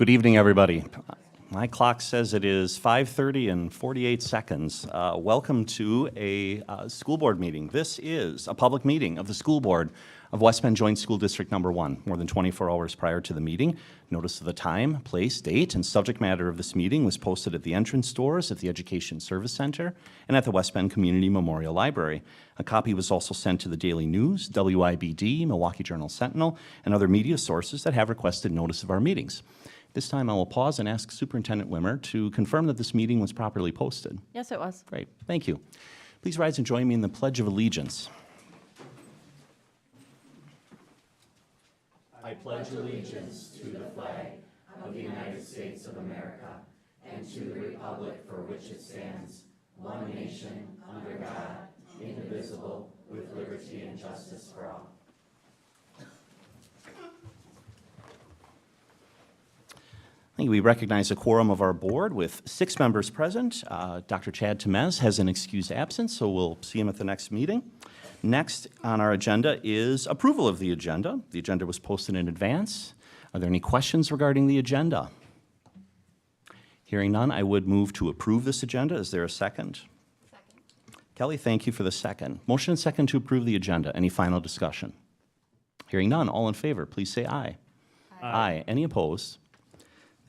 Good evening, everybody. My clock says it is 5:30 and 48 seconds. Welcome to a school board meeting. This is a public meeting of the school board of West Bend Joint School District Number 1. More than 24 hours prior to the meeting, notice of the time, place, date, and subject matter of this meeting was posted at the entrance doors at the Education Service Center and at the West Bend Community Memorial Library. A copy was also sent to the Daily News, WIBD, Milwaukee Journal-Sentinel, and other media sources that have requested notice of our meetings. This time I will pause and ask Superintendent Wimmer to confirm that this meeting was properly posted. Yes, it was. Great, thank you. Please rise and join me in the Pledge of Allegiance. I pledge allegiance to the flag of the United States of America and to the republic for which it stands, one nation, under God, indivisible, with liberty and justice for all. We recognize a quorum of our board with 6 members present. Dr. Chad Temez has an excused absence, so we'll see him at the next meeting. Next on our agenda is approval of the agenda. The agenda was posted in advance. Are there any questions regarding the agenda? Hearing none, I would move to approve this agenda. Is there a second? Second. Kelly, thank you for the second. Motion and second to approve the agenda. Any final discussion? Hearing none, all in favor, please say aye. Aye. Any opposed?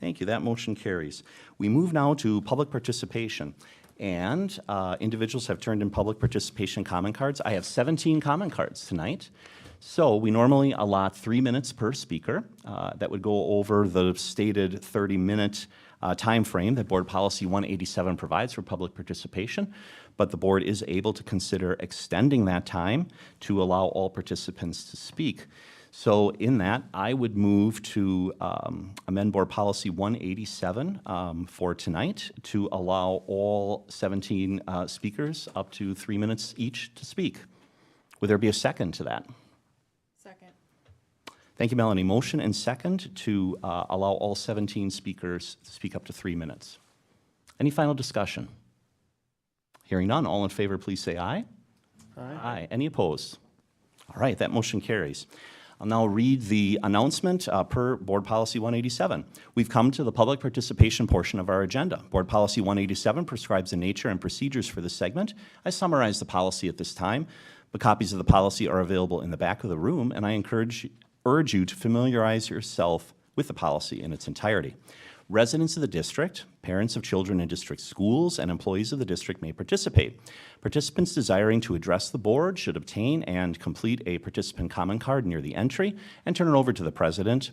Thank you. That motion carries. We move now to public participation. And individuals have turned in public participation comment cards. I have 17 comment cards tonight. So we normally allot 3 minutes per speaker. That would go over the stated 30-minute time frame that Board Policy 187 provides for public participation. But the board is able to consider extending that time to allow all participants to speak. So in that, I would move to amend Board Policy 187 for tonight to allow all 17 speakers up to 3 minutes each to speak. Would there be a second to that? Second. Thank you, Melanie. Motion and second to allow all 17 speakers to speak up to 3 minutes. Any final discussion? Hearing none, all in favor, please say aye. Aye. Aye. Any opposed? All right, that motion carries. I'll now read the announcement per Board Policy 187. We've come to the public participation portion of our agenda. Board Policy 187 prescribes the nature and procedures for this segment. I summarize the policy at this time, but copies of the policy are available in the back of the room, and I urge you to familiarize yourself with the policy in its entirety. Residents of the district, parents of children in district schools, and employees of the district may participate. Participants desiring to address the board should obtain and complete a participant comment card near the entry and turn it over to the president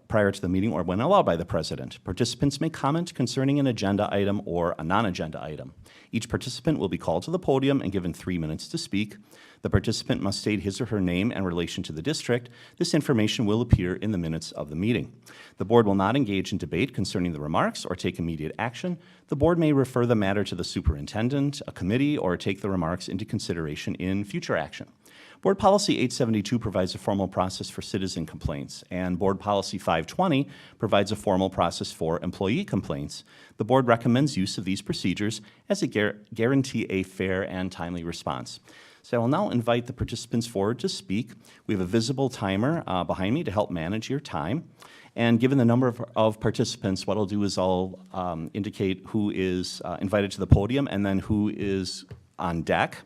prior to the meeting or when allowed by the president. Participants may comment concerning an agenda item or a non-agenda item. Each participant will be called to the podium and given 3 minutes to speak. The participant must state his or her name and relation to the district. This information will appear in the minutes of the meeting. The board will not engage in debate concerning the remarks or take immediate action. The board may refer the matter to the superintendent, a committee, or take the remarks into consideration in future action. Board Policy 872 provides a formal process for citizen complaints, and Board Policy 520 provides a formal process for employee complaints. The board recommends use of these procedures as it guarantee a fair and timely response. So I will now invite the participants forward to speak. We have a visible timer behind me to help manage your time. And given the number of participants, what I'll do is I'll indicate who is invited to the podium and then who is on deck.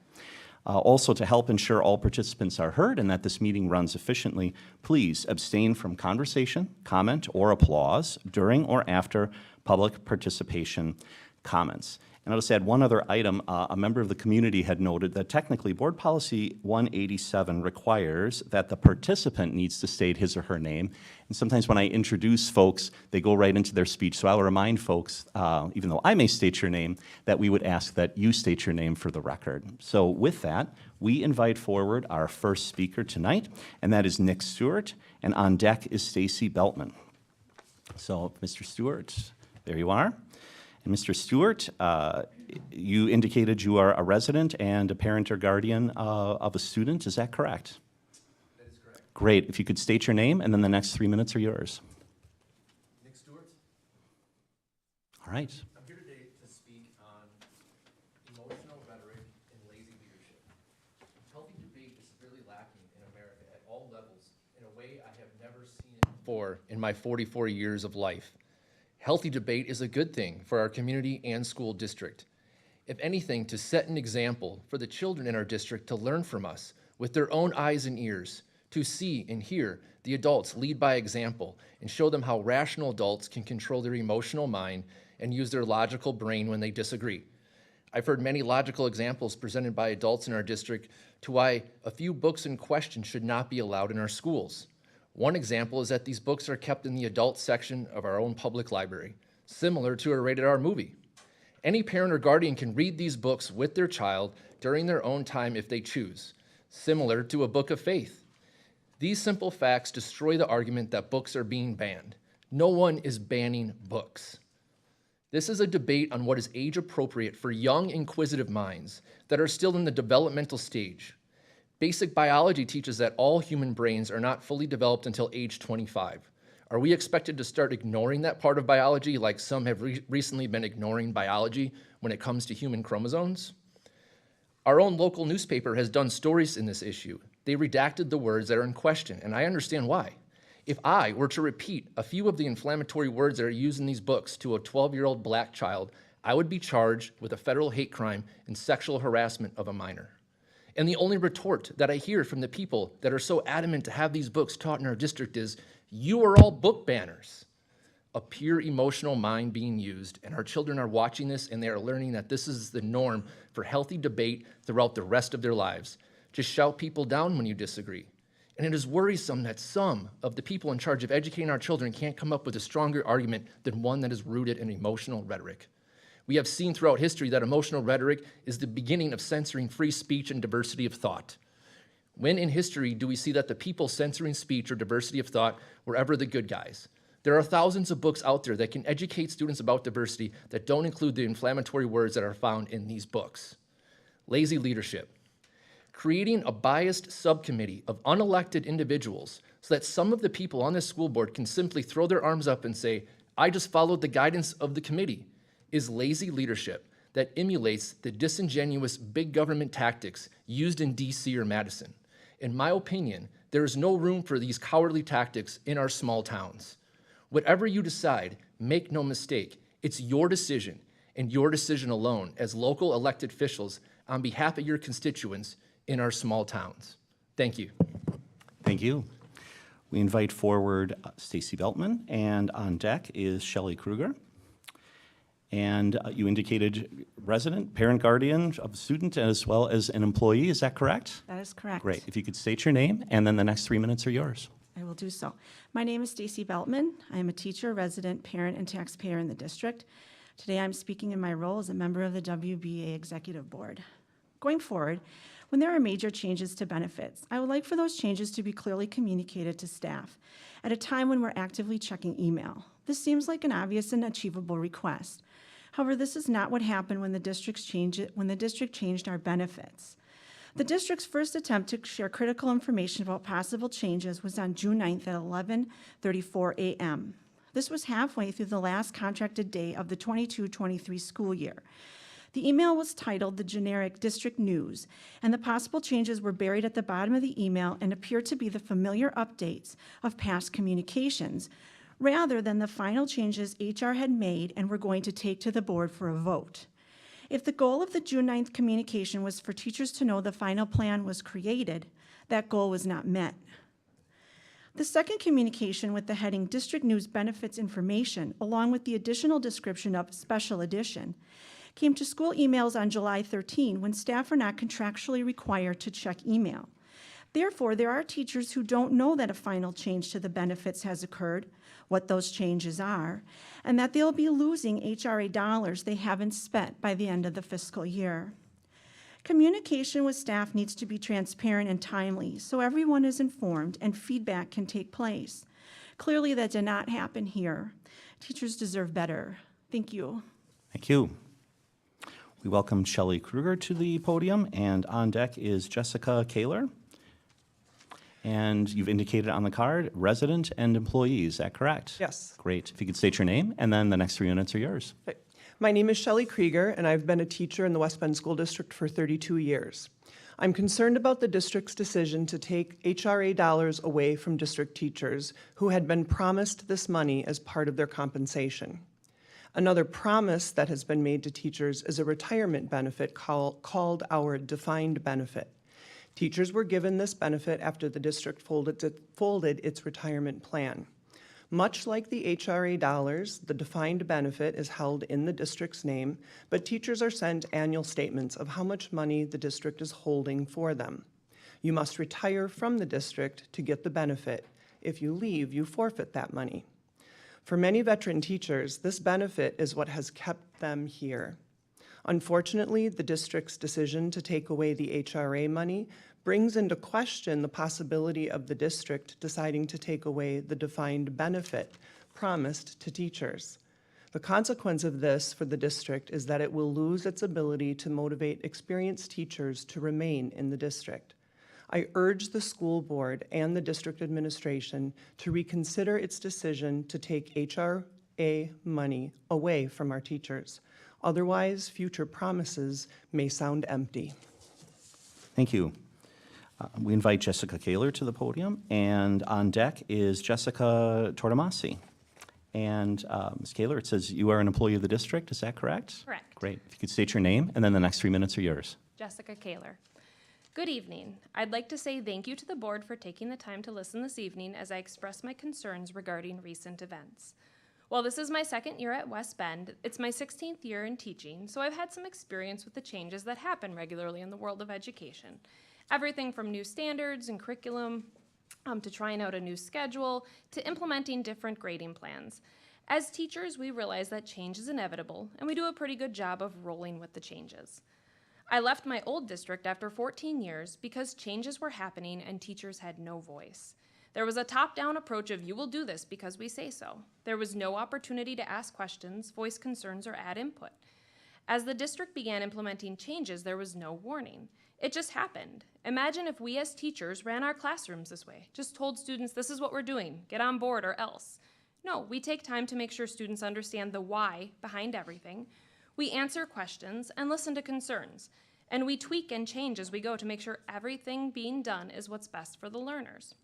Also, to help ensure all participants are heard and that this meeting runs efficiently, please abstain from conversation, comment, or applause during or after public participation comments. And I'll just add one other item. A member of the community had noted that technically Board Policy 187 requires that the participant needs to state his or her name. And sometimes when I introduce folks, they go right into their speech. So I'll remind folks, even though I may state your name, that we would ask that you state your name for the record. So with that, we invite forward our first speaker tonight, and that is Nick Stewart. And on deck is Stacy Beltman. So Mr. Stewart, there you are. And Mr. Stewart, you indicated you are a resident and a parent or guardian of a student. Is that correct? That is correct. Great. If you could state your name, and then the next 3 minutes are yours. Nick Stewart. All right. I'm here today to speak on emotional rhetoric and lazy leadership. Healthy debate is severely lacking in America at all levels in a way I have never seen it for in my 44 years of life. Healthy debate is a good thing for our community and school district. If anything, to set an example for the children in our district to learn from us with their own eyes and ears, to see and hear the adults lead by example and show them how rational adults can control their emotional mind and use their logical brain when they disagree. I've heard many logical examples presented by adults in our district to why a few books in question should not be allowed in our schools. One example is that these books are kept in the adult section of our own public library, similar to a rated R movie. Any parent or guardian can read these books with their child during their own time if they choose, similar to a book of faith. These simple facts destroy the argument that books are being banned. No one is banning books. This is a debate on what is age appropriate for young, inquisitive minds that are still in the developmental stage. Basic biology teaches that all human brains are not fully developed until age 25. Are we expected to start ignoring that part of biology like some have recently been ignoring biology when it comes to human chromosomes? Our own local newspaper has done stories in this issue. They redacted the words that are in question, and I understand why. If I were to repeat a few of the inflammatory words that are used in these books to a 12-year-old black child, I would be charged with a federal hate crime and sexual harassment of a minor. And the only retort that I hear from the people that are so adamant to have these books taught in our district is, "You are all book banners." A pure emotional mind being used, and our children are watching this and they are learning that this is the norm for healthy debate throughout the rest of their lives. Just shout people down when you disagree. And it is worrisome that some of the people in charge of educating our children can't come up with a stronger argument than one that is rooted in emotional rhetoric. We have seen throughout history that emotional rhetoric is the beginning of censoring free speech and diversity of thought. When in history do we see that the people censoring speech or diversity of thought were ever the good guys? There are thousands of books out there that can educate students about diversity that don't include the inflammatory words that are found in these books. Lazy leadership. Creating a biased subcommittee of unelected individuals so that some of the people on this school board can simply throw their arms up and say, "I just followed the guidance of the committee," is lazy leadership that emulates the disingenuous big government tactics used in DC or Madison. In my opinion, there is no room for these cowardly tactics in our small towns. Whatever you decide, make no mistake, it's your decision and your decision alone as local elected officials on behalf of your constituents in our small towns. Thank you. Thank you. We invite forward Stacy Beltman, and on deck is Shelley Kruger. And you indicated resident, parent, guardian of a student, as well as an employee. Is that correct? That is correct. Great. If you could state your name, and then the next 3 minutes are yours. I will do so. My name is Stacy Beltman. I am a teacher, resident, parent, and taxpayer in the district. Today I'm speaking in my role as a member of the WBA Executive Board. Going forward, when there are major changes to benefits, I would like for those changes to be clearly communicated to staff at a time when we're actively checking email. This seems like an obvious and achievable request. However, this is not what happened when the district changed our benefits. The district's first attempt to share critical information about possible changes was on June 9th at 11:34 a.m. This was halfway through the last contracted day of the 22-23 school year. The email was titled the generic district news, and the possible changes were buried at the bottom of the email and appeared to be the familiar updates of past communications, rather than the final changes HR had made and were going to take to the board for a vote. If the goal of the June 9th communication was for teachers to know the final plan was created, that goal was not met. The second communication with the heading District News Benefits Information, along with the additional description of Special Edition, came to school emails on July 13 when staff are not contractually required to check email. Therefore, there are teachers who don't know that a final change to the benefits has occurred, what those changes are, and that they'll be losing HRA dollars they haven't spent by the end of the fiscal year. Communication with staff needs to be transparent and timely so everyone is informed and feedback can take place. Clearly, that did not happen here. Teachers deserve better. Thank you. Thank you. We welcome Shelley Kruger to the podium, and on deck is Jessica Kaler. And you've indicated on the card, resident and employee, is that correct? Yes. Great. If you could state your name, and then the next 3 minutes are yours. My name is Shelley Krieger, and I've been a teacher in the West Bend School District for 32 years. I'm concerned about the district's decision to take HRA dollars away from district teachers who had been promised this money as part of their compensation. Another promise that has been made to teachers is a retirement benefit called our defined benefit. Teachers were given this benefit after the district folded its retirement plan. Much like the HRA dollars, the defined benefit is held in the district's name, but teachers are sent annual statements of how much money the district is holding for them. You must retire from the district to get the benefit. If you leave, you forfeit that money. For many veteran teachers, this benefit is what has kept them here. Unfortunately, the district's decision to take away the HRA money brings into question the possibility of the district deciding to take away the defined benefit promised to teachers. The consequence of this for the district is that it will lose its ability to motivate experienced teachers to remain in the district. I urge the school board and the district administration to reconsider its decision to take HRA money away from our teachers. Otherwise, future promises may sound empty. Thank you. We invite Jessica Kaler to the podium, and on deck is Jessica Tortomasi. And Ms. Kaler, it says you are an employee of the district, is that correct? Correct. Great. If you could state your name, and then the next 3 minutes are yours. Jessica Kaler. Good evening. I'd like to say thank you to the board for taking the time to listen this evening as I express my concerns regarding recent events. While this is my second year at West Bend, it's my 16th year in teaching, so I've had some experience with the changes that happen regularly in the world of education. Everything from new standards and curriculum, to trying out a new schedule, to implementing different grading plans. As teachers, we realize that change is inevitable, and we do a pretty good job of rolling with the changes. I left my old district after 14 years because changes were happening and teachers had no voice. There was a top-down approach of you will do this because we say so. There was no opportunity to ask questions, voice concerns, or add input. As the district began implementing changes, there was no warning. It just happened. Imagine if we as teachers ran our classrooms this way, just told students this is what we're doing, get on board or else. No, we take time to make sure students understand the why behind everything. We answer questions and listen to concerns, and we tweak and change as we go to make sure everything being done is what's best for the learners.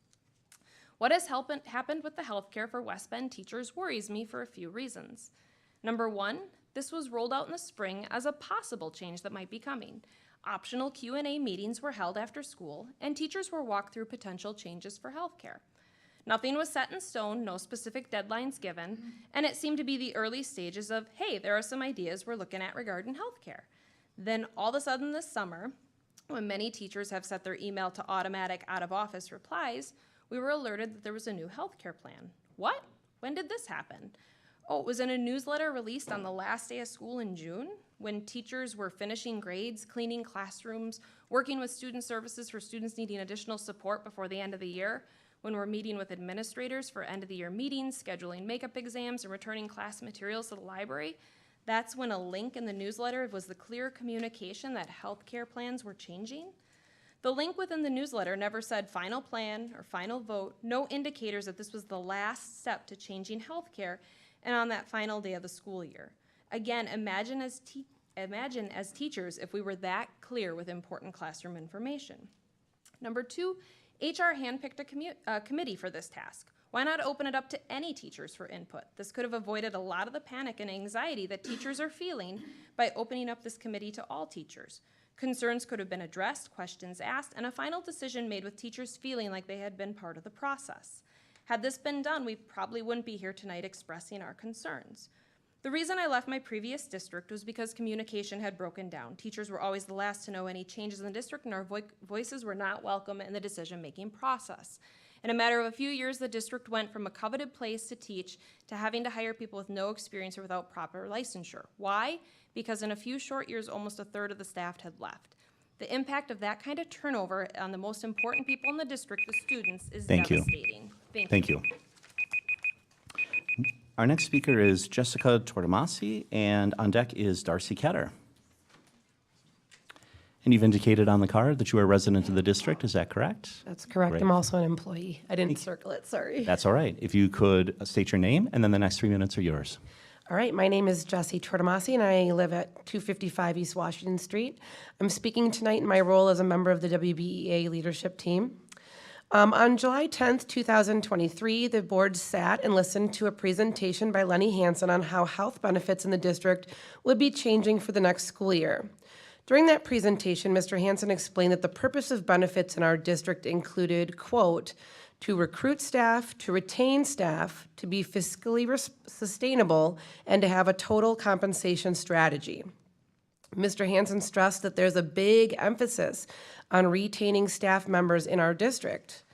What has happened with the healthcare for West Bend teachers worries me for a few reasons. Number one, this was rolled out in the spring as a possible change that might be coming. Optional Q&A meetings were held after school, and teachers were walked through potential changes for healthcare. Nothing was set in stone, no specific deadlines given, and it seemed to be the early stages of, hey, there are some ideas we're looking at regarding healthcare. Then all of a sudden this summer, when many teachers have set their email to automatic out-of-office replies, we were alerted that there was a new healthcare plan. What? When did this happen? Oh, it was in a newsletter released on the last day of school in June, when teachers were finishing grades, cleaning classrooms, working with student services for students needing additional support before the end of the year, when we're meeting with administrators for end-of-the-year meetings, scheduling makeup exams, and returning class materials to the library. That's when a link in the newsletter was the clear communication that healthcare plans were changing. The link within the newsletter never said final plan or final vote, no indicators that this was the last step to changing healthcare, and on that final day of the school year. Again, imagine as teachers if we were that clear with important classroom information. Number two, HR handpicked a committee for this task. Why not open it up to any teachers for input? This could have avoided a lot of the panic and anxiety that teachers are feeling by opening up this committee to all teachers. Concerns could have been addressed, questions asked, and a final decision made with teachers feeling like they had been part of the process. Had this been done, we probably wouldn't be here tonight expressing our concerns. The reason I left my previous district was because communication had broken down. Teachers were always the last to know any changes in the district, and our voices were not welcome in the decision-making process. In a matter of a few years, the district went from a coveted place to teach to having to hire people with no experience or without proper licensure. Why? Because in a few short years, almost a third of the staff had left. The impact of that kind of turnover on the most important people in the district, the students, is devastating. Thank you. Our next speaker is Jessica Tortomasi, and on deck is Darcy Ketter. And you've indicated on the card that you are a resident of the district, is that correct? That's correct. Great. I'm also an employee. I didn't circle it, sorry. That's all right. If you could state your name, and then the next 3 minutes are yours. All right, my name is Jessie Tortomasi, and I live at 255 East Washington Street. I'm speaking tonight in my role as a member of the WBEA leadership team. On July 10th, 2023, the board sat and listened to a presentation by Lenny Hansen on how health benefits in the district would be changing for the next school year. During that presentation, Mr. Hansen explained that the purpose of benefits in our district included, quote, to recruit staff, to retain staff, to be fiscally sustainable, and to have a total compensation strategy. Mr. Hansen stressed that there's a big emphasis on retaining staff members in our district.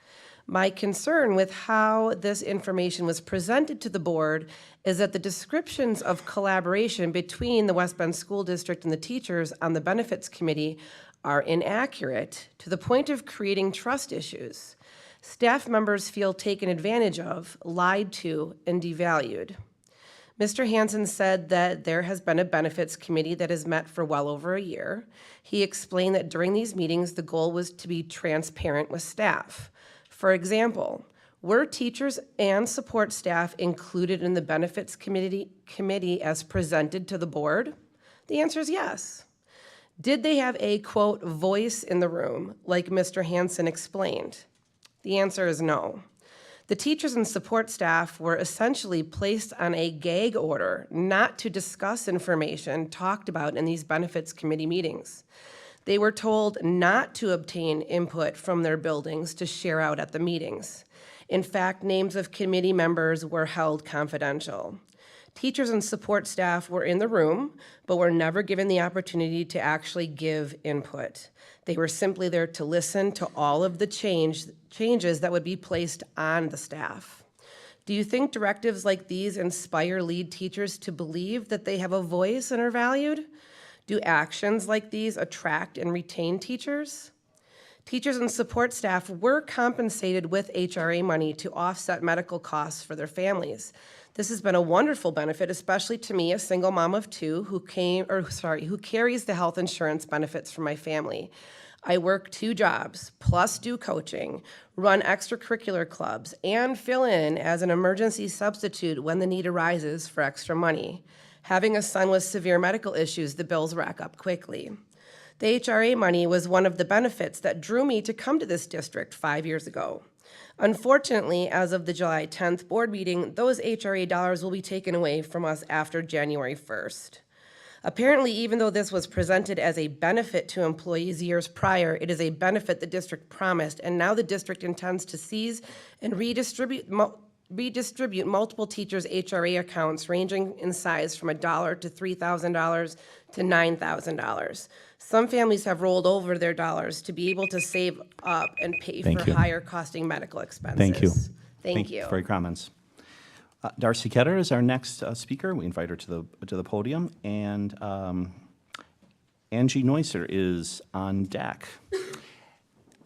My concern with how this information was presented to the board is that the descriptions of collaboration between the West Bend School District and the teachers on the benefits committee are inaccurate to the point of creating trust issues. Staff members feel taken advantage of, lied to, and devalued. Mr. Hansen said that there has been a benefits committee that has met for well over a year. He explained that during these meetings, the goal was to be transparent with staff. For example, were teachers and support staff included in the benefits committee as presented to the board? The answer is yes. Did they have a, quote, voice in the room, like Mr. Hansen explained? The answer is no. The teachers and support staff were essentially placed on a gag order not to discuss information talked about in these benefits committee meetings. They were told not to obtain input from their buildings to share out at the meetings. In fact, names of committee members were held confidential. Teachers and support staff were in the room, but were never given the opportunity to actually give input. They were simply there to listen to all of the changes that would be placed on the staff. Do you think directives like these inspire lead teachers to believe that they have a voice and are valued? Do actions like these attract and retain teachers? Teachers and support staff were compensated with HRA money to offset medical costs for their families. This has been a wonderful benefit, especially to me, a single mom of two who carries the health insurance benefits for my family. I work 2 jobs, plus do coaching, run extracurricular clubs, and fill in as an emergency substitute when the need arises for extra money. Having a son with severe medical issues, the bills rack up quickly. The HRA money was one of the benefits that drew me to come to this district 5 years ago. Unfortunately, as of the July 10th board meeting, those HRA dollars will be taken away from us after January 1st. Apparently, even though this was presented as a benefit to employees years prior, it is a benefit the district promised, and now the district intends to seize and redistribute multiple teachers' HRA accounts ranging in size from $1 to $3,000 to $9,000. Some families have rolled over their dollars to be able to save up and pay Thank for you. higher costing medical expenses. Thank you. Thank you. for your comments. Darcy Ketter is our next speaker. We invite her to the podium, and Angie Neusser is on deck.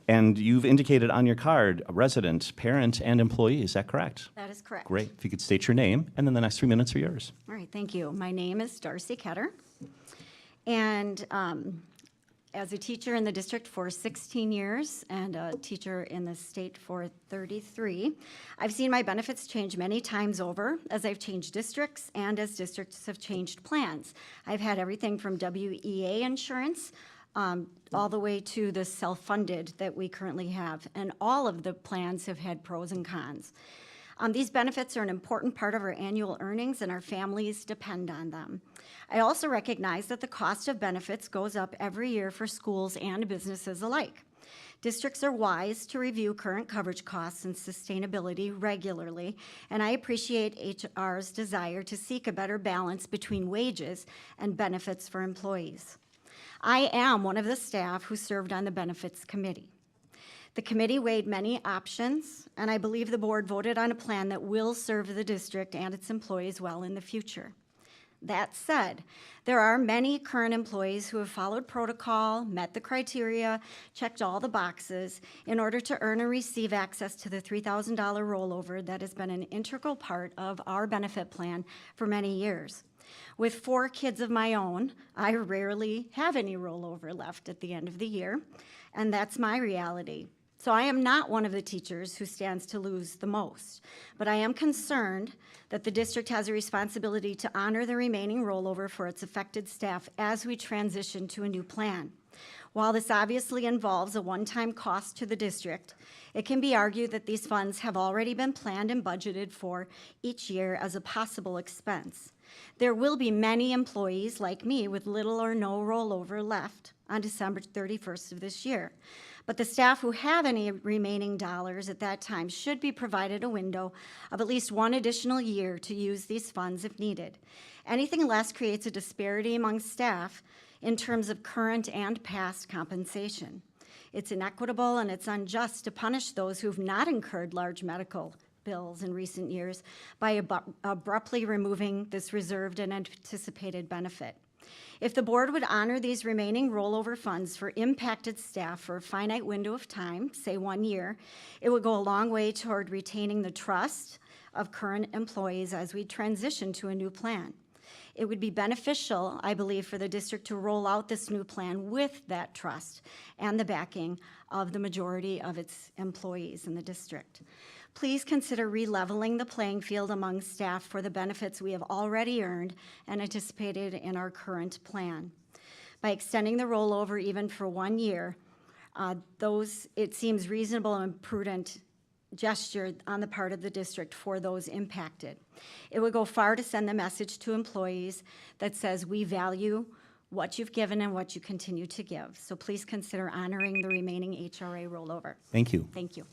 And you've indicated on your card, a resident, parent, and employee. Is that correct? That is correct. Great. If you could state your name, and then the next 3 minutes are yours. All right, thank you. My name is Darcy Ketter, and as a teacher in the district for 16 years and a teacher in the state for 33, I've seen my benefits change many times over as I've changed districts and as districts have changed plans. I've had everything from WEA insurance all the way to the self-funded that we currently have, and all of the plans have had pros and cons. These benefits are an important part of our annual earnings, and our families depend on them. I also recognize that the cost of benefits goes up every year for schools and businesses alike. Districts are wise to review current coverage costs and sustainability regularly, and I appreciate HR's desire to seek a better balance between wages and benefits for employees. I am one of the staff who served on the benefits committee. The committee weighed many options, and I believe the board voted on a plan that will serve the district and its employees well in the future. That said, there are many current employees who have followed protocol, met the criteria, checked all the boxes in order to earn or receive access to the $3,000 rollover that has been an integral part of our benefit plan for many years. With 4 kids of my own, I rarely have any rollover left at the end of the year, and that's my reality. So I am not one of the teachers who stands to lose the most, but I am concerned that the district has a responsibility to honor the remaining rollover for its affected staff as we transition to a new plan. While this obviously involves a one-time cost to the district, it can be argued that these funds have already been planned and budgeted for each year as a possible expense. There will be many employees like me with little or no rollover left on December 31st of this year. But the staff who have any remaining dollars at that time should be provided a window of at least one additional year to use these funds if needed. Anything less creates a disparity among staff in terms of current and past compensation. It's inequitable and it's unjust to punish those who've not incurred large medical bills in recent years by abruptly removing this reserved and anticipated benefit. If the board would honor these remaining rollover funds for impacted staff for a finite window of time, say 1 year, it would go a long way toward retaining the trust of current employees as we transition to a new plan. It would be beneficial, I believe, for the district to roll out this new plan with that trust and the backing of the majority of its employees in the district. Please consider re-leveling the playing field among staff for the benefits we have already earned and anticipated in our current plan. By extending the rollover even for 1 year, it seems reasonable and prudent gesture on the part of the district for those impacted. It would go far to send the message to employees that says we value what you've given and what you continue to give. So please consider honoring the remaining HRA rollover. Thank you. Thank you.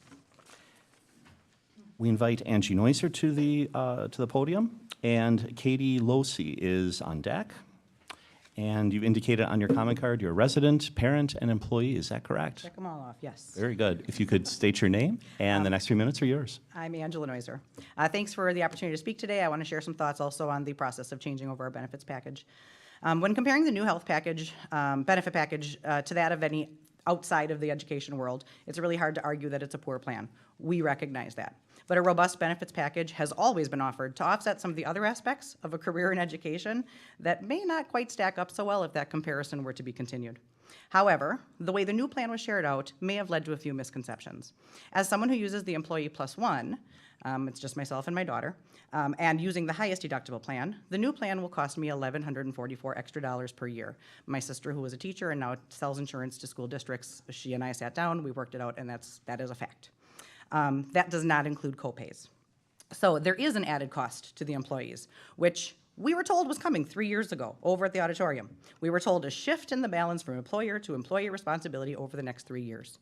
We invite Angie Neusser to the podium, and Katie Losey is on deck. And you've indicated on your comment card you're a resident, parent, and employee. Is that correct? Check them all off, yes. Very good. If you could state your name, and the next 3 minutes are yours. I'm Angela Neusser. Thanks for the opportunity to speak today. I want to share some thoughts also on the process of changing over our benefits package. When comparing the new health package, benefit package, to that of any outside of the education world, it's really hard to argue that it's a poor plan. We recognize that. But a robust benefits package has always been offered to offset some of the other aspects of a career in education that may not quite stack up so well if that comparison were to be continued. However, the way the new plan was shared out may have led to a few misconceptions. As someone who uses the Employee Plus One, it's just myself and my daughter, and using the highest deductible plan, the new plan will cost me $1,144 extra per year. My sister, who was a teacher and now sells insurance to school districts, she and I sat down, we worked it out, and that is a fact. That does not include copays. So there is an added cost to the employees, which we were told was coming 3 years ago over at the auditorium. We were told a shift in the balance from employer to employee responsibility over the next 3 years.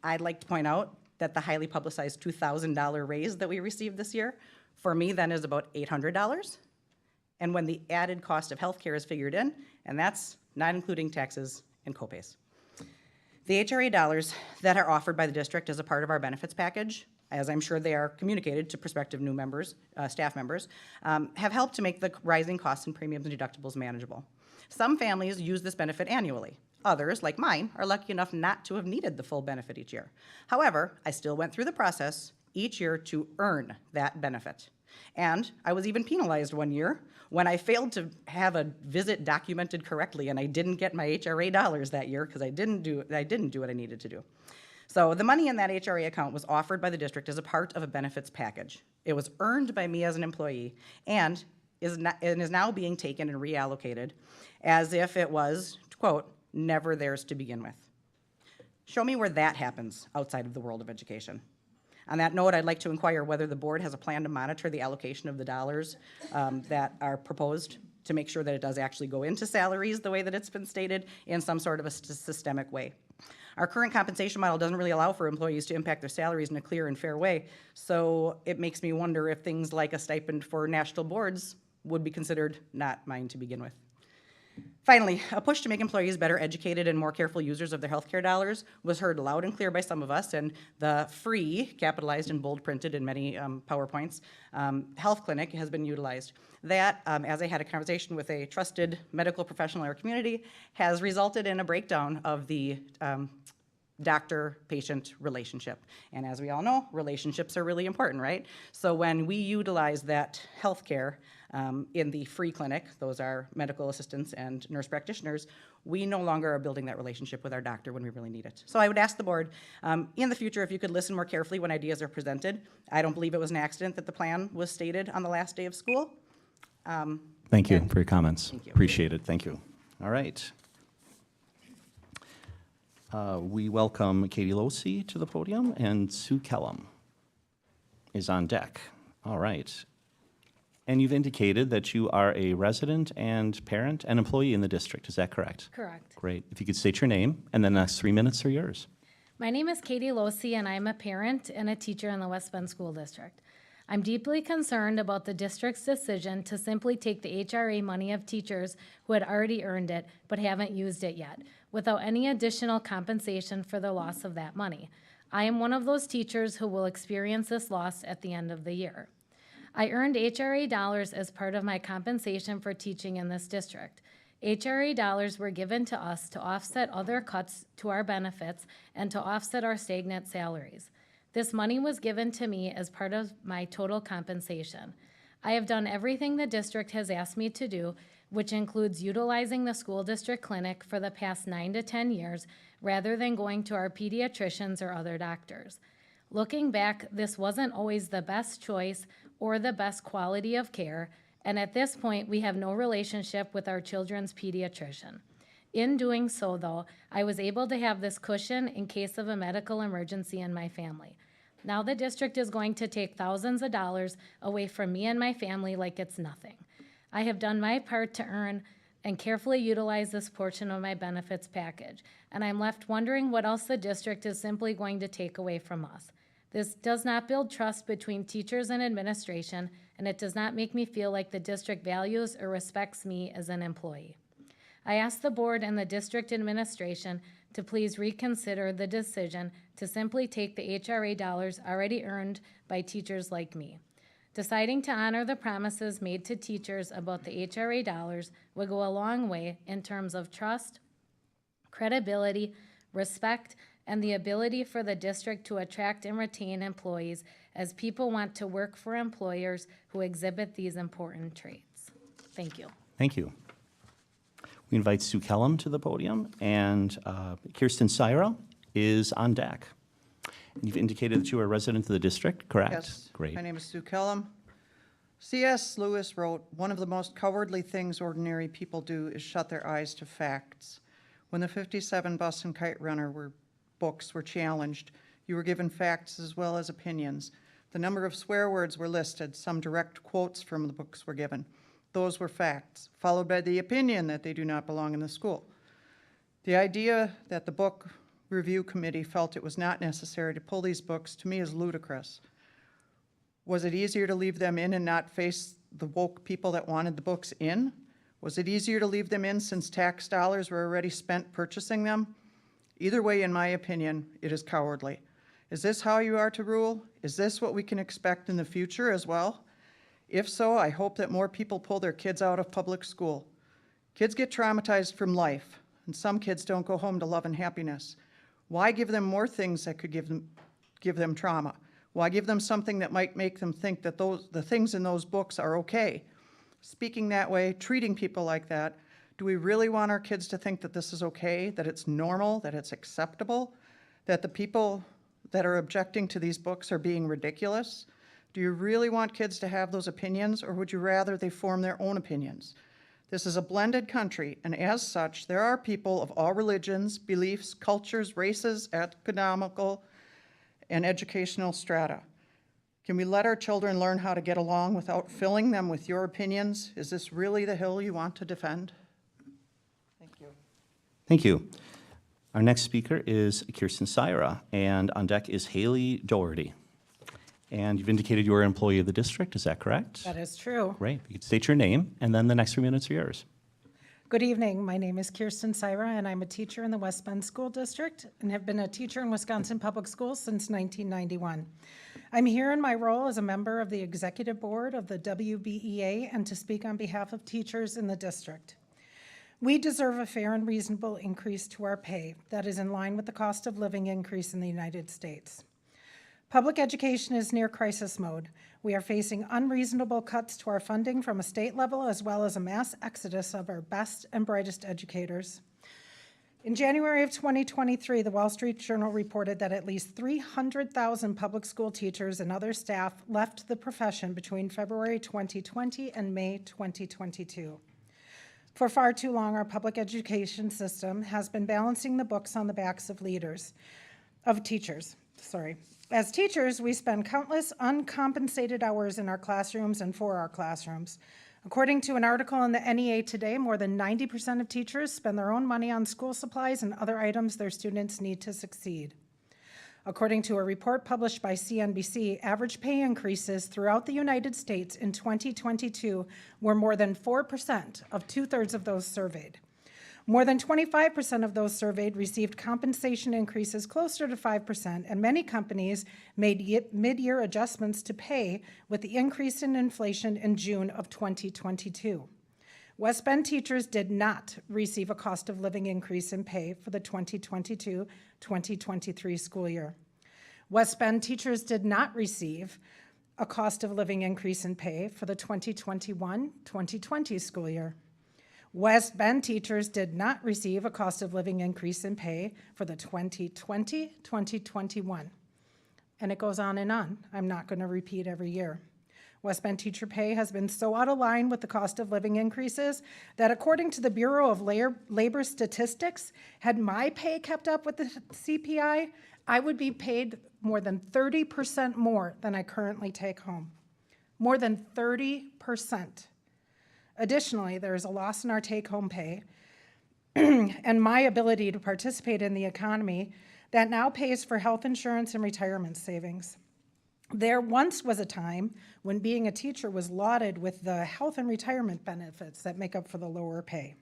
I'd like to point out that the highly publicized $2,000 raise that we received this year, for me then is about $800. And when the added cost of healthcare is figured in, and that's not including taxes and copays. The HRA dollars that are offered by the district as a part of our benefits package, as I'm sure they are communicated to prospective new members, staff members, have helped to make the rising costs and premiums and deductibles manageable. Some families use this benefit annually. Others, like mine, are lucky enough not to have needed the full benefit each year. However, I still went through the process each year to earn that benefit. And I was even penalized 1 year when I failed to have a visit documented correctly and I didn't get my HRA dollars that year because I didn't do what I needed to do. So the money in that HRA account was offered by the district as a part of a benefits package. It was earned by me as an employee and is now being taken and reallocated as if it was, quote, never theirs to begin with. Show me where that happens outside of the world of education. On that note, I'd like to inquire whether the board has a plan to monitor the allocation of the dollars that are proposed to make sure that it does actually go into salaries the way that it's been stated in some sort of a systemic way. Our current compensation model doesn't really allow for employees to impact their salaries in a clear and fair way, so it makes me wonder if things like a stipend for national boards would be considered not mine to begin with. Finally, a push to make employees better educated and more careful users of their healthcare dollars was heard loud and clear by some of us, and the free, capitalized and bold printed in many PowerPoints, health clinic has been utilized. That, as I had a conversation with a trusted medical professional in our community, has resulted in a breakdown of the doctor-patient relationship. And as we all know, relationships are really important, right? So when we utilize that healthcare in the free clinic, those are medical assistants and nurse practitioners, we no longer are building that relationship with our doctor when we really need it. So I would ask the board, in the future, if you could listen more carefully when ideas are presented. I don't believe it was an accident that the plan was stated on the last day of school. Thank you for your comments. Thank you. Appreciate it. Thank you. All right. We welcome Katie Losey to the podium, and Sue Kellum is on deck. All right. And you've indicated that you are a resident and parent and employee in the district. Is that correct? Correct. Great. If you could state your name, and then the next 3 minutes are yours. My name is Katie Losey, and I'm a parent and a teacher in the West Bend School District. I'm deeply concerned about the district's decision to simply take the HRA money of teachers who had already earned it but haven't used it yet, without any additional compensation for the loss of that money. I am one of those teachers who will experience this loss at the end of the year. I earned HRA dollars as part of my compensation for teaching in this district. HRA dollars were given to us to offset other cuts to our benefits and to offset our stagnant salaries. This money was given to me as part of my total compensation. I have done everything the district has asked me to do, which includes utilizing the school district clinic for the past 9 to 10 years, rather than going to our pediatricians or other doctors. Looking back, this wasn't always the best choice or the best quality of care, and at this point, we have no relationship with our children's pediatrician. In doing so, though, I was able to have this cushion in case of a medical emergency in my family. Now the district is going to take thousands of dollars away from me and my family like it's nothing. I have done my part to earn and carefully utilize this portion of my benefits package, and I'm left wondering what else the district is simply going to take away from us. This does not build trust between teachers and administration, and it does not make me feel like the district values or respects me as an employee. I ask the board and the district administration to please reconsider the decision to simply take the HRA dollars already earned by teachers like me. Deciding to honor the promises made to teachers about the HRA dollars would go a long way in terms of trust, credibility, respect, and the ability for the district to attract and retain employees as people want to work for employers who exhibit these important traits. Thank you. Thank you. We invite Sue Kellum to the podium, and Kirsten Syra is on deck. And you've indicated that you are a resident of the district, correct? Yes. Great. My name is Sue Kellum. C.S. Lewis wrote, "One of the most cowardly things ordinary people do is shut their eyes to facts. When the 57 Bus and Kite Runner books were challenged, you were given facts as well as opinions. The number of swear words were listed, some direct quotes from the books were given. Those were facts, followed by the opinion that they do not belong in the school. The idea that the book review committee felt it was not necessary to pull these books, to me, is ludicrous. Was it easier to leave them in and not face the woke people that wanted the books in? Was it easier to leave them in since tax dollars were already spent purchasing them? Either way, in my opinion, it is cowardly. Is this how you are to rule? Is this what we can expect in the future as well? If so, I hope that more people pull their kids out of public school. Kids get traumatized from life, and some kids don't go home to love and happiness. Why give them more things that could give them trauma? Why give them something that might make them think that the things in those books are okay? Speaking that way, treating people like that, do we really want our kids to think that this is okay, that it's normal, that it's acceptable, that the people that are objecting to these books are being ridiculous? Do you really want kids to have those opinions, or would you rather they form their own opinions? This is a blended country, and as such, there are people of all religions, beliefs, cultures, races, economical, and educational strata. Can we let our children learn how to get along without filling them with your opinions? Is this really the hill you want to defend? Thank you. Thank you. Our next speaker is Kirsten Syra, and on deck is Haley Doherty. And you've indicated you are an employee of the district, is that correct? That is true. Great. You could state your name, and then the next 3 minutes are yours. Good evening. My name is Kirsten Syra, and I'm a teacher in the West Bend School District and have been a teacher in Wisconsin Public Schools since 1991. I'm here in my role as a member of the Executive Board of the WBEA and to speak on behalf of teachers in the district. We deserve a fair and reasonable increase to our pay that is in line with the cost of living increase in the United States. Public education is near crisis mode. We are facing unreasonable cuts to our funding from a state level, as well as a mass exodus of our best and brightest educators. In January of 2023, the Wall Street Journal reported that at least 300,000 public school teachers and other staff left the profession between February 2020 and May 2022. For far too long, our public education system has been balancing the books on the backs of teachers. As teachers, we spend countless uncompensated hours in our classrooms and for our classrooms. According to an article in the NEA today, more than 90% of teachers spend their own money on school supplies and other items their students need to succeed. According to a report published by CNBC, average pay increases throughout the United States in 2022 were more than 4% of 2/3 of those surveyed. More than 25% of those surveyed received compensation increases closer to 5%, and many companies made mid-year adjustments to pay with the increase in inflation in June of 2022. West Bend teachers did not receive a cost of living increase in pay for the 2022-2023 school year. West Bend teachers did not receive a cost of living increase in pay for the 2021-2020 school year. West Bend teachers did not receive a cost of living increase in pay for the 2020-2021. And it goes on and on. I'm not going to repeat every year. West Bend teacher pay has been so out of line with the cost of living increases that according to the Bureau of Labor Statistics, had my pay kept up with the CPI, I would be paid more than 30% more than I currently take home. More than 30%. Additionally, there is a loss in our take-home pay and my ability to participate in the economy that now pays for health insurance and retirement savings. There once was a time when being a teacher was lauded with the health and retirement benefits that make up for the lower pay.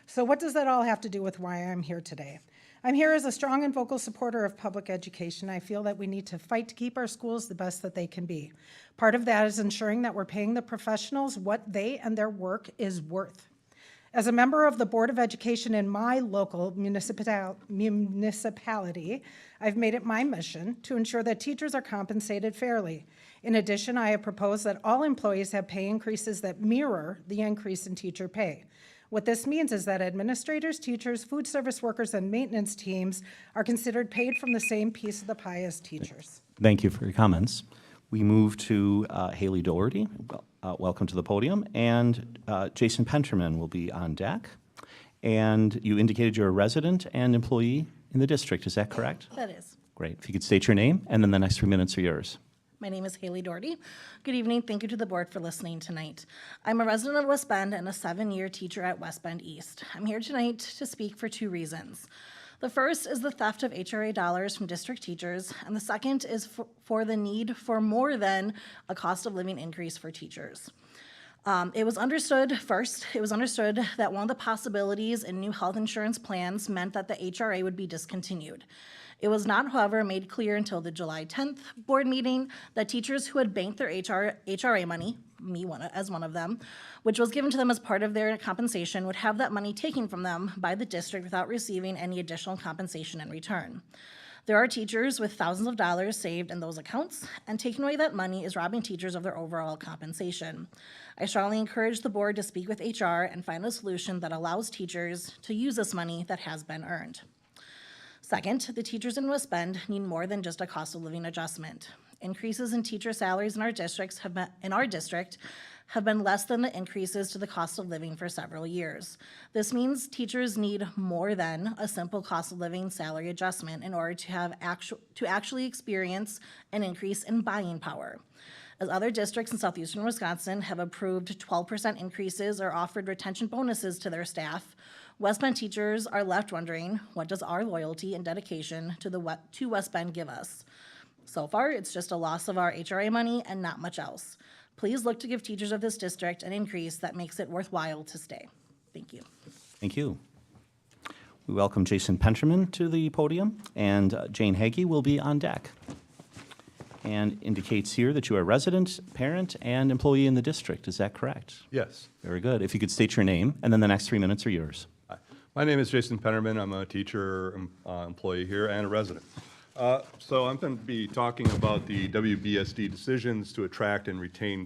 So what does that all have to do with why I'm here today? I'm here as a strong and vocal supporter of public education. I feel that we need to fight to keep our schools the best that they can be. Part of that is ensuring that we're paying the professionals what they and their work is worth. As a member of the Board of Education in my local municipality, I've made it my mission to ensure that teachers are compensated fairly. In addition, I have proposed that all employees have pay increases that mirror the increase in teacher pay. What this means is that administrators, teachers, food service workers, and maintenance teams are considered paid from the same piece of the pie as teachers. Thank you for your comments. We move to Haley Doherty. Welcome to the podium. And Jason Penterman will be on deck. And you indicated you're a resident and employee in the district. Is that correct? That is. Great. If you could state your name, and then the next 3 minutes are yours. My name is Haley Doherty. Good evening. Thank you to the board for listening tonight. I'm a resident of West Bend and a 7-year teacher at West Bend East. I'm here tonight to speak for 2 reasons. The first is the theft of HRA dollars from district teachers, and the second is for the need for more than a cost of living increase for teachers. It was understood that one of the possibilities in new health insurance plans meant that the HRA would be discontinued. It was not, however, made clear until the July 10th board meeting that teachers who had banked their HRA money, as one of them, which was given to them as part of their compensation, would have that money taken from them by the district without receiving any additional compensation in return. There are teachers with thousands of dollars saved in those accounts, and taking away that money is robbing teachers of their overall compensation. I strongly encourage the board to speak with HR and find a solution that allows teachers to use this money that has been earned. Second, the teachers in West Bend need more than just a cost of living adjustment. Increases in teacher salaries in our district have been less than the increases to the cost of living for several years. This means teachers need more than a simple cost of living salary adjustment in order to actually experience an increase in buying power. As other districts in southeastern Wisconsin have approved 12% increases or offered retention bonuses to their staff, West Bend teachers are left wondering, what does our loyalty and dedication to West Bend give us? So far, it's just a loss of our HRA money and not much else. Please look to give teachers of this district an increase that makes it worthwhile to stay. Thank you. Thank you. We welcome Jason Penterman to the podium, and Jane Hagee will be on deck. And indicates here that you are a resident, parent, and employee in the district. Is that correct? Yes. Very good. If you could state your name, and then the next 3 minutes are yours. My name is Jason Pennerman. I'm a teacher employee here and a resident. So I'm going to be talking about the WBSD decisions to attract and retain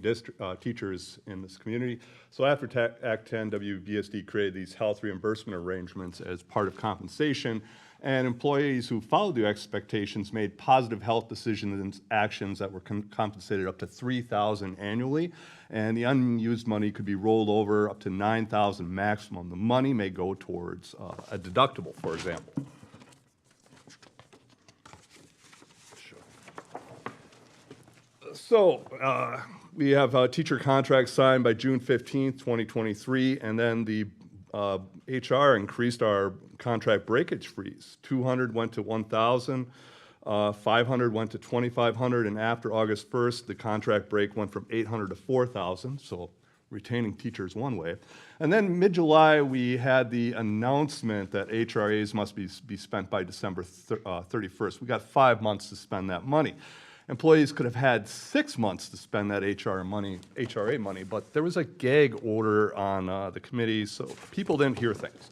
teachers in this community. So after Act 10, WBSD created these health reimbursement arrangements as part of compensation, and employees who followed the expectations made positive health decisions and actions that were compensated up to $3,000 annually, and the unused money could be rolled over up to $9,000 maximum. The money may go towards a deductible, for example. So we have teacher contracts signed by June 15th, 2023, and then the HR increased our contract breakage fees. 200 went to 1,000, 500 went to 2,500, and after August 1st, the contract break went from 800 to 4,000, so retaining teachers one way. And then mid-July, we had the announcement that HRAs must be spent by December 31st. We got 5 months to spend that money. Employees could have had 6 months to spend that HRA money, but there was a gag order on the committee, so people didn't hear things.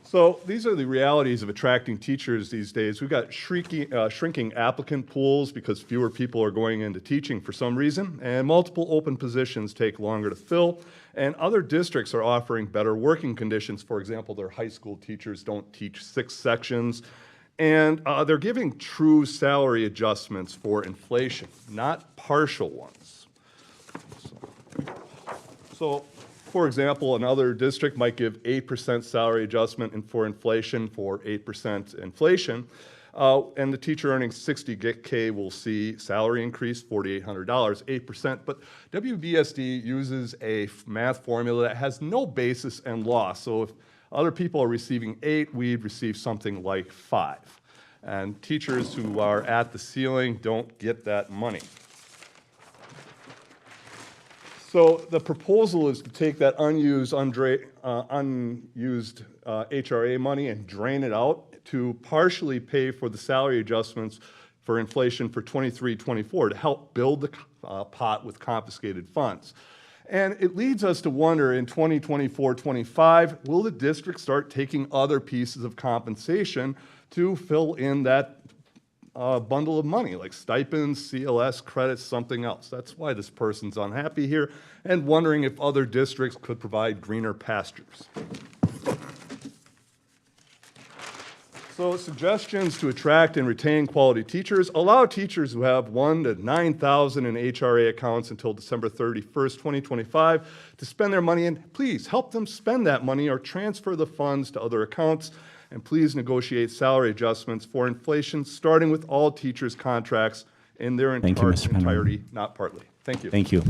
So these are the realities of attracting teachers these days. We've got shrinking applicant pools because fewer people are going into teaching for some reason, and multiple open positions take longer to fill, and other districts are offering better working conditions. For example, their high school teachers don't teach 6 sections, and they're giving true salary adjustments for inflation, not partial ones. So for example, another district might give 8% salary adjustment for inflation for 8% inflation, and the teacher earning $60K will see salary increase $4,800, 8%. But WBSD uses a math formula that has no basis in law. So if other people are receiving 8, we'd receive something like 5. And teachers who are at the ceiling don't get that money. So the proposal is to take that unused HRA money and drain it out to partially pay for the salary adjustments for inflation for 23-24 to help build the pot with confiscated funds. And it leads us to wonder in 2024-25, will the district start taking other pieces of compensation to fill in that bundle of money, like stipends, CLS credits, something else? That's why this person's unhappy here and wondering if other districts could provide greener pastures. So suggestions to attract and retain quality teachers: allow teachers who have 1,000 to 9,000 in HRA accounts until December 31st, 2025 to spend their money, and please help them spend that money or transfer the funds to other accounts. And please negotiate salary adjustments for inflation, starting with all teachers' contracts in their entirety, not partly. Thank you. Thank you.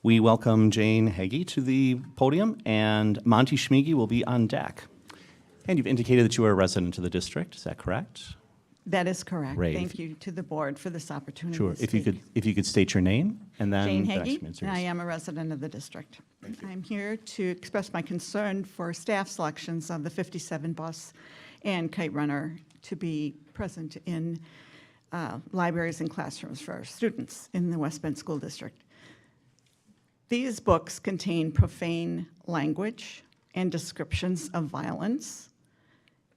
We welcome Jane Hagee to the podium, and Monty Schmiege will be on deck. And you've indicated that you are a resident of the district. Is that correct? That is correct. Great. Thank you to the board for this opportunity Sure. to If you could state your name and then Jane the next Hagee, answer and I is- am a resident of the district. I'm here to express my concern for staff selections of the 57 bus and kite runner to be present in libraries and classrooms for our students in the West Bend School District. These books contain profane language and descriptions of violence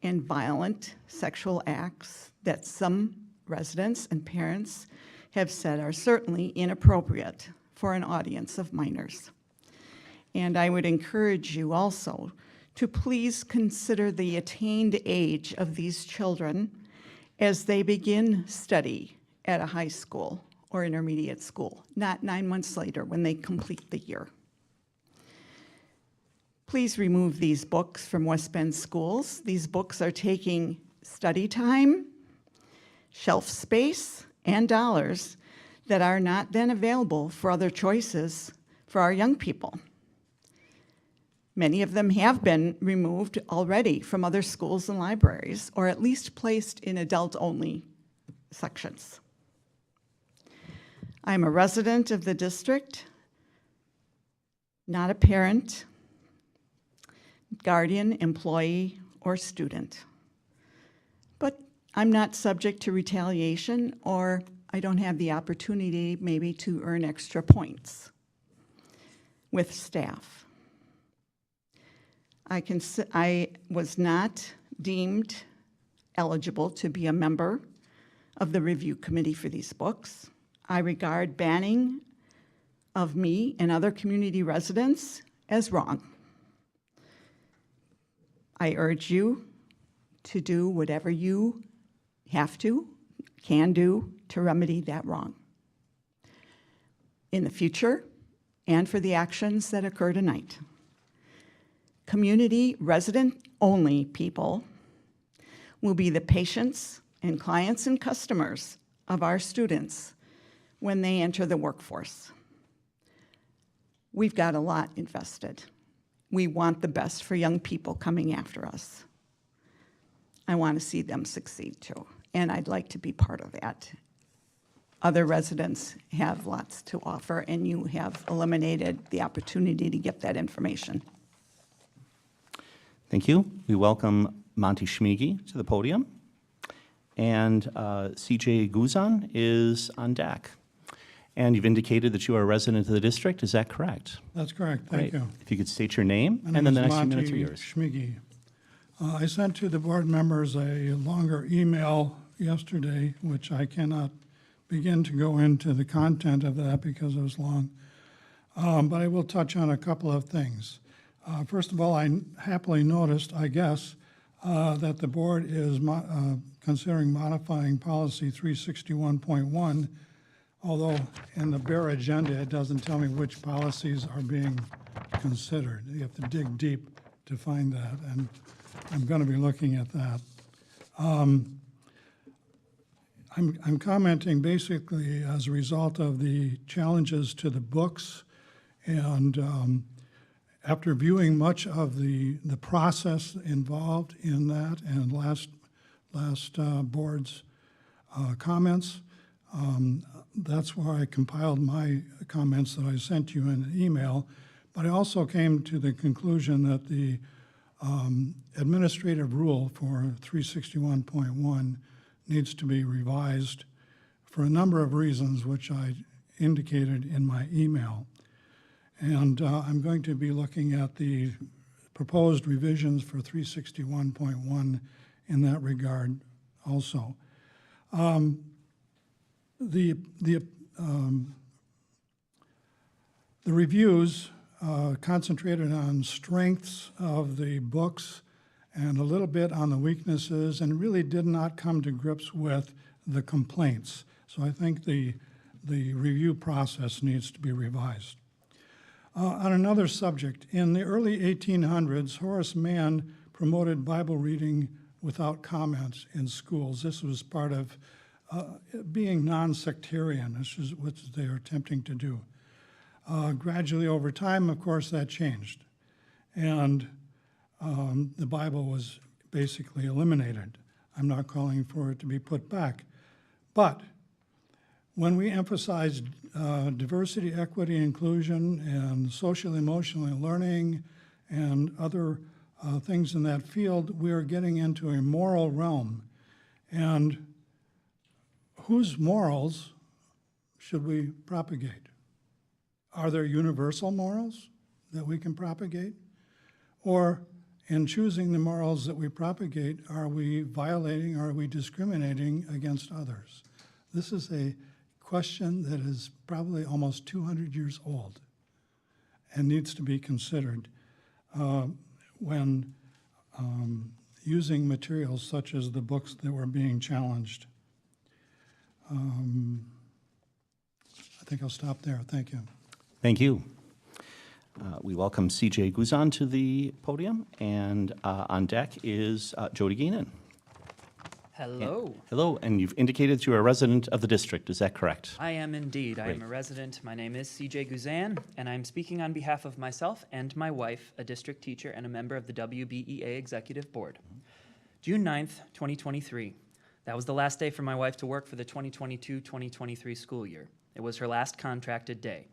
and violent sexual acts that some residents and parents have said are certainly inappropriate for an audience of minors. And I would encourage you also to please consider the attained age of these children as they begin study at a high school or intermediate school, not 9 months later when they complete the year. Please remove these books from West Bend schools. These books are taking study time, shelf space, and dollars that are not then available for other choices for our young people. Many of them have been removed already from other schools and libraries, or at least placed in adult-only sections. I'm a resident of the district, not a parent, guardian, employee, or student. But I'm not subject to retaliation, or I don't have the opportunity maybe to earn extra points with staff. I was not deemed eligible to be a member of the review committee for these books. I regard banning of me and other community residents as wrong. I urge you to do whatever you have to, can do to remedy that wrong in the future and for the actions that occur tonight. Community resident-only people will be the patients and clients and customers of our students when they enter the workforce. We've got a lot invested. We want the best for young people coming after us. I want to see them succeed too, and I'd like to be part of that. Other residents have lots to offer, and you have eliminated the opportunity to get that information. Thank you. We welcome Monty Schmiegi to the podium. And CJ Guzan is on deck. And you've indicated that you are a resident of the district. Is that correct? That's correct. Thank you. If you could state your name, My and then the name next is few minutes are Monty yours. Schmiegi. I sent to the board members a longer email yesterday, which I cannot begin to go into the content of that because it was long. But I will touch on a couple of things. First of all, I happily noticed, I guess, that the board is considering modifying policy 361.1, although in the bare agenda, it doesn't tell me which policies are being considered. You have to dig deep to find that, and I'm going to be looking at that. I'm commenting basically as a result of the challenges to the books, and after viewing much of the process involved in that and last board's comments, that's why I compiled my comments that I sent you in an email. But I also came to the conclusion that the administrative rule for 361.1 needs to be revised for a number of reasons, which I indicated in my email. And I'm going to be looking at the proposed revisions for 361.1 in that regard also. The reviews concentrated on strengths of the books and a little bit on the weaknesses, and really did not come to grips with the complaints. So I think the review process needs to be revised. On another subject, in the early 1800s, Horace Mann promoted Bible reading without comments in schools. This was part of being non-sectarian. This is what they are attempting to do. Gradually over time, of course, that changed. And the Bible was basically eliminated. I'm not calling for it to be put back. But when we emphasize diversity, equity, inclusion, and social emotional learning and other things in that field, we are getting into a moral realm. And whose morals should we propagate? Are there universal morals that we can propagate? Or in choosing the morals that we propagate, are we violating, are we discriminating against others? This is a question that is probably almost 200 years old and needs to be considered when using materials such as the books that were being challenged. I think I'll stop there. Thank you. Thank you. We welcome CJ Guzan to the podium, and on deck is Jody Geenan. Hello. Hello, and you've indicated that you are a resident of the district. Is that correct? I am indeed. I Great. am a resident. My name is CJ Guzan, and I'm speaking on behalf of myself and my wife, a district teacher and a member of the WBEA Executive Board. June 9th, 2023. That was the last day for my wife to work for the 2022-2023 school year. It was her last contracted day.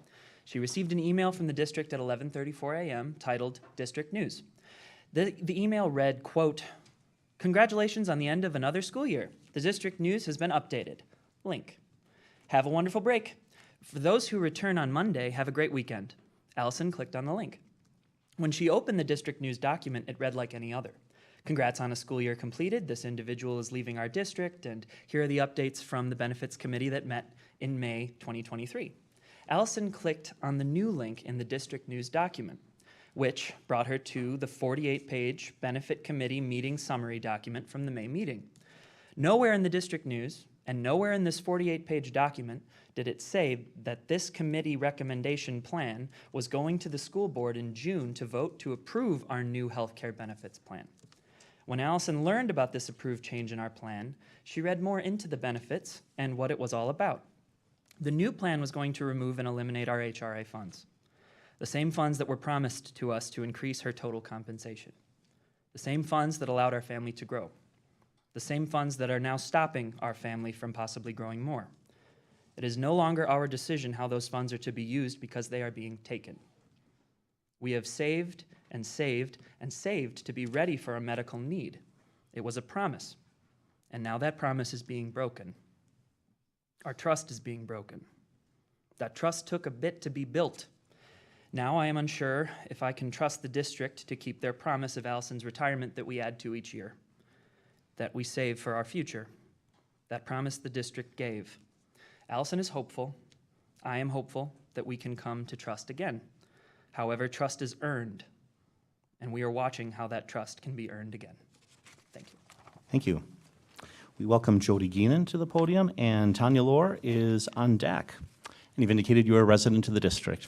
She received an email from the district at 11:34 a.m. titled District News. The email read, quote, "Congratulations on the end of another school year. The district news has been updated. Link. Have a wonderful break. For those who return on Monday, have a great weekend." Allison clicked on the link. When she opened the district news document, it read like any other. Congrats on a school year completed. This individual is leaving our district, and here are the updates from the benefits committee that met in May 2023. Allison clicked on the new link in the district news document, which brought her to the 48-page benefit committee meeting summary document from the May meeting. Nowhere in the district news and nowhere in this 48-page document did it say that this committee recommendation plan was going to the school board in June to vote to approve our new healthcare benefits plan. When Allison learned about this approved change in our plan, she read more into the benefits and what it was all about. The new plan was going to remove and eliminate our HRA funds, the same funds that were promised to us to increase her total compensation, the same funds that allowed our family to grow, the same funds that are now stopping our family from possibly growing more. It is no longer our decision how those funds are to be used because they are being taken. We have saved and saved and saved to be ready for a medical need. It was a promise, and now that promise is being broken. Our trust is being broken. That trust took a bit to be built. Now I am unsure if I can trust the district to keep their promise of Allison's retirement that we add to each year, that we save for our future. That promise the district gave. Allison is hopeful. I am hopeful that we can come to trust again. However, trust is earned, and we are watching how that trust can be earned again. Thank you. Thank you. We welcome Jody Geenan to the podium, and Tanya Lohr is on deck. And you've indicated you're a resident of the district.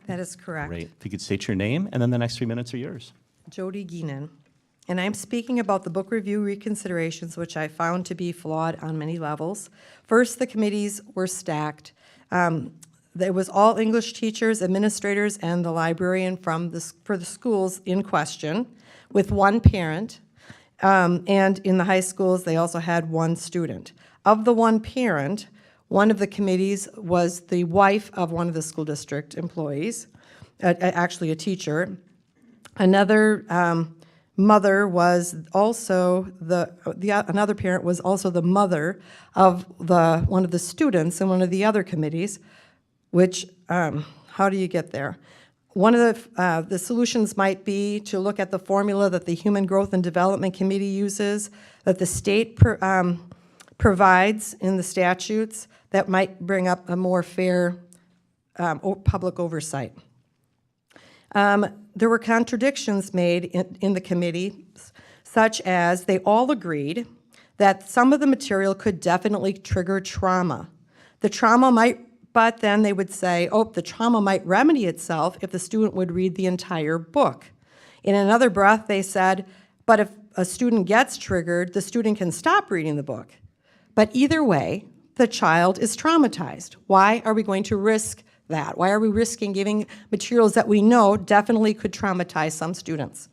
That is correct. Great. If you could state your name, and then the next 3 minutes are yours. Jody Geenan. And I'm speaking about the book review reconsiderations, which I found to be flawed on many levels. First, the committees were stacked. There was all English teachers, administrators, and the librarian for the schools in question, with one parent. And in the high schools, they also had one student. Of the one parent, one of the committees was the wife of one of the school district employees, actually a teacher. Another mother was also another parent was also the mother of one of the students in one of the other committees, which, how do you get there? One of the solutions might be to look at the formula that the Human Growth and Development Committee uses, that the state provides in the statutes, that might bring up a more fair public oversight. There were contradictions made in the committee, such as they all agreed that some of the material could definitely trigger trauma. The trauma might, but then they would say, oh, the trauma might remedy itself if the student would read the entire book. In another breath, they said, but if a student gets triggered, the student can stop reading the book. But either way, the child is traumatized. Why are we going to risk that? Why are we risking giving materials that we know definitely could traumatize some students?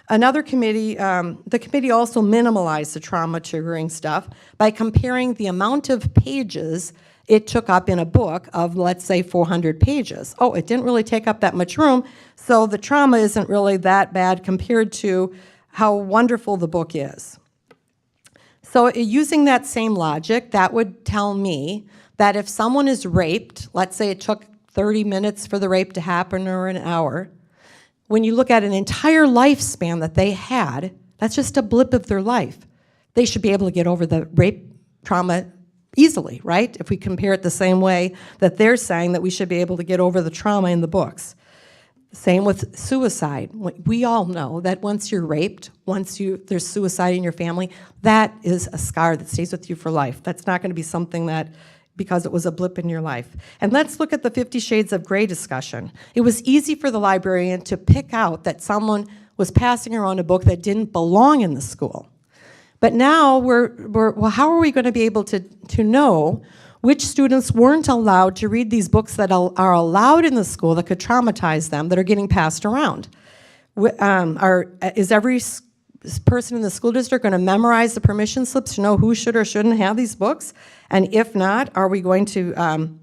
Another committee, the committee also minimalized the trauma triggering stuff by comparing the amount of pages it took up in a book of, let's say, 400 pages. Oh, it didn't really take up that much room, so the trauma isn't really that bad compared to how wonderful the book is. So using that same logic, that would tell me that if someone is raped, let's say it took 30 minutes for the rape to happen or an hour, when you look at an entire lifespan that they had, that's just a blip of their life. They should be able to get over the rape trauma easily, right? If we compare it the same way that they're saying that we should be able to get over the trauma in the books. Same with suicide. We all know that once you're raped, there's suicide in your family, that is a scar that stays with you for life. That's not going to be something that, because it was a blip in your life. And let's look at the 50 Shades of Grey discussion. It was easy for the librarian to pick out that someone was passing around a book that didn't belong in the school. But now well, how are we going to be able to know which students weren't allowed to read these books that are allowed in the school that could traumatize them, that are getting passed around? Is every person in the school district going to memorize the permission slips to know who should or shouldn't have these books? And if not, are we going to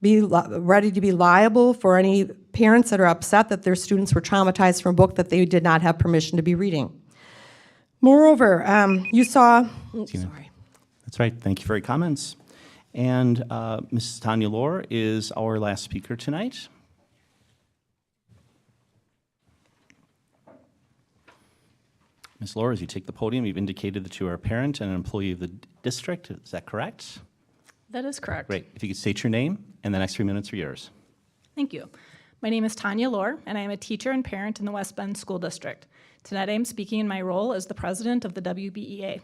be ready to be liable for any parents that are upset that their students were traumatized from a book that they did not have permission to be reading? Moreover, you saw, sorry. That's right. Thank you for your comments. And Mrs. Tanya Lohr is our last speaker tonight. Ms. Lohr, as you take the podium, you've indicated that you are a parent and an employee of the district. Is that correct? That is correct. Great. If you could state your name, and the next 3 minutes are yours. Thank you. My name is Tanya Lohr, and I am a teacher and parent in the West Bend School District. Tonight I am speaking in my role as the president of the WBEA.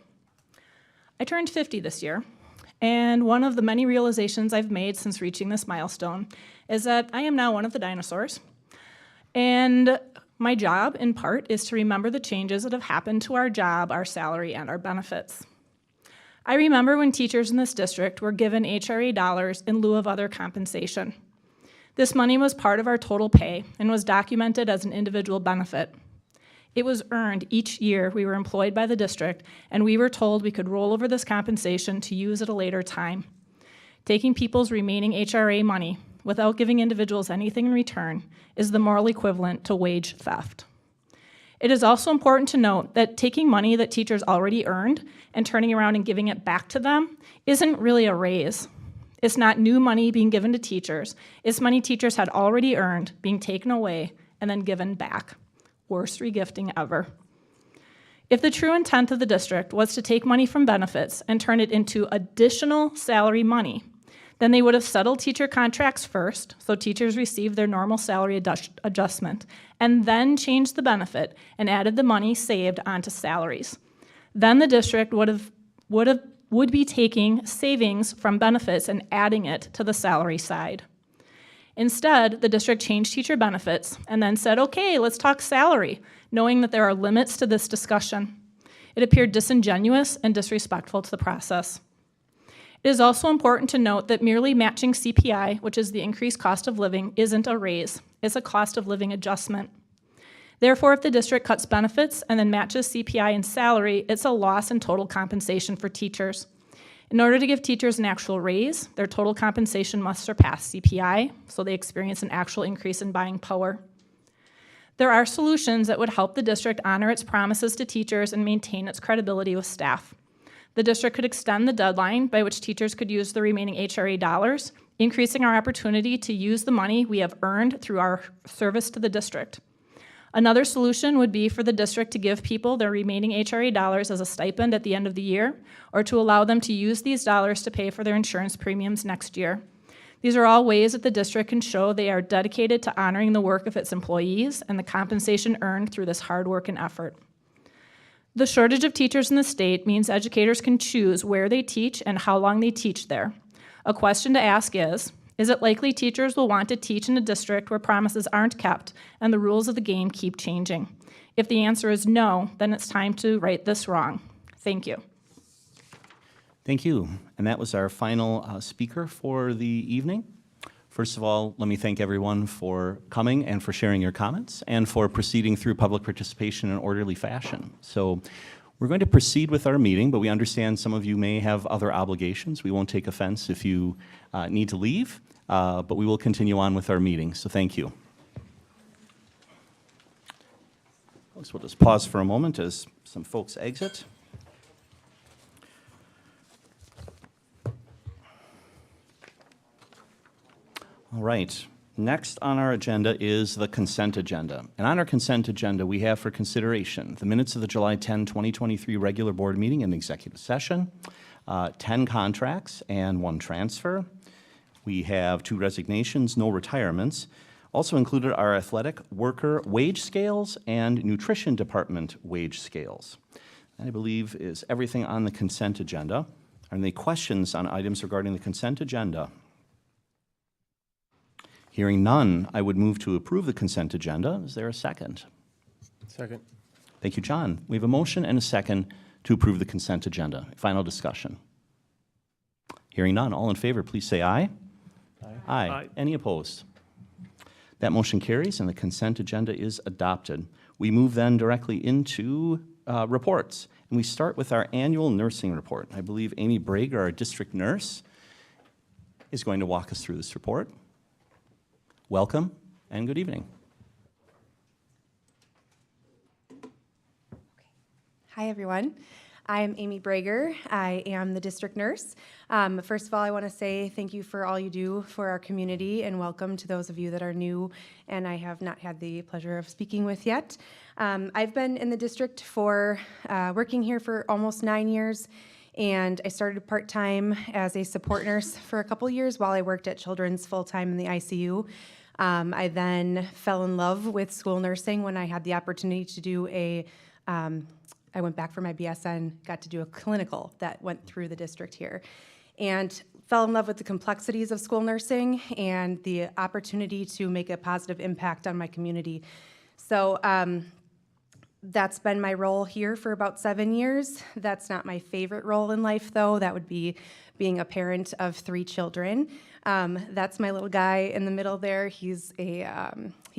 I turned 50 this year, and one of the many realizations I've made since reaching this milestone is that I am now one of the dinosaurs. And my job, in part, is to remember the changes that have happened to our job, our salary, and our benefits. I remember when teachers in this district were given HRA dollars in lieu of other compensation. This money was part of our total pay and was documented as an individual benefit. It was earned each year we were employed by the district, and we were told we could roll over this compensation to use at a later time. Taking people's remaining HRA money without giving individuals anything in return is the moral equivalent to wage theft. It is also important to note that taking money that teachers already earned and turning around and giving it back to them isn't really a raise. It's not new money being given to teachers. It's money teachers had already earned being taken away and then given back. Worst regifting ever. If the true intent of the district was to take money from benefits and turn it into additional salary money, then they would have settled teacher contracts first, so teachers received their normal salary adjustment, and then changed the benefit and added the money saved onto salaries. Then the district would be taking savings from benefits and adding it to the salary side. Instead, the district changed teacher benefits and then said, okay, let's talk salary, knowing that there are limits to this discussion. It appeared disingenuous and disrespectful to the process. It is also important to note that merely matching CPI, which is the increased cost of living, isn't a raise. It's a cost of living adjustment. Therefore, if the district cuts benefits and then matches CPI and salary, it's a loss in total compensation for teachers. In order to give teachers an actual raise, their total compensation must surpass CPI, so they experience an actual increase in buying power. There are solutions that would help the district honor its promises to teachers and maintain its credibility with staff. The district could extend the deadline by which teachers could use the remaining HRA dollars, increasing our opportunity to use the money we have earned through our service to the district. Another solution would be for the district to give people their remaining HRA dollars as a stipend at the end of the year, or to allow them to use these dollars to pay for their insurance premiums next year. These are all ways that the district can show they are dedicated to honoring the work of its employees and the compensation earned through this hard work and effort. The shortage of teachers in the state means educators can choose where they teach and how long they teach there. A question to ask is it likely teachers will want to teach in a district where promises aren't kept and the rules of the game keep changing? If the answer is no, then it's time to right this wrong. Thank you. Thank you. And that was our final speaker for the evening. First of all, let me thank everyone for coming and for sharing your comments and for proceeding through public participation in an orderly fashion. So we're going to proceed with our meeting, but we understand some of you may have other obligations. We won't take offense if you need to leave, but we will continue on with our meeting. So thank you. Folks, we'll just pause for a moment as some folks exit. All right, next on our agenda is the consent agenda. And on our consent agenda, we have for consideration the minutes of the July 10, 2023 regular board meeting and executive session, 10 contracts and 1 transfer. We have 2 resignations, no retirements. Also included are athletic worker wage scales and nutrition department wage scales. That, I believe, is everything on the consent agenda. Are there any questions on items regarding the consent agenda? Hearing none, I would move to approve the consent agenda. Is there a second? Second. Thank you, John. We have a motion and a second to approve the consent agenda. Final discussion. Hearing none, all in favor, please say aye. Aye. Aye. Any opposed? That motion carries and the consent agenda is adopted. We move then directly into reports. And we start with our annual nursing report. I believe Amy Brager, our district nurse, is going to walk us through this report. Welcome and good evening. Hi, everyone. I'm Amy Brager. I am the district nurse. First of all, I want to say thank you for all you do for our community and welcome to those of you that are new and I have not had the pleasure of speaking with yet. I've been in the district for working here for almost 9 years, and I started part-time as a support nurse for a couple years while I worked at Children's full-time in the ICU. I then fell in love with school nursing when I had the opportunity to do I went back for my BSN, got to do a clinical that went through the district here, and fell in love with the complexities of school nursing and the opportunity to make a positive impact on my community. So that's been my role here for about 7 years. That's not my favorite role in life, though. That would be being a parent of 3 children. That's my little guy in the middle there. He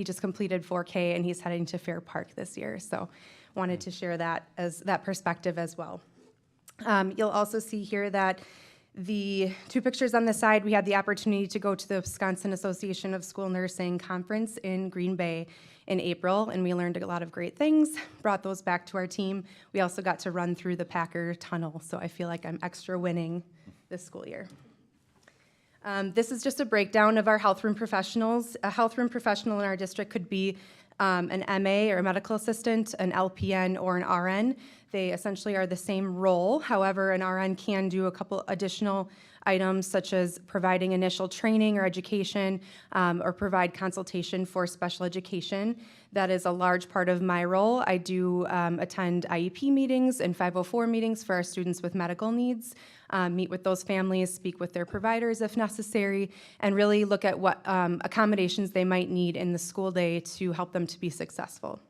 just completed 4K and he's heading to Fair Park this year. So wanted to share that as that perspective as well. You'll also see here that the 2 pictures on the side, we had the opportunity to go to the Wisconsin Association of School Nursing Conference in Green Bay in April, and we learned a lot of great things, brought those back to our team. We also got to run through the Packer Tunnel, so I feel like I'm extra winning this school year. This is just a breakdown of our health room professionals. A health room professional in our district could be an MA or a medical assistant, an LPN, or an RN. They essentially are the same role. However, an RN can do a couple additional items such as providing initial training or education or provide consultation for special education. That is a large part of my role. I do attend IEP meetings and 504 meetings for our students with medical needs, meet with those families, speak with their providers if necessary, and really look at what accommodations they might need in the school day to help them to be successful.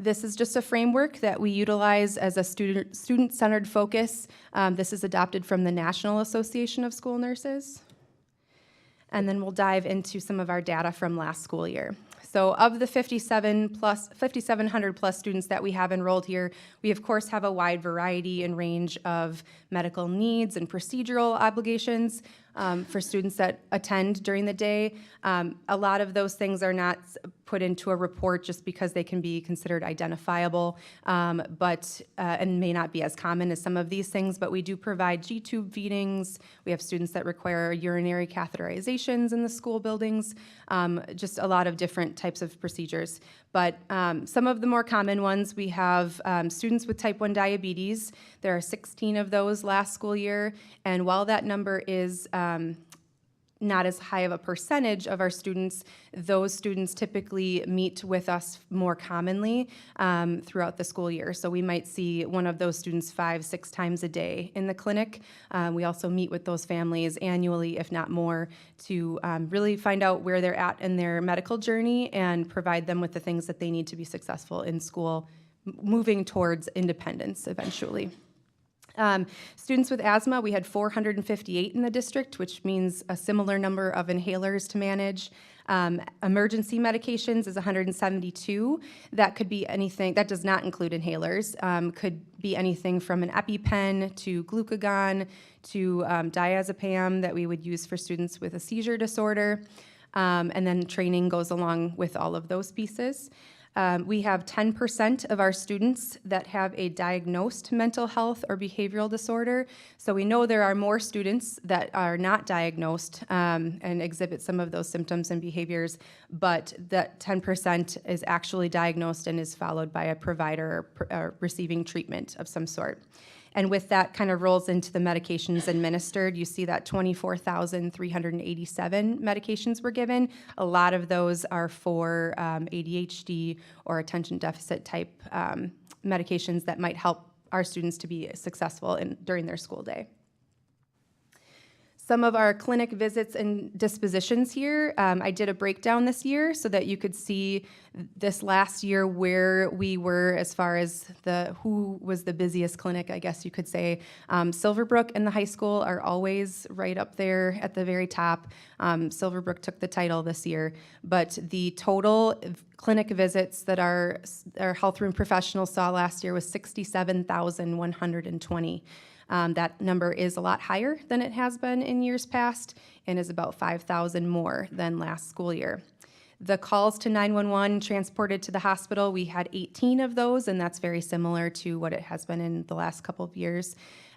This is just a framework that we utilize as a student-centered focus. This is adopted from the National Association of School Nurses. And then we'll dive into some of our data from last school year. So of the 5,700 plus students that we have enrolled here, we of course have a wide variety and range of medical needs and procedural obligations for students that attend during the day. A lot of those things are not put into a report just because they can be considered identifiable, and may not be as common as some of these things, but we do provide G-tube feedings. We have students that require urinary catheterizations in the school buildings, just a lot of different types of procedures. But some of the more common ones, we have students with type 1 diabetes. There are 16 of those last school year, and while that number is not as high of a percentage of our students, those students typically meet with us more commonly throughout the school year. So we might see one of those students 5-6 times a day in the clinic. We also meet with those families annually, if not more, to really find out where they're at in their medical journey and provide them with the things that they need to be successful in school, moving towards independence eventually. Students with asthma, we had 458 in the district, which means a similar number of inhalers to manage. Emergency medications is 172. That could be anything, that does not include inhalers. Could be anything from an EpiPen to glucagon to diazepam that we would use for students with a seizure disorder. And then training goes along with all of those pieces. We have 10% of our students that have a diagnosed mental health or behavioral disorder. So we know there are more students that are not diagnosed and exhibit some of those symptoms and behaviors, but that 10% is actually diagnosed and is followed by a provider or receiving treatment of some sort. And with that kind of rolls into the medications administered. You see that 24,387 medications were given. A lot of those are for ADHD or attention deficit type medications that might help our students to be successful during their school day. Some of our clinic visits and dispositions here, I did a breakdown this year so that you could see this last year where we were as far as who was the busiest clinic, I guess you could say. Silverbrook and the high school are always right up there at the very top. Silverbrook took the title this year, but the total clinic visits that our health room professionals saw last year was 67,120. That number is a lot higher than it has been in years past and is about 5,000 more than last school year. The calls to 911 transported to the hospital, we had 18 of those, and that's very similar to what it has been in the last couple of years.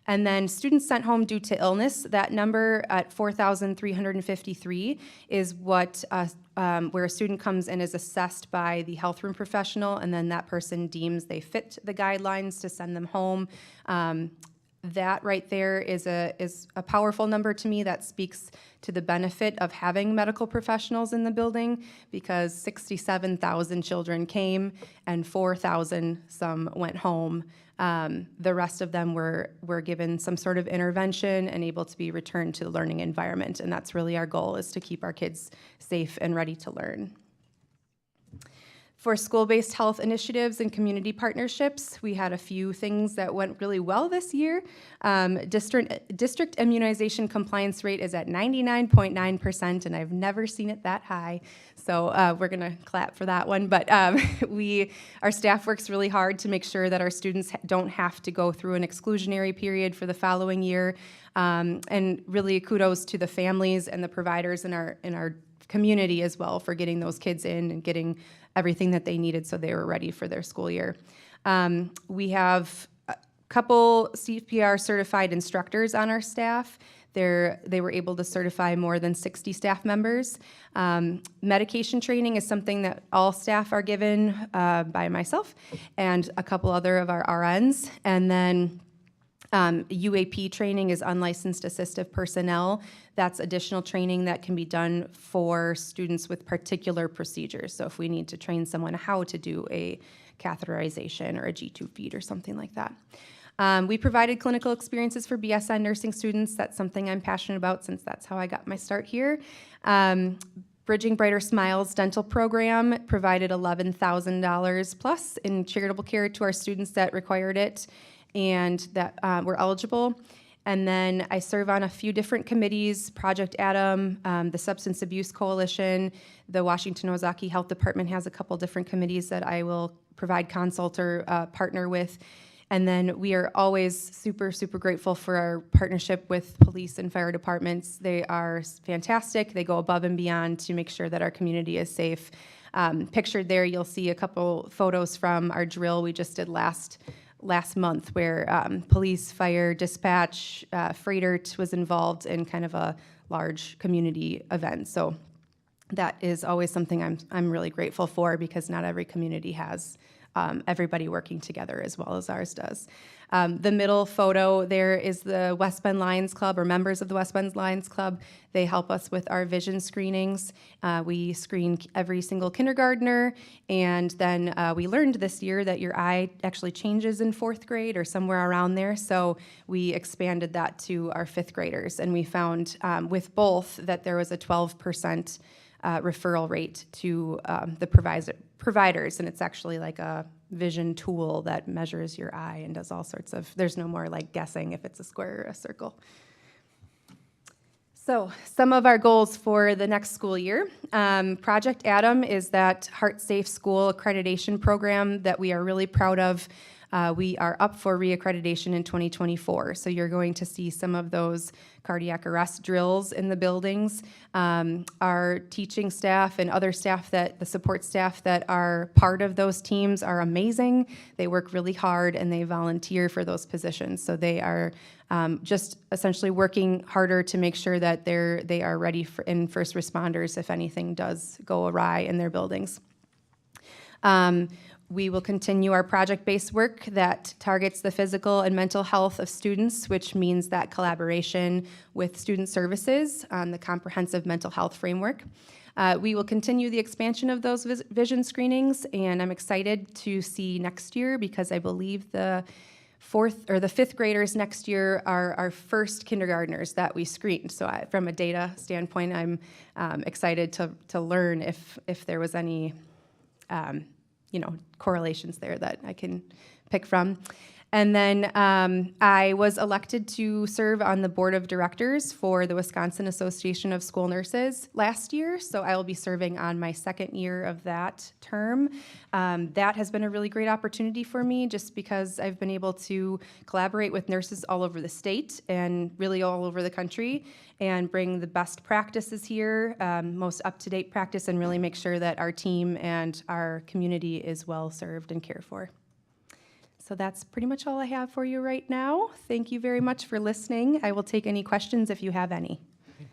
And then students sent home due to illness, that number at 4,353 is what where a student comes and is assessed by the health room professional, and then that person deems they fit the guidelines to send them home. That right there is a powerful number to me. That speaks to the benefit of having medical professionals in the building, because 67,000 children came and 4,000 some went home. The rest of them were given some sort of intervention and able to be returned to the learning environment, and that's really our goal, is to keep our kids safe and ready to learn. For school-based health initiatives and community partnerships, we had a few things that went really well this year. District immunization compliance rate is at 99.9%, and I've never seen it that high. So we're gonna clap for that one. But our staff works really hard to make sure that our students don't have to go through an exclusionary period for the following year. And really kudos to the families and the providers in our community as well for getting those kids in and getting everything that they needed so they were ready for their school year. We have a couple CPR certified instructors on our staff. They were able to certify more than 60 staff members. Medication training is something that all staff are given by myself and a couple other of our RNs. And then UAP training is unlicensed assistive personnel. That's additional training that can be done for students with particular procedures. So if we need to train someone how to do a catheterization or a G-tube feed or something like that. We provided clinical experiences for BSN nursing students. That's something I'm passionate about since that's how I got my start here. Bridging Brighter Smiles dental program provided $11,000 plus in charitable care to our students that required it and that were eligible. And then I serve on a few different committees, Project Adam, the Substance Abuse Coalition, the Washington Ozaki Health Department has a couple different committees that I will provide consult or partner with. And then we are always super, super grateful for our partnership with police and fire departments. They are fantastic. They go above and beyond to make sure that our community is safe. Pictured there, you'll see a couple photos from our drill we just did last month where police, fire, dispatch, freighter was involved in kind of a large community event. So that is always something I'm really grateful for, because not every community has everybody working together as well as ours does. The middle photo there is the West Bend Lions Club, or members of the West Bend Lions Club. They help us with our vision screenings. We screen every single kindergartner, and then we learned this year that your eye actually changes in 4th grade or somewhere around there, so we expanded that to our 5th graders, and we found with both that there was a 12% referral rate to the providers, and it's actually like a vision tool that measures your eye and does all sorts of, there's no more like guessing if it's a square or a circle. So some of our goals for the next school year. Project Adam is that Heart Safe School accreditation program that we are really proud of. We are up for reaccreditation in 2024, so you're going to see some of those cardiac arrest drills in the buildings. Our teaching staff and other staff, the support staff that are part of those teams are amazing. They work really hard and they volunteer for those positions, so they are just essentially working harder to make sure that they are ready in first responders if anything does go awry in their buildings. We will continue our project-based work that targets the physical and mental health of students, which means that collaboration with student services on the comprehensive mental health framework. We will continue the expansion of those vision screenings, and I'm excited to see next year, because I believe the 5th graders next year are our first kindergartners that we screened. So from a data standpoint, I'm excited to learn if there was any correlations there that I can pick from. And then I was elected to serve on the board of directors for the Wisconsin Association of School Nurses last year, so I will be serving on my second year of that term. That has been a really great opportunity for me just because I've been able to collaborate with nurses all over the state and really all over the country and bring the best practices here, most up-to-date practice, and really make sure that our team and our community is well served and cared for. So that's pretty much all I have for you right now. Thank you very much for listening. I will take any questions if you have any.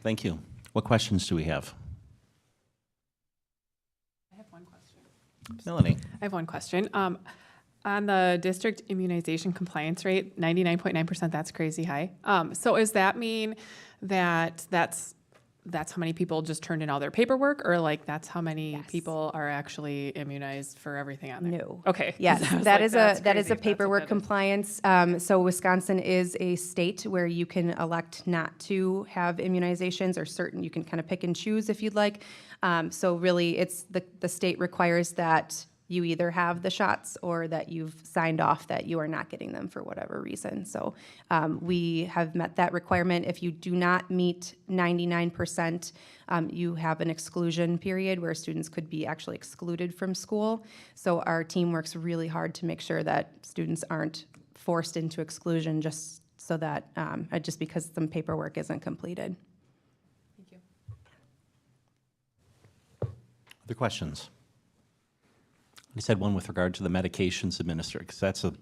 Thank you. What questions do we have? I have one question. Melanie. I have one question. On the district immunization compliance rate, 99.9%, that's crazy high. So does that mean that that's how many people just turned in all their paperwork, or like that's how many people are actually immunized for everything on there? No. Okay. Yes, I was that like, is that's a that is crazy a if that's what paperwork that is. compliance. So Wisconsin is a state where you can elect not to have immunizations, or certain you can kind of pick and choose if you'd like. So really, it's the state requires that you either have the shots or that you've signed off that you are not getting them for whatever reason. So we have met that requirement. If you do not meet 99%, you have an exclusion period where students could be actually excluded from school. So our team works really hard to make sure that students aren't forced into exclusion just so that, just because some paperwork isn't completed. Thank you. Other questions? I said one with regard to the medications administered, because that's a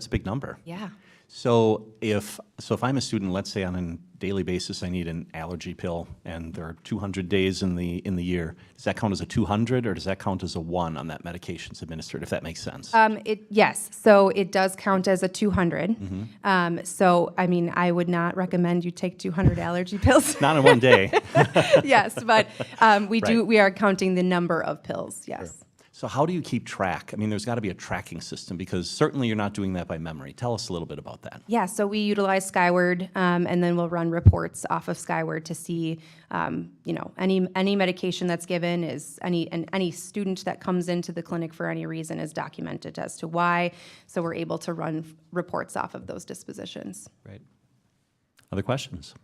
big number. Yeah. So if I'm a student, let's say on a daily basis, I need an allergy pill, and there are 200 days in the year. Does that count as a 200, or does that count as a 1 on that medications administered? If that makes sense. Yes. So it does count as a 200. Mm-hmm. So I mean, I would not recommend you take 200 allergy pills. Not in one day. Yes, but we do. Right. We are counting the number of pills. Yes. Sure. So how do you keep track? I mean, there's got to be a tracking system, because certainly you're not doing that by memory. Tell us a little bit about that. Yeah, so we utilize Skyward, and then we'll run reports off of Skyward to see, any medication that's given is any student that comes into the clinic for any reason is documented as to why. So we're able to run reports off of those dispositions. Right. Other questions?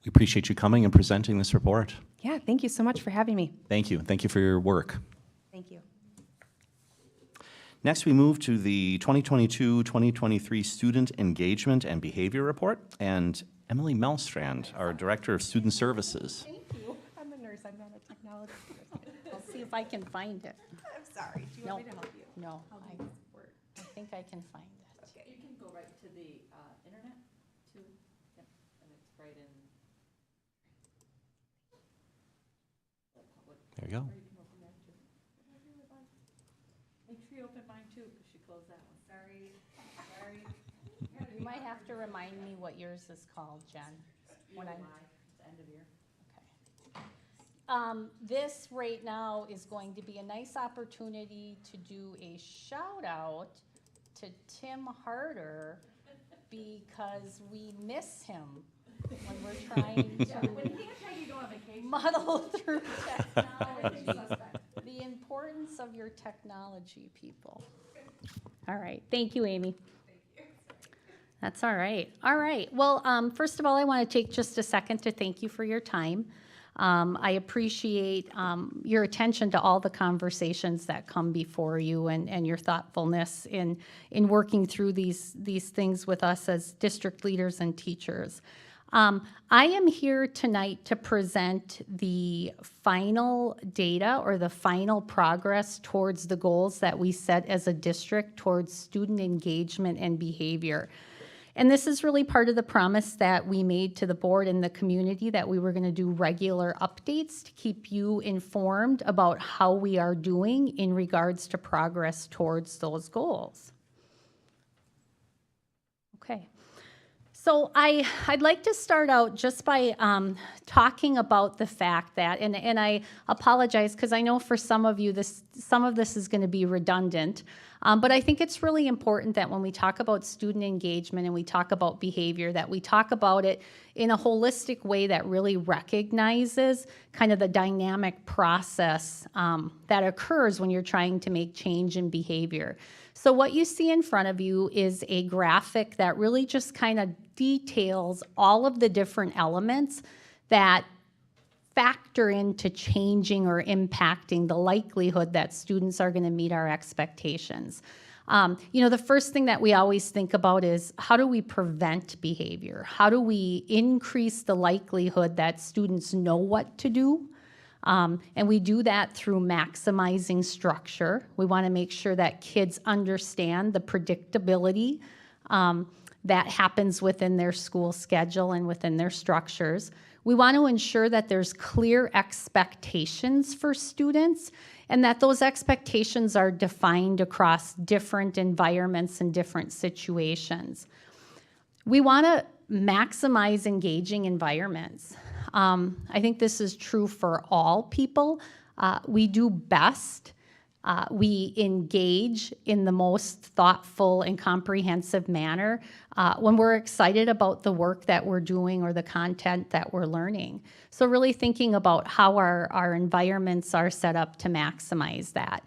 We appreciate you coming and presenting this report. Yeah, thank you so much for having me. Thank you. Thank you for your work. Thank you. Next, we move to the 2022-2023 Student Engagement and Behavior Report, and Emily Melstrand, our Director of Student Services. Thank you. I'm a nurse. I'm not a technology person. I'll see if I can find it. I'm sorry. Do you want me to help you? No, I think I can find it. Okay. You can go right to the internet too. Yep, and it's right in. There you go. Or you can open that too. Make sure you open mine too, because she closed that one. Sorry. You might have to remind me what yours is called, Jen. When I It's the end of year. Okay. This right now is going to be a nice opportunity to do a shout out to Tim Harder because we miss him when we're trying to muddle through technology. The importance of your technology, people. All right. Thank you, Amy. That's all right. All right. Well, first of all, I want to take just a second to thank you for your time. I appreciate your attention to all the conversations that come before you and your thoughtfulness in working through these things with us as district leaders and teachers. I am here tonight to present the final data or the final progress towards the goals that we set as a district towards student engagement and behavior. And this is really part of the promise that we made to the board and the community that we were going to do regular updates to keep you informed about how we are doing in regards to progress towards those goals. Okay. So I'd like to start out just by talking about the fact that, and I apologize because I know for some of you some of this is going to be redundant, But I think it's really important that when we talk about student engagement and we talk about behavior, that we talk about it in a holistic way that really recognizes kind of the dynamic process that occurs when you're trying to make change in behavior. So what you see in front of you is a graphic that really just kind of details all of the different elements that factor into changing or impacting the likelihood that students are going to meet our expectations. The first thing that we always think about is how do we prevent behavior? How do we increase the likelihood that students know what to do? And we do that through maximizing structure. We want to make sure that kids understand the predictability that happens within their school schedule and within their structures. We want to ensure that there's clear expectations for students and that those expectations are defined across different environments and different situations. We want to maximize engaging environments. I think this is true for all people. We do best. We engage in the most thoughtful and comprehensive manner when we're excited about the work that we're doing or the content that we're learning. So really thinking about how our environments are set up to maximize that.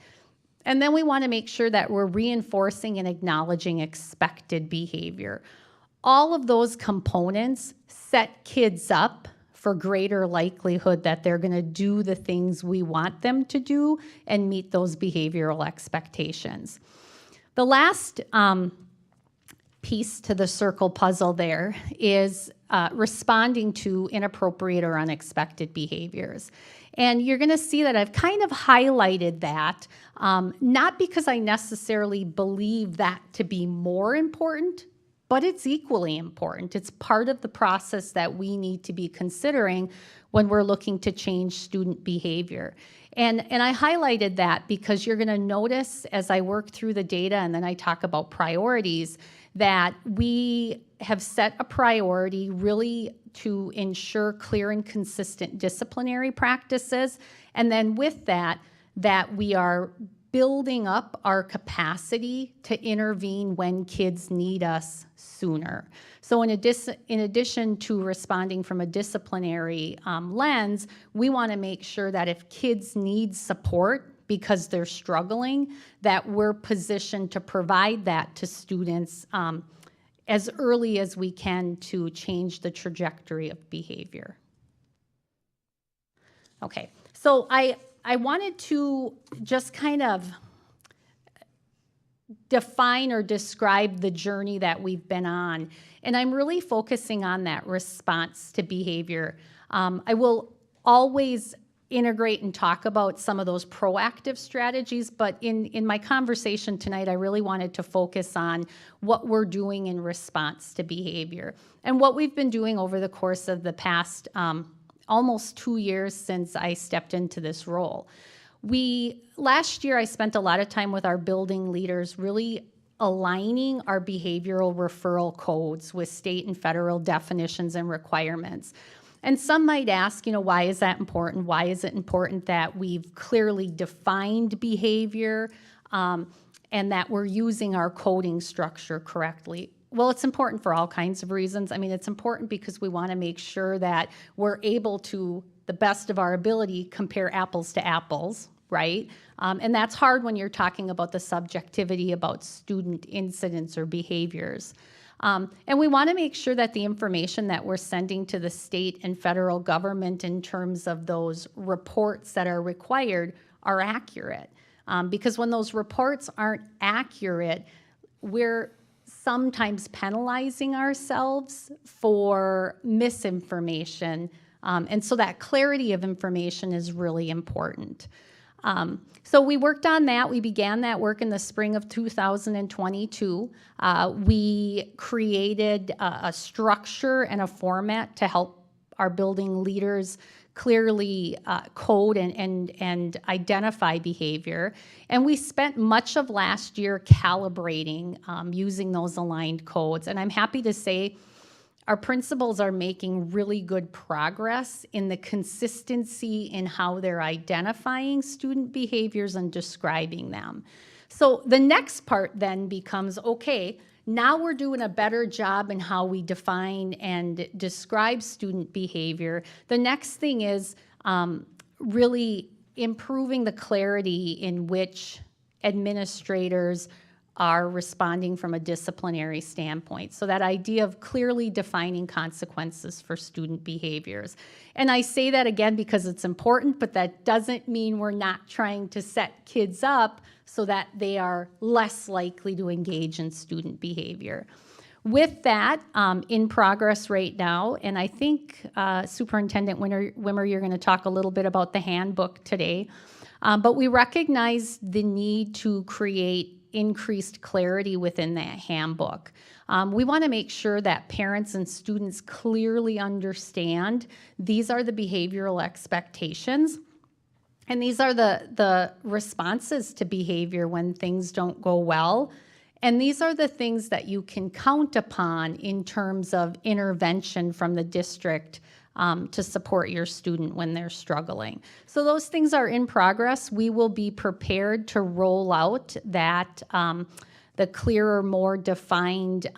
And then we want to make sure that we're reinforcing and acknowledging expected behavior. All of those components set kids up for greater likelihood that they're going to do the things we want them to do and meet those behavioral expectations. The last piece to the circle puzzle there is responding to inappropriate or unexpected behaviors. And you're going to see that I've kind of highlighted that, not because I necessarily believe that to be more important, but it's equally important. It's part of the process that we need to be considering when we're looking to change student behavior. And I highlighted that because you're going to notice as I work through the data and then I talk about priorities that we have set a priority really to ensure clear and consistent disciplinary practices. And then with that we are building up our capacity to intervene when kids need us sooner. So in addition to responding from a disciplinary lens, we want to make sure that if kids need support because they're struggling, that we're positioned to provide that to students as early as we can to change the trajectory of behavior. Okay, so I wanted to just kind of define or describe the journey that we've been on. And I'm really focusing on that response to behavior. I will always integrate and talk about some of those proactive strategies, but in my conversation tonight, I really wanted to focus on what we're doing in response to behavior and what we've been doing over the course of the past almost 2 years since I stepped into this role. Last year, I spent a lot of time with our building leaders really aligning our behavioral referral codes with state and federal definitions and requirements. And some might ask, why is that important? Why is it important that we've clearly defined behavior and that we're using our coding structure correctly? Well, it's important for all kinds of reasons. I mean, it's important because we want to make sure that we're able to, the best of our ability, compare apples to apples, right? And that's hard when you're talking about the subjectivity about student incidents or behaviors. And we want to make sure that the information that we're sending to the state and federal government in terms of those reports that are required are accurate. Because when those reports aren't accurate, we're sometimes penalizing ourselves for misinformation. And so that clarity of information is really important. So we worked on that. We began that work in the spring of 2022. We created a structure and a format to help our building leaders clearly code and identify behavior. And we spent much of last year calibrating using those aligned codes. And I'm happy to say our principals are making really good progress in the consistency in how they're identifying student behaviors and describing them. So the next part then becomes, okay, now we're doing a better job in how we define and describe student behavior. The next thing is really improving the clarity in which administrators are responding from a disciplinary standpoint. So that idea of clearly defining consequences for student behaviors. And I say that again because it's important, but that doesn't mean we're not trying to set kids up so that they are less likely to engage in student behavior. With that, in progress right now, and I think Superintendent Wimmer, you're going to talk a little bit about the handbook today, but we recognize the need to create increased clarity within that handbook. We want to make sure that parents and students clearly understand these are the behavioral expectations, and these are the responses to behavior when things don't go well. And these are the things that you can count upon in terms of intervention from the district to support your student when they're struggling. So those things are in progress. We will be prepared to roll out that, the clearer, more defined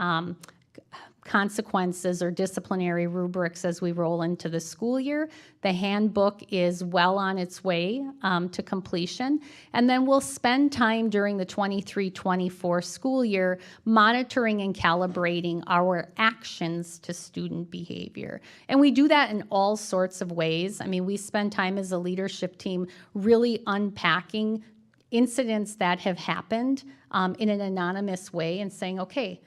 consequences or disciplinary rubrics as we roll into the school year. The handbook is well on its way to completion. And then we'll spend time during the 23-24 school year monitoring and calibrating our actions to student behavior. And we do that in all sorts of ways. I mean, we spend time as a leadership team really unpacking incidents that have happened in an anonymous way and saying, okay,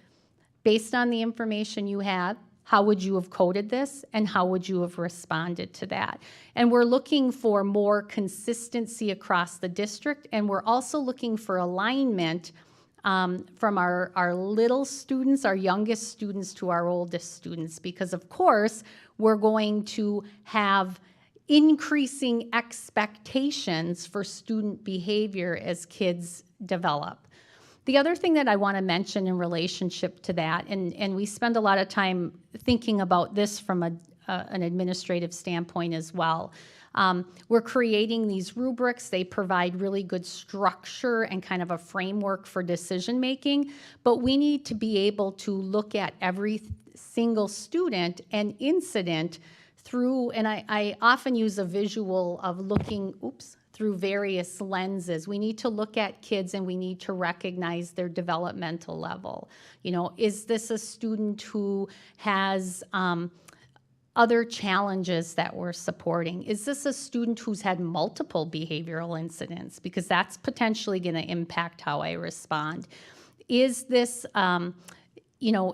based on the information you have, how would you have coded this and how would you have responded to that? And we're looking for more consistency across the district, and we're also looking for alignment from our little students, our youngest students to our oldest students, because of course, we're going to have increasing expectations for student behavior as kids develop. The other thing that I want to mention in relationship to that, and we spend a lot of time thinking about this from an administrative standpoint as well. We're creating these rubrics. They provide really good structure and kind of a framework for decision making, but we need to be able to look at every single student and incident through, and I often use a visual of looking, through various lenses. We need to look at kids and we need to recognize their developmental level. You know, is this a student who has other challenges that we're supporting? Is this a student who's had multiple behavioral incidents? Because that's potentially going to impact how I respond. Is this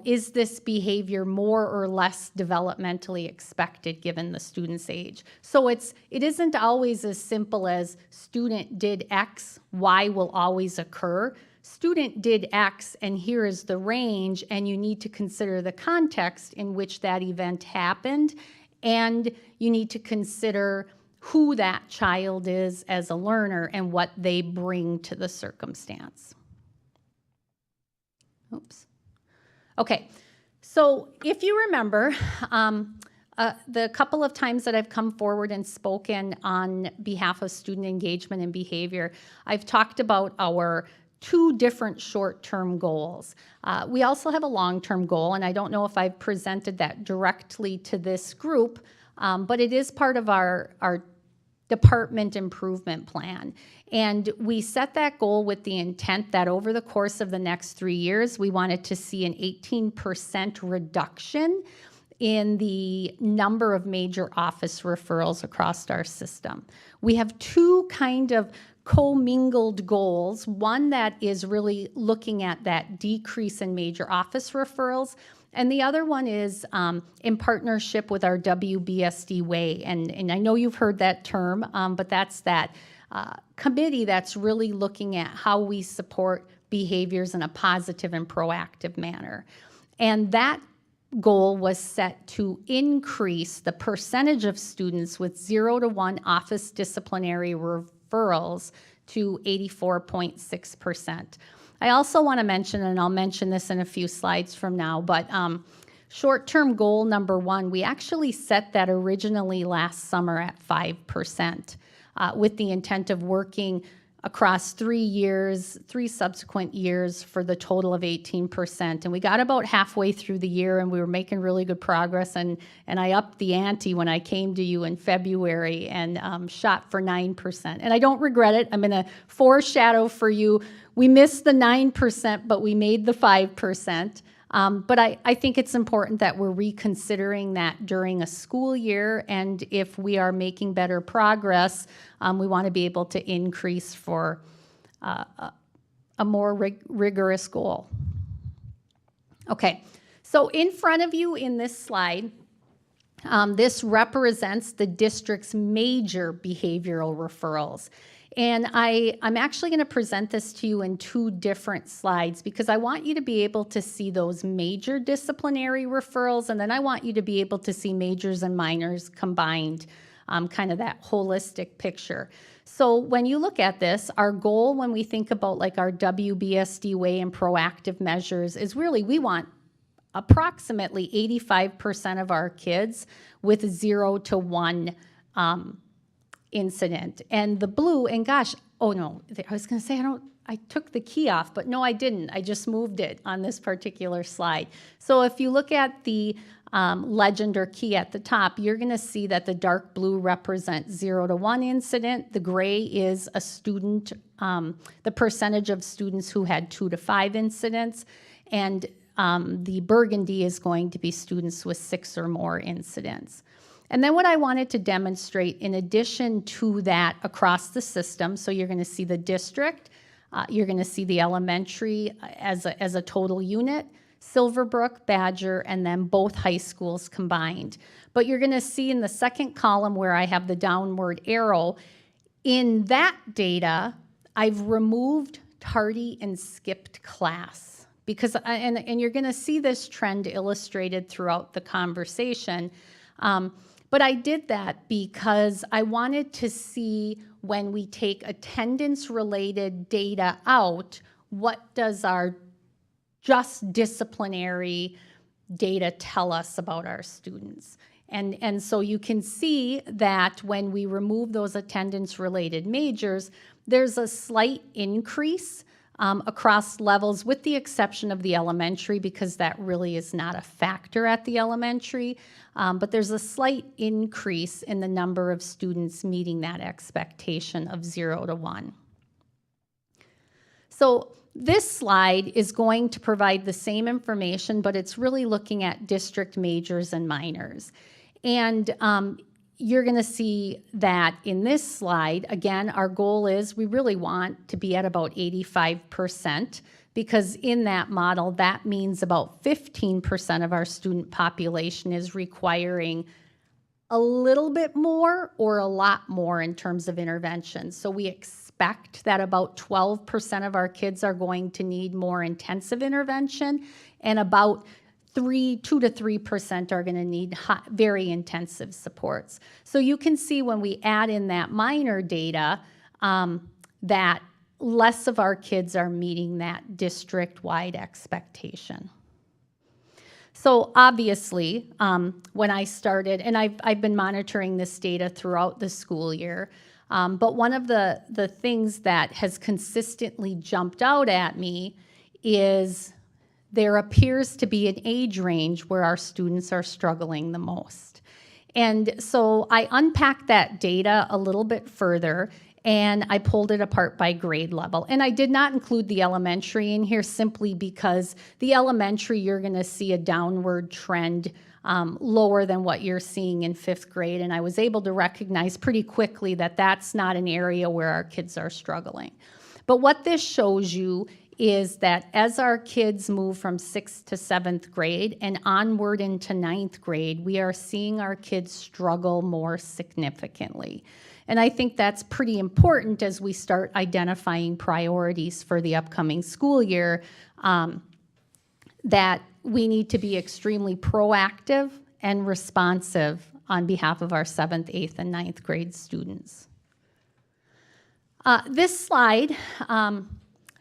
is this behavior more or less developmentally expected given the student's age? So it isn't always as simple as student did X, Y will always occur. Student did X, and here is the range, and you need to consider the context in which that event happened, and you need to consider who that child is as a learner and what they bring to the circumstance. Okay, so if you remember, the couple of times that I've come forward and spoken on behalf of student engagement and behavior, I've talked about our two different short-term goals. We also have a long-term goal, and I don't know if I've presented that directly to this group, but it is part of our department improvement plan. And we set that goal with the intent that over the course of the next 3 years, we wanted to see an 18% reduction in the number of major office referrals across our system. We have two kind of commingled goals, one that is really looking at that decrease in major office referrals, and the other one is in partnership with our WBSD Way. And I know you've heard that term, but that's that committee that's really looking at how we support behaviors in a positive and proactive manner. And that goal was set to increase the percentage of students with 0 to 1 office disciplinary referrals to 84.6%. I also want to mention, and I'll mention this in a few slides from now, but short-term goal number 1, we actually set that originally last summer at 5%, with the intent of working across 3 years, 3 subsequent years for the total of 18%. And we got about halfway through the year and we were making really good progress. And I upped the ante when I came to you in February and shot for 9%. And I don't regret it. I'm going to foreshadow for you. We missed the 9%, but we made the 5%. But I think it's important that we're reconsidering that during a school year, and if we are making better progress, we want to be able to increase for a more rigorous goal. Okay, so in front of you in this slide, this represents the district's major behavioral referrals. And I'm actually going to present this to you in 2 different slides because I want you to be able to see those major disciplinary referrals, and then I want you to be able to see majors and minors combined, kind of that holistic picture. So when you look at this, our goal when we think about like our WBSD way and proactive measures is really we want approximately 85% of our kids with 0 to 1 incident. And the blue, and gosh, oh no, I was going to say I took the key off, but no, I didn't. I just moved it on this particular slide. So if you look at the legend or key at the top, you're going to see that the dark blue represents 0 to 1 incident. The gray is a student, the percentage of students who had 2 to 5 incidents. And the burgundy is going to be students with 6 or more incidents. And then what I wanted to demonstrate in addition to that across the system, so you're going to see the district, you're going to see the elementary as a total unit, Silverbrook, Badger, and then both high schools combined. But you're going to see in the second column where I have the downward arrow, in that data, I've removed tardy and skipped class. Because, and you're going to see this trend illustrated throughout the conversation. But I did that because I wanted to see when we take attendance-related data out, what does our just disciplinary data tell us about our students? And so you can see that when we remove those attendance-related majors, there's a slight increase across levels with the exception of the elementary because that really is not a factor at the elementary. But there's a slight increase in the number of students meeting that expectation of 0 to 1. So this slide is going to provide the same information, but it's really looking at district majors and minors. And you're going to see that in this slide, again, our goal is we really want to be at about 85%. Because in that model, that means about 15% of our student population is requiring a little bit more or a lot more in terms of intervention. So we expect that about 12% of our kids are going to need more intensive intervention, and about 2 to 3% are going to need very intensive supports. So you can see when we add in that minor data that less of our kids are meeting that district-wide expectation. So obviously, when I started, and I've been monitoring this data throughout the school year, but one of the things that has consistently jumped out at me is there appears to be an age range where our students are struggling the most. And so I unpacked that data a little bit further, and I pulled it apart by grade level. And I did not include the elementary in here simply because the elementary, you're going to see a downward trend lower than what you're seeing in 5th grade. And I was able to recognize pretty quickly that that's not an area where our kids are struggling. But what this shows you is that as our kids move from 6th to 7th grade and onward into 9th grade, we are seeing our kids struggle more significantly. And I think that's pretty important as we start identifying priorities for the upcoming school year, that we need to be extremely proactive and responsive on behalf of our 7th, 8th, and 9th grade students. This slide,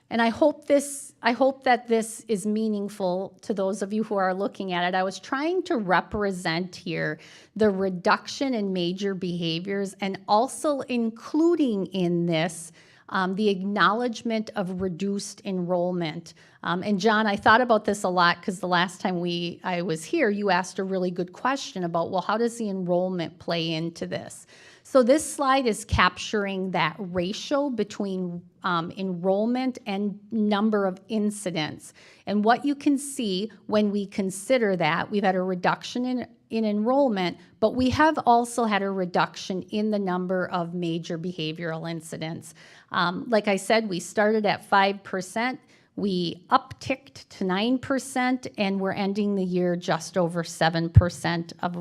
and I hope that this is meaningful to those of you who are looking at it. I was trying to represent here the reduction in major behaviors and also including in this the acknowledgement of reduced enrollment. And John, I thought about this a lot because the last time I was here, you asked a really good question about, well, how does the enrollment play into this? So this slide is capturing that ratio between enrollment and number of incidents. And what you can see when we consider that, we've had a reduction in enrollment, but we have also had a reduction in the number of major behavioral incidents. Like I said, we started at 5%, we upticked to 9%, and we're ending the year just over 7% of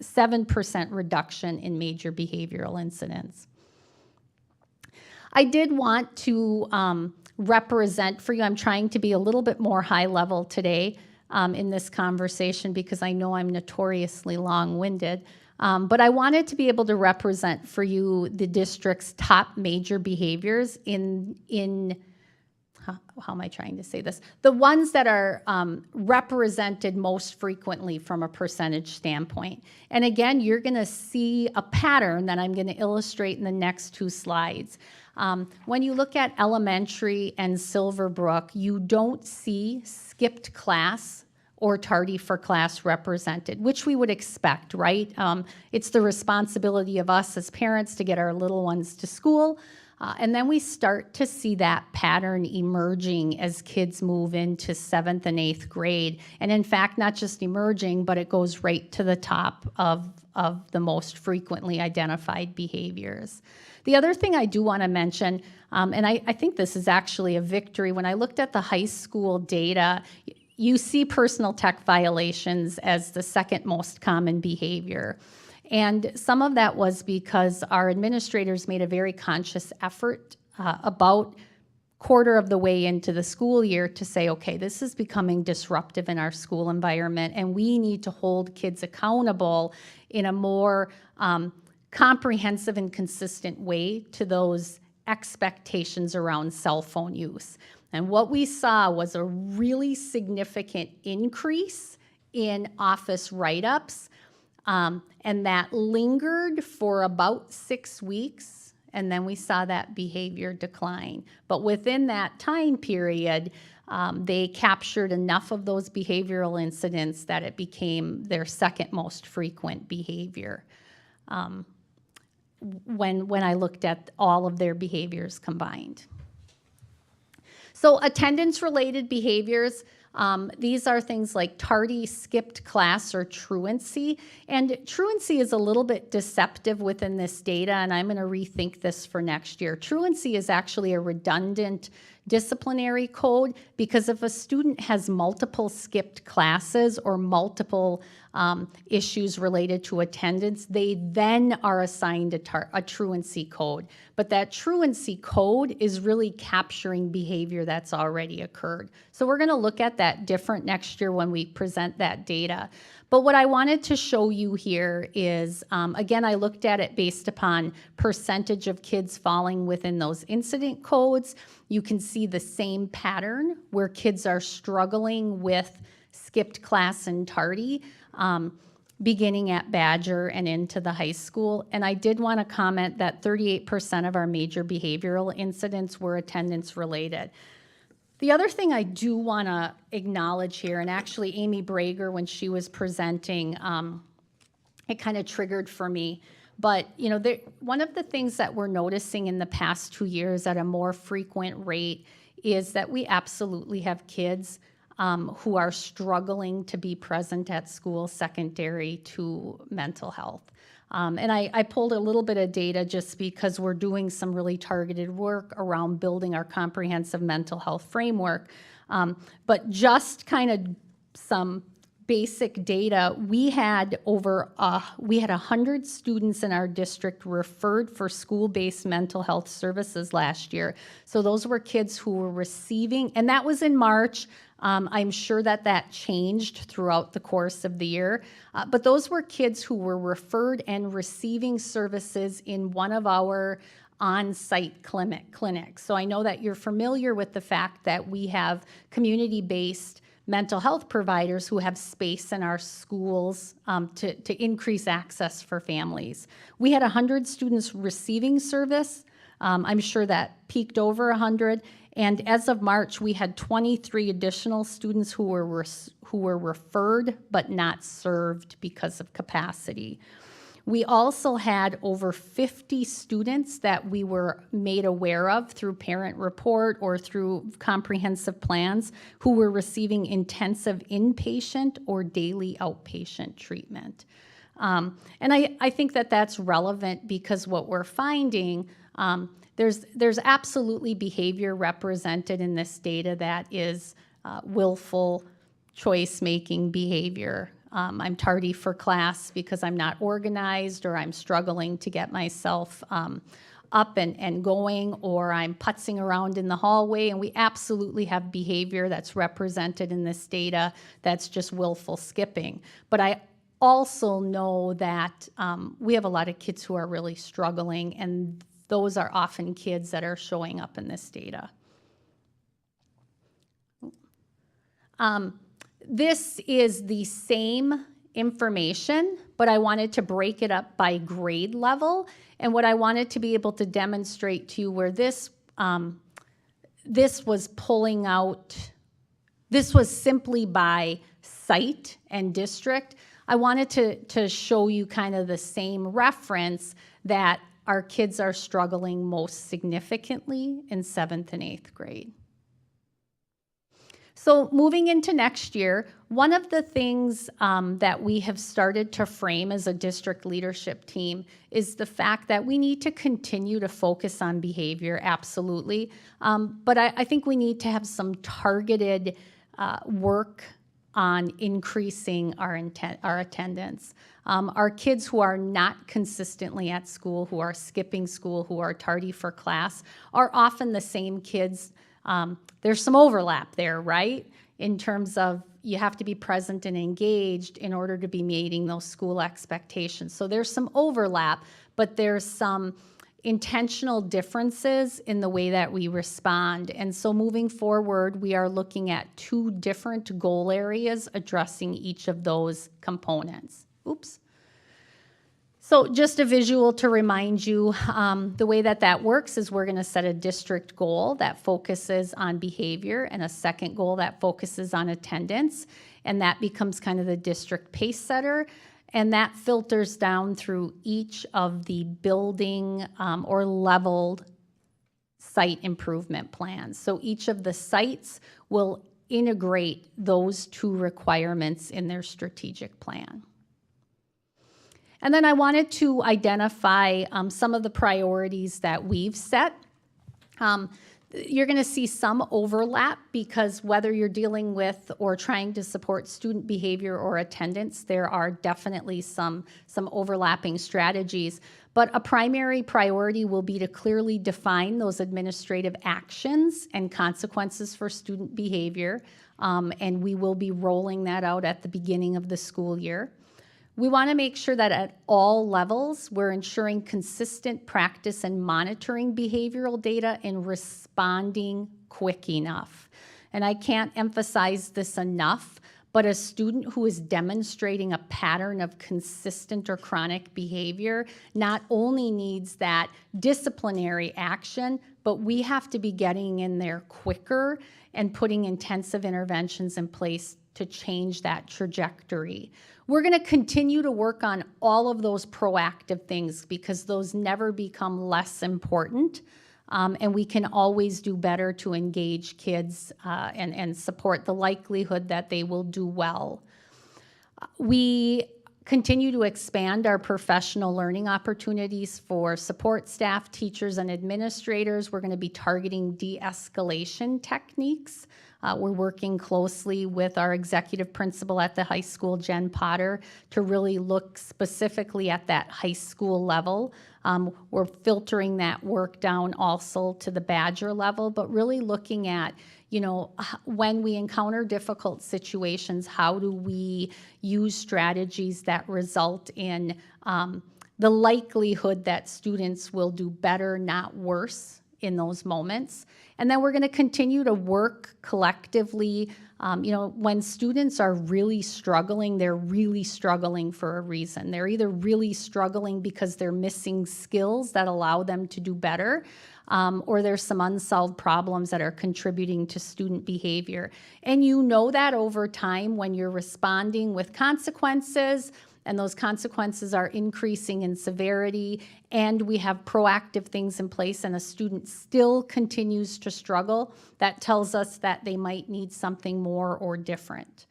7% reduction in major behavioral incidents. I did want to represent for you, I'm trying to be a little bit more high level today in this conversation because I know I'm notoriously long-winded, but I wanted to be able to represent for you the district's top major behaviors in how am I trying to say this? The ones that are represented most frequently from a percentage standpoint. And again, you're going to see a pattern that I'm going to illustrate in the next two slides. When you look at elementary and Silverbrook, you don't see skipped class or tardy for class represented, which we would expect, right? It's the responsibility of us as parents to get our little ones to school. And then we start to see that pattern emerging as kids move into 7th and 8th grade. And in fact, not just emerging, but it goes right to the top of the most frequently identified behaviors. The other thing I do want to mention, and I think this is actually a victory, when I looked at the high school data, you see personal tech violations as the second most common behavior. And some of that was because our administrators made a very conscious effort about quarter of the way into the school year to say, okay, this is becoming disruptive in our school environment, and we need to hold kids accountable in a more comprehensive and consistent way to those expectations around cell phone use. And what we saw was a really significant increase in office write-ups. And that lingered for about 6 weeks, and then we saw that behavior decline. But within that time period, they captured enough of those behavioral incidents that it became their second most frequent behavior when I looked at all of their behaviors combined. So attendance-related behaviors, these are things like tardy, skipped class, or truancy. And truancy is a little bit deceptive within this data, and I'm going to rethink this for next year. Truancy is actually a redundant disciplinary code because if a student has multiple skipped classes or multiple issues related to attendance, they then are assigned a truancy code. But that truancy code is really capturing behavior that's already occurred. So we're going to look at that different next year when we present that data. But what I wanted to show you here is, again, I looked at it based upon percentage of kids falling within those incident codes. You can see the same pattern where kids are struggling with skipped class and tardy, beginning at Badger and into the high school. And I did want to comment that 38% of our major behavioral incidents were attendance related. The other thing I do want to acknowledge here, and actually Amy Brager, when she was presenting, it kind of triggered for me. But you know, one of the things that we're noticing in the past 2 years at a more frequent rate is that we absolutely have kids who are struggling to be present at school secondary to mental health. And I pulled a little bit of data just because we're doing some really targeted work around building our comprehensive mental health framework. But just kind of some basic data, we had 100 students in our district referred for school-based mental health services last year. So those were kids who were receiving, and that was in March. I'm sure that changed throughout the course of the year, but those were kids who were referred and receiving services in one of our on-site clinics. So I know that you're familiar with the fact that we have community-based mental health providers who have space in our schools to increase access for families. We had 100 students receiving service I'm sure that peaked over 100. And as of March, we had 23 additional students who were referred but not served because of capacity. We also had over 50 students that we were made aware of through parent report or through comprehensive plans who were receiving intensive inpatient or daily outpatient treatment. And I think that that's relevant because what we're finding, there's absolutely behavior represented in this data that is willful choice-making behavior. I'm tardy for class because I'm not organized, or I'm struggling to get myself up and going, or I'm putzing around in the hallway, and we absolutely have behavior that's represented in this data that's just willful skipping. But I also know that we have a lot of kids who are really struggling, and those are often kids that are showing up in this data. This is the same information, but I wanted to break it up by grade level. And what I wanted to be able to demonstrate to you where this was pulling out, this was simply by site and district. I wanted to show you kind of the same reference that our kids are struggling most significantly in 7th and 8th grade. So moving into next year, one of the things that we have started to frame as a district leadership team is the fact that we need to continue to focus on behavior, absolutely. But I think we need to have some targeted work on increasing our attendance. Our kids who are not consistently at school, who are skipping school, who are tardy for class, are often the same kids. There's some overlap there, right? In terms of you have to be present and engaged in order to be meeting those school expectations. So there's some overlap, but there's some intentional differences in the way that we respond. And so moving forward, we are looking at 2 different goal areas addressing each of those components. Oops. So just a visual to remind you, the way that works is we're going to set a district goal that focuses on behavior and a second goal that focuses on attendance, and that becomes kind of the district pace setter, and that filters down through each of the building or leveled site improvement plans. So each of the sites will integrate those 2 requirements in their strategic plan. And then I wanted to identify some of the priorities that we've set. You're going to see some overlap because whether you're dealing with or trying to support student behavior or attendance, there are definitely some overlapping strategies. But a primary priority will be to clearly define those administrative actions and consequences for student behavior, and we will be rolling that out at the beginning of the school year. We want to make sure that at all levels, we're ensuring consistent practice and monitoring behavioral data and responding quick enough. And I can't emphasize this enough, but a student who is demonstrating a pattern of consistent or chronic behavior not only needs that disciplinary action, but we have to be getting in there quicker and putting intensive interventions in place to change that trajectory. We're going to continue to work on all of those proactive things because those never become less important, and we can always do better to engage kids and support the likelihood that they will do well. We continue to expand our professional learning opportunities for support staff, teachers, and administrators. We're going to be targeting de-escalation techniques. We're working closely with our executive principal at the high school, Jen Potter, to really look specifically at that high school level. We're filtering that work down also to the Badger level, but really looking at, when we encounter difficult situations, how do we use strategies that result in the likelihood that students will do better, not worse, in those moments. And then we're going to continue to work collectively. When students are really struggling, they're really struggling for a reason. They're either really struggling because they're missing skills that allow them to do better, or there's some unsolved problems that are contributing to student behavior. And you know that over time when you're responding with consequences, and those consequences are increasing in severity, and we have proactive things in place, and a student still continues to struggle, that tells us that they might need something more or different.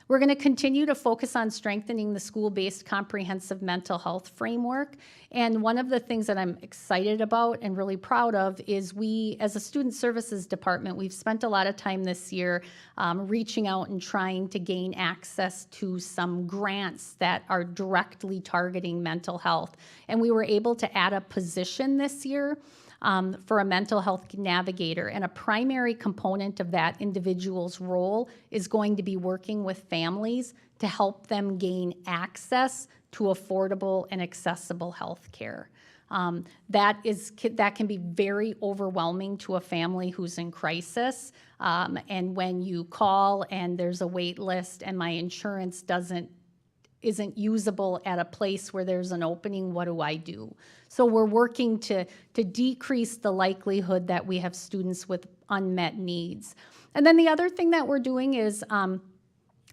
We're going to continue to focus on strengthening the school-based comprehensive mental health framework. And one of the things that I'm excited about and really proud of is we, as a student services department, we've spent a lot of time this year reaching out and trying to gain access to some grants that are directly targeting mental health. And we were able to add a position this year for a mental health navigator. And a primary component of that individual's role is going to be working with families to help them gain access to affordable and accessible health care. That can be very overwhelming to a family who's in crisis. And when you call and there's a wait list and my insurance isn't usable at a place where there's an opening, what do I do? So we're working to decrease the likelihood that we have students with unmet needs. And then the other thing that we're doing is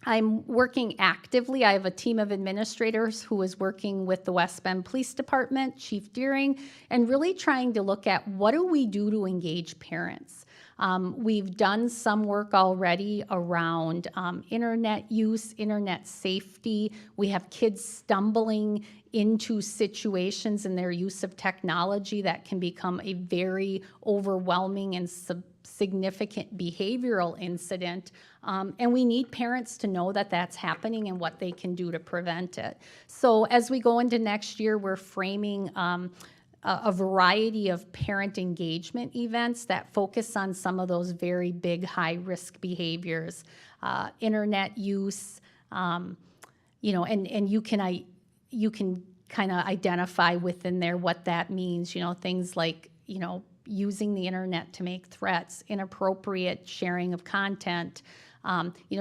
I'm working actively. I have a team of administrators who is working with the West Bend Police Department, Chief Deering, and really trying to look at what do we do to engage parents. We've done some work already around internet use, internet safety. We have kids stumbling into situations in their use of technology that can become a very overwhelming and significant behavioral incident. And we need parents to know that that's happening and what they can do to prevent it. So as we go into next year, we're framing a variety of parent engagement events that focus on some of those very big high-risk behaviors, internet use, and you can kind of identify within there what that means, things like, using the internet to make threats, inappropriate sharing of content.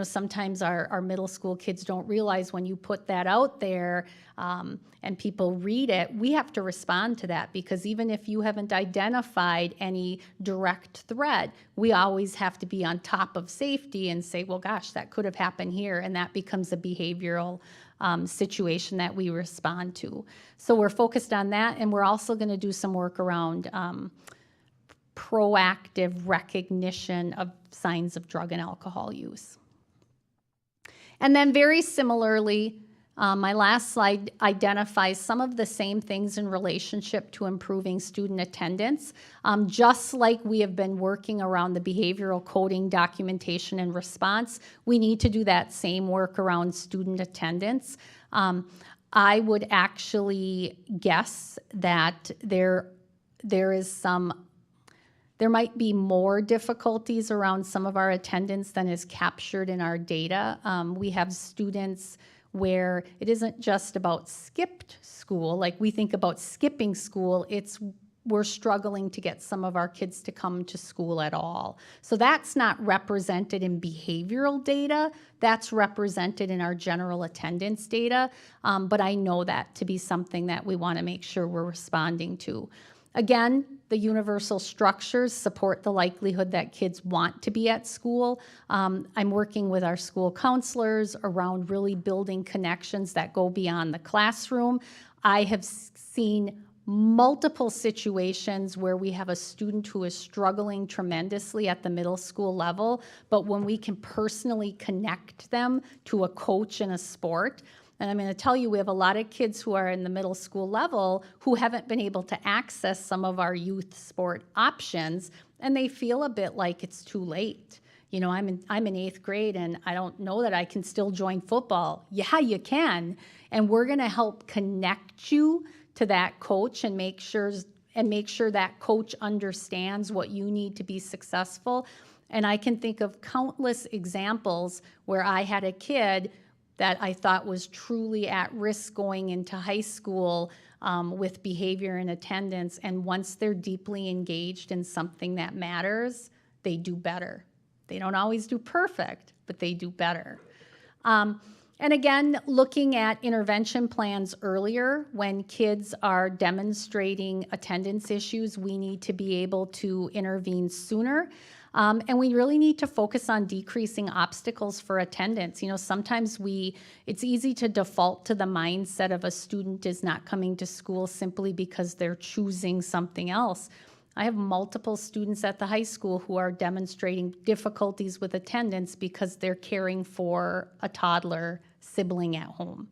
Sometimes our middle school kids don't realize when you put that out there and people read it, we have to respond to that, because even if you haven't identified any direct threat, we always have to be on top of safety and say, well, gosh, that could have happened here, and that becomes a behavioral situation that we respond to. So we're focused on that, and we're also going to do some work around proactive recognition of signs of drug and alcohol use. And then very similarly, my last slide identifies some of the same things in relationship to improving student attendance. Just like we have been working around the behavioral coding, documentation, and response, we need to do that same work around student attendance. I would actually guess that there might be more difficulties around some of our attendance than is captured in our data. We have students where it isn't just about skipped school. Like we think about skipping school, we're struggling to get some of our kids to come to school at all. So that's not represented in behavioral data. That's represented in our general attendance data. But I know that to be something that we want to make sure we're responding to. Again, the universal structures support the likelihood that kids want to be at school. I'm working with our school counselors around really building connections that go beyond the classroom. I have seen multiple situations where we have a student who is struggling tremendously at the middle school level, but when we can personally connect them to a coach in a sport, and I'm going to tell you, we have a lot of kids who are in the middle school level who haven't been able to access some of our youth sport options, and they feel a bit like it's too late. I'm in 8th grade, and I don't know that I can still join football. Yeah, you can, and we're going to help connect you to that coach and make sure that coach understands what you need to be successful. And I can think of countless examples where I had a kid that I thought was truly at risk going into high school, with behavior and attendance. And once they're deeply engaged in something that matters, they do better. They don't always do perfect, but they do better. And again, looking at intervention plans earlier, when kids are demonstrating attendance issues, we need to be able to intervene sooner. And we really need to focus on decreasing obstacles for attendance. You know, sometimes it's easy to default to the mindset of a student is not coming to school simply because they're choosing something else. I have multiple students at the high school who are demonstrating difficulties with attendance because they're caring for a toddler sibling at home.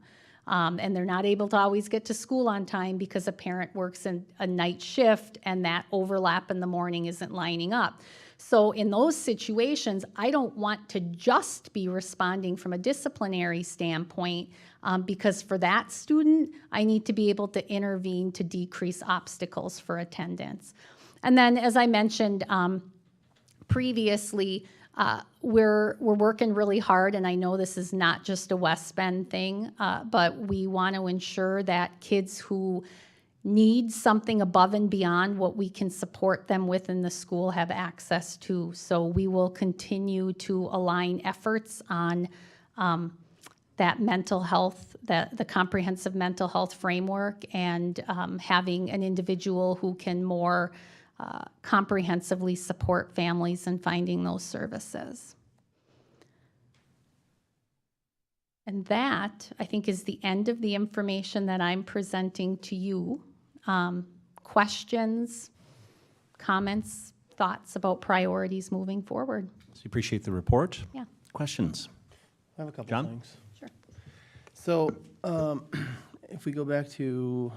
And they're not able to always get to school on time because a parent works in a night shift and that overlap in the morning isn't lining up. So in those situations, I don't want to just be responding from a disciplinary standpoint because for that student, I need to be able to intervene to decrease obstacles for attendance. And then, as I mentioned previously, we're working really hard, and I know this is not just a West Bend thing, but we want to ensure that kids who need something above and beyond what we can support them with in the school have access to. So we will continue to align efforts on that mental health, the comprehensive mental health framework, and having an individual who can more comprehensively support families in finding those services. And that, I think, is the end of the information that I'm presenting to you. Questions, comments, thoughts about priorities moving forward? So you appreciate the report? Yeah. Questions? I have a couple John? things. Sure. So if we go back to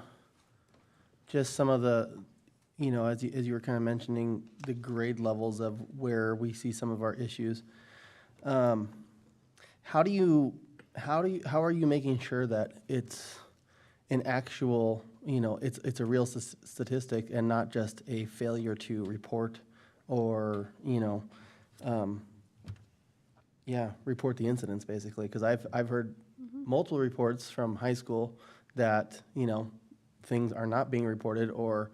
just some of the, you know, as you were kind of mentioning, the grade levels of where we see some of our issues, how are you making sure that it's an actual, you know, it's a real statistic and not just a failure to report or, you know, report the incidents basically? Because I've heard multiple reports from high school that, you know, things are not being reported, or,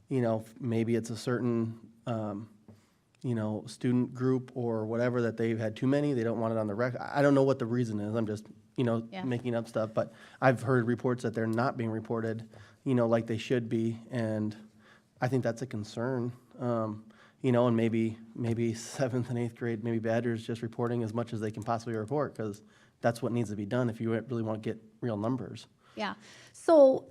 you know, maybe it's a certain, you know, student group or whatever that they've had too many, they don't want it on the record. I don't know what the reason is. I'm just, you know, making up stuff. But I've heard reports that they're not being reported, you know, like they should be. And I think that's a concern. You know, and maybe 7th and 8th grade, maybe Badger's just reporting as much as they can possibly report, because that's what needs to be done if you really want to get real numbers. Yeah. So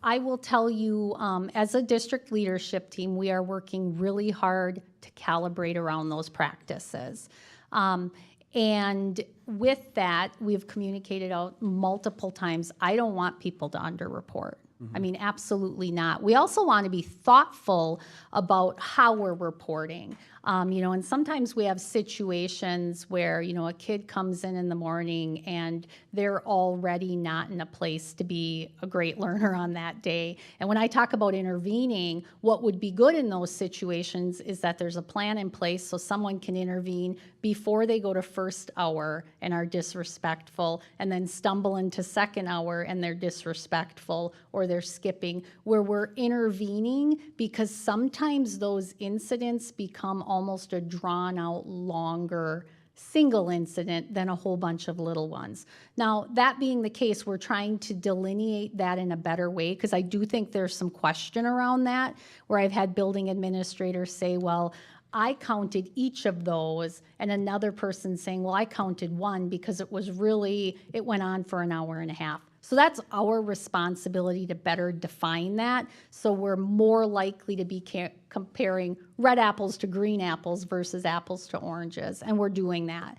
I will tell you, as a district leadership team, we are working really hard to calibrate around those practices. And with that, we've communicated out multiple times, I don't want people to underreport. I mean, absolutely not. We also want to be thoughtful about how we're reporting. You know, and sometimes we have situations where, you know, a kid comes in the morning and they're already not in a place to be a great learner on that day. And when I talk about intervening, what would be good in those situations is that there's a plan in place so someone can intervene before they go to first hour and are disrespectful, and then stumble into second hour and they're disrespectful or they're skipping, where we're intervening, because sometimes those incidents become almost a drawn out longer single incident than a whole bunch of little ones. Now, that being the case, we're trying to delineate that in a better way, because I do think there's some question around that, where I've had building administrators say, well, I counted each of those, and another person saying, well, I counted one because it went on for an hour and a half. So that's our responsibility to better define that, so we're more likely to be comparing red apples to green apples versus apples to oranges, and we're doing that.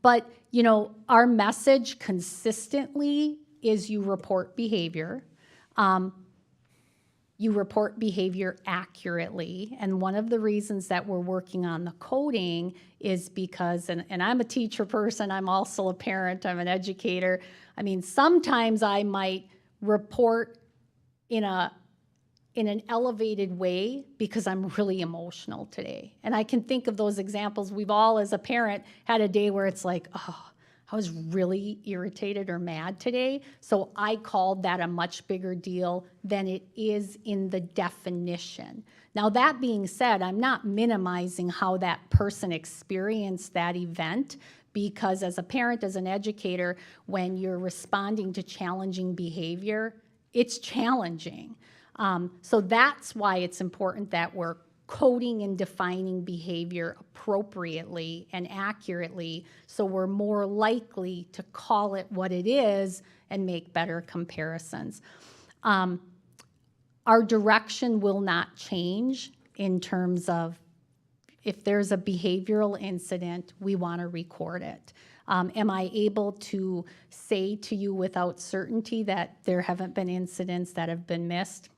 But, you know, our message consistently is you report behavior. You report behavior accurately. And one of the reasons that we're working on the coding is because, and I'm a teacher person, I'm also a parent, I'm an educator. I mean, sometimes I might report in an elevated way because I'm really emotional today. And I can think of those examples. We've all, as a parent, had a day where it's like, oh, I was really irritated or mad today. So I called that a much bigger deal than it is in the definition. Now, that being said, I'm not minimizing how that person experienced that event, because as a parent, as an educator, when you're responding to challenging behavior, it's challenging. So that's why it's important that we're coding and defining behavior appropriately and accurately, so we're more likely to call it what it is and make better comparisons. Our direction will not change in terms of if there's a behavioral incident, we want to record it. Am I able to say to you without certainty that there haven't been incidents that have been missed?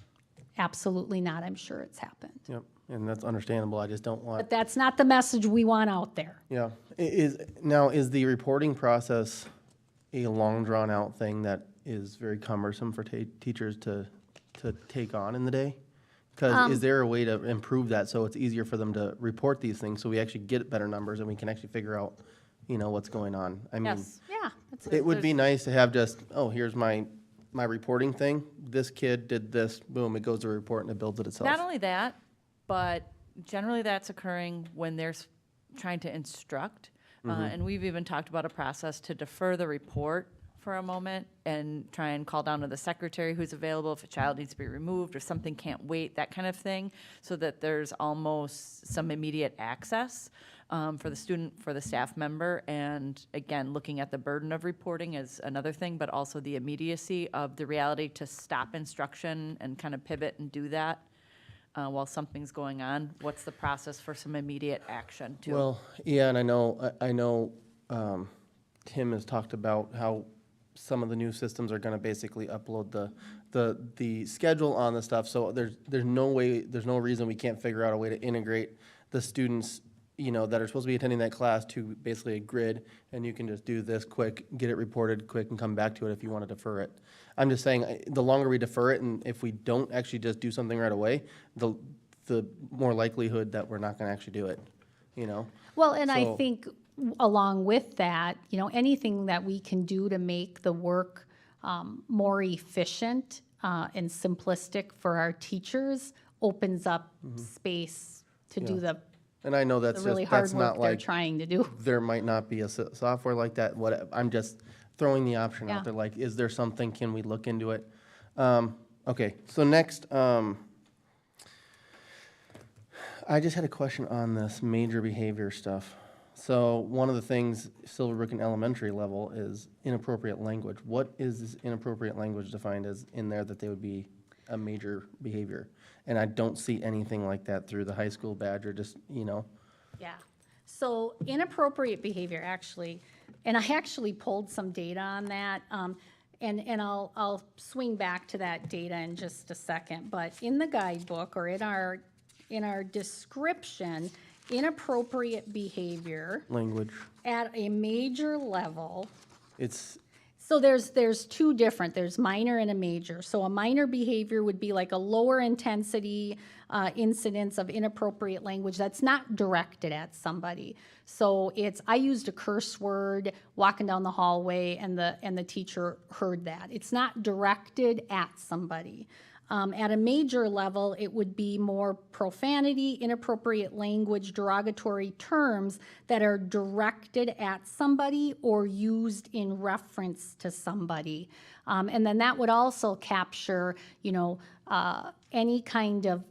Absolutely not. I'm sure it's happened. Yep, and that's understandable. I just don't want. But that's not the message we want out there. Yeah. Is the reporting process a long drawn out thing that is very cumbersome for teachers to take on in the day? Because is there a way to improve that so it's easier for them to report these things so we actually get better numbers and we can actually figure out, what's going on? I mean, Yes. Yeah. it would be nice to have just, oh, here's my reporting thing. This kid did this, boom, it goes to a report and it builds it itself. Not only that, but generally that's occurring when they're trying to instruct. And we've even talked about a process to defer the report for a moment and try and call down to the secretary who's available if a child needs to be removed or something can't wait, that kind of thing, so that there's almost some immediate access for the student, for the staff member. And again, looking at the burden of reporting is another thing, but also the immediacy of the reality to stop instruction and kind of pivot and do that while something's going on. What's the process for some immediate action too? Well, yeah, and I know Tim has talked about how some of the new systems are going to basically upload the schedule on the stuff. So there's no reason we can't figure out a way to integrate the students, that are supposed to be attending that class to basically a grid, and you can just do this quick, get it reported quick, and come back to it if you want to defer it. I'm just saying, the longer we defer it, and if we don't actually just do something right away, the more likelihood that we're not going to actually do it. Well, and I So- think along with that, anything that we can do to make the work more efficient and simplistic for our teachers opens up space to do Yeah. the And I know that's really just, hard that's work not they're like, trying to do. there might not be a software like that. I'm just throwing the option Yeah. out there, like, is there something, can we look into it? Okay, so next, I just had a question on this major behavior stuff. So one of the things, Silverbrook and elementary level, is inappropriate language. What is this inappropriate language defined as in there that they would be a major behavior? And I don't see anything like that through the high school badge or just, Yeah. So inappropriate behavior, actually, and I actually pulled some data on that, and I'll swing back to that data in just a second. But in the guidebook or in our description, inappropriate behavior language. at a major level. It's, So there's two different, there's minor and a major. So a minor behavior would be like a lower intensity incidence of inappropriate language that's not directed at somebody. So I used a curse word walking down the hallway and the teacher heard that. It's not directed at somebody. At a major level, it would be more profanity, inappropriate language, derogatory terms that are directed at somebody or used in reference to somebody. And then that would also capture, any kind of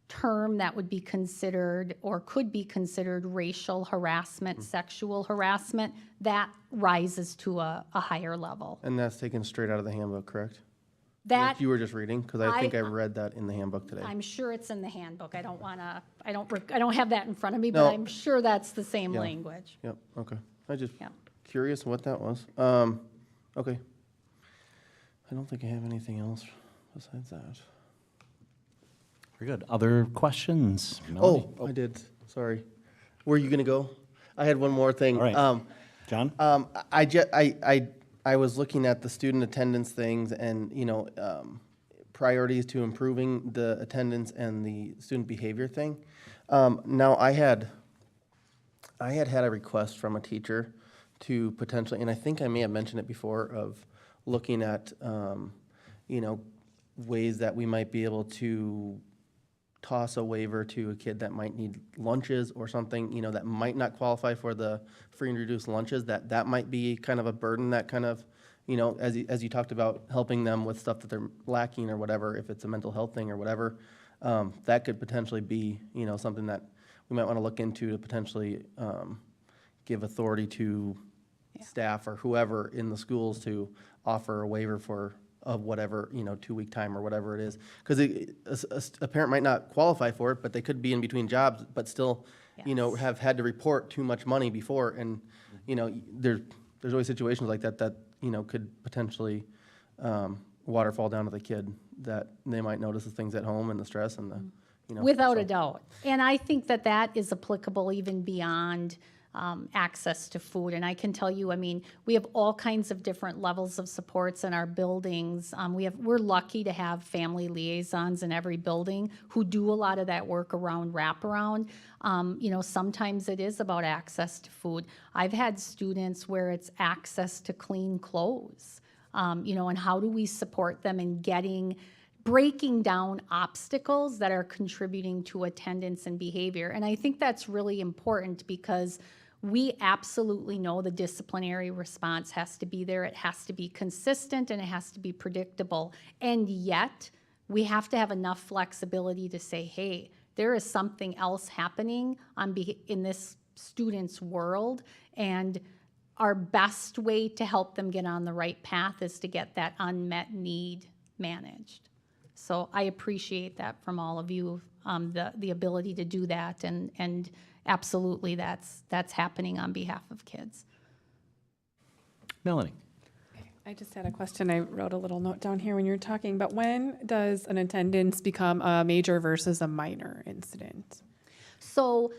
term that would be considered or could be considered racial harassment, sexual harassment, that rises to a higher level. and that's taken straight out of the handbook, correct? That, Like you were just reading, because I think I read that in the handbook today. I'm sure it's in the handbook. I don't have that in front of me, but No. I'm sure that's the same Yeah. language. Yep, okay. I just Yeah. curious what that was. Okay. I don't think I have anything else besides that. Very good. Other questions? Melanie? Oh, I did, sorry. Were you gonna go? I had one more thing. All right. John? I was looking at the student attendance things and, priorities to improving the attendance and the student behavior thing. Now, I had a request from a teacher to potentially, and I think I may have mentioned it before, of looking at, ways that we might be able to toss a waiver to a kid that might need lunches or something, that might not qualify for the free and reduced lunches, that might be kind of a burden that kind of, as you talked about, helping them with stuff that they're lacking or whatever, if it's a mental health thing or whatever, that could potentially be, something that we might want to look into to potentially give authority to staff or whoever in the schools to offer a waiver of whatever, 2-week time or whatever it is. Because a parent might not qualify for it, but they could be in between jobs, but still, have had to report too much money before. And, there's always situations like that could potentially waterfall down to the kid, that they might notice the things at home and the stress and the, Without so. a doubt. And I think that is applicable even beyond access to food. And I can tell you, we have all kinds of different levels of supports in our buildings. We're lucky to have family liaisons in every building who do a lot of that work around wraparound. Sometimes it is about access to food. I've had students where it's access to clean clothes, and how do we support them in breaking down obstacles that are contributing to attendance and behavior. And I think that's really important because we absolutely know the disciplinary response has to be there. It has to be consistent and it has to be predictable. And yet, we have to have enough flexibility to say, hey, there is something else happening in this student's world, and our best way to help them get on the right path is to get that unmet need managed. So I appreciate that from all of you, the ability to do that, and absolutely that's happening on behalf of kids. Melanie. I just had a question. I wrote a little note down here when you were talking, but when does an attendance become a major versus a minor incident? So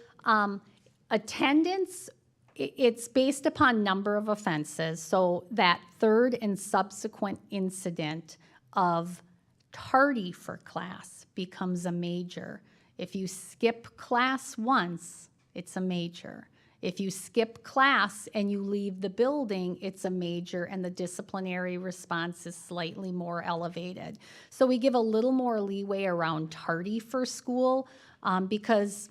attendance, it's based upon number of offenses. So that third and subsequent incident of tardy for class becomes a major. If you skip class once, it's a major. If you skip class and you leave the building, it's a major, and the disciplinary response is slightly more elevated. So we give a little more leeway around tardy for school because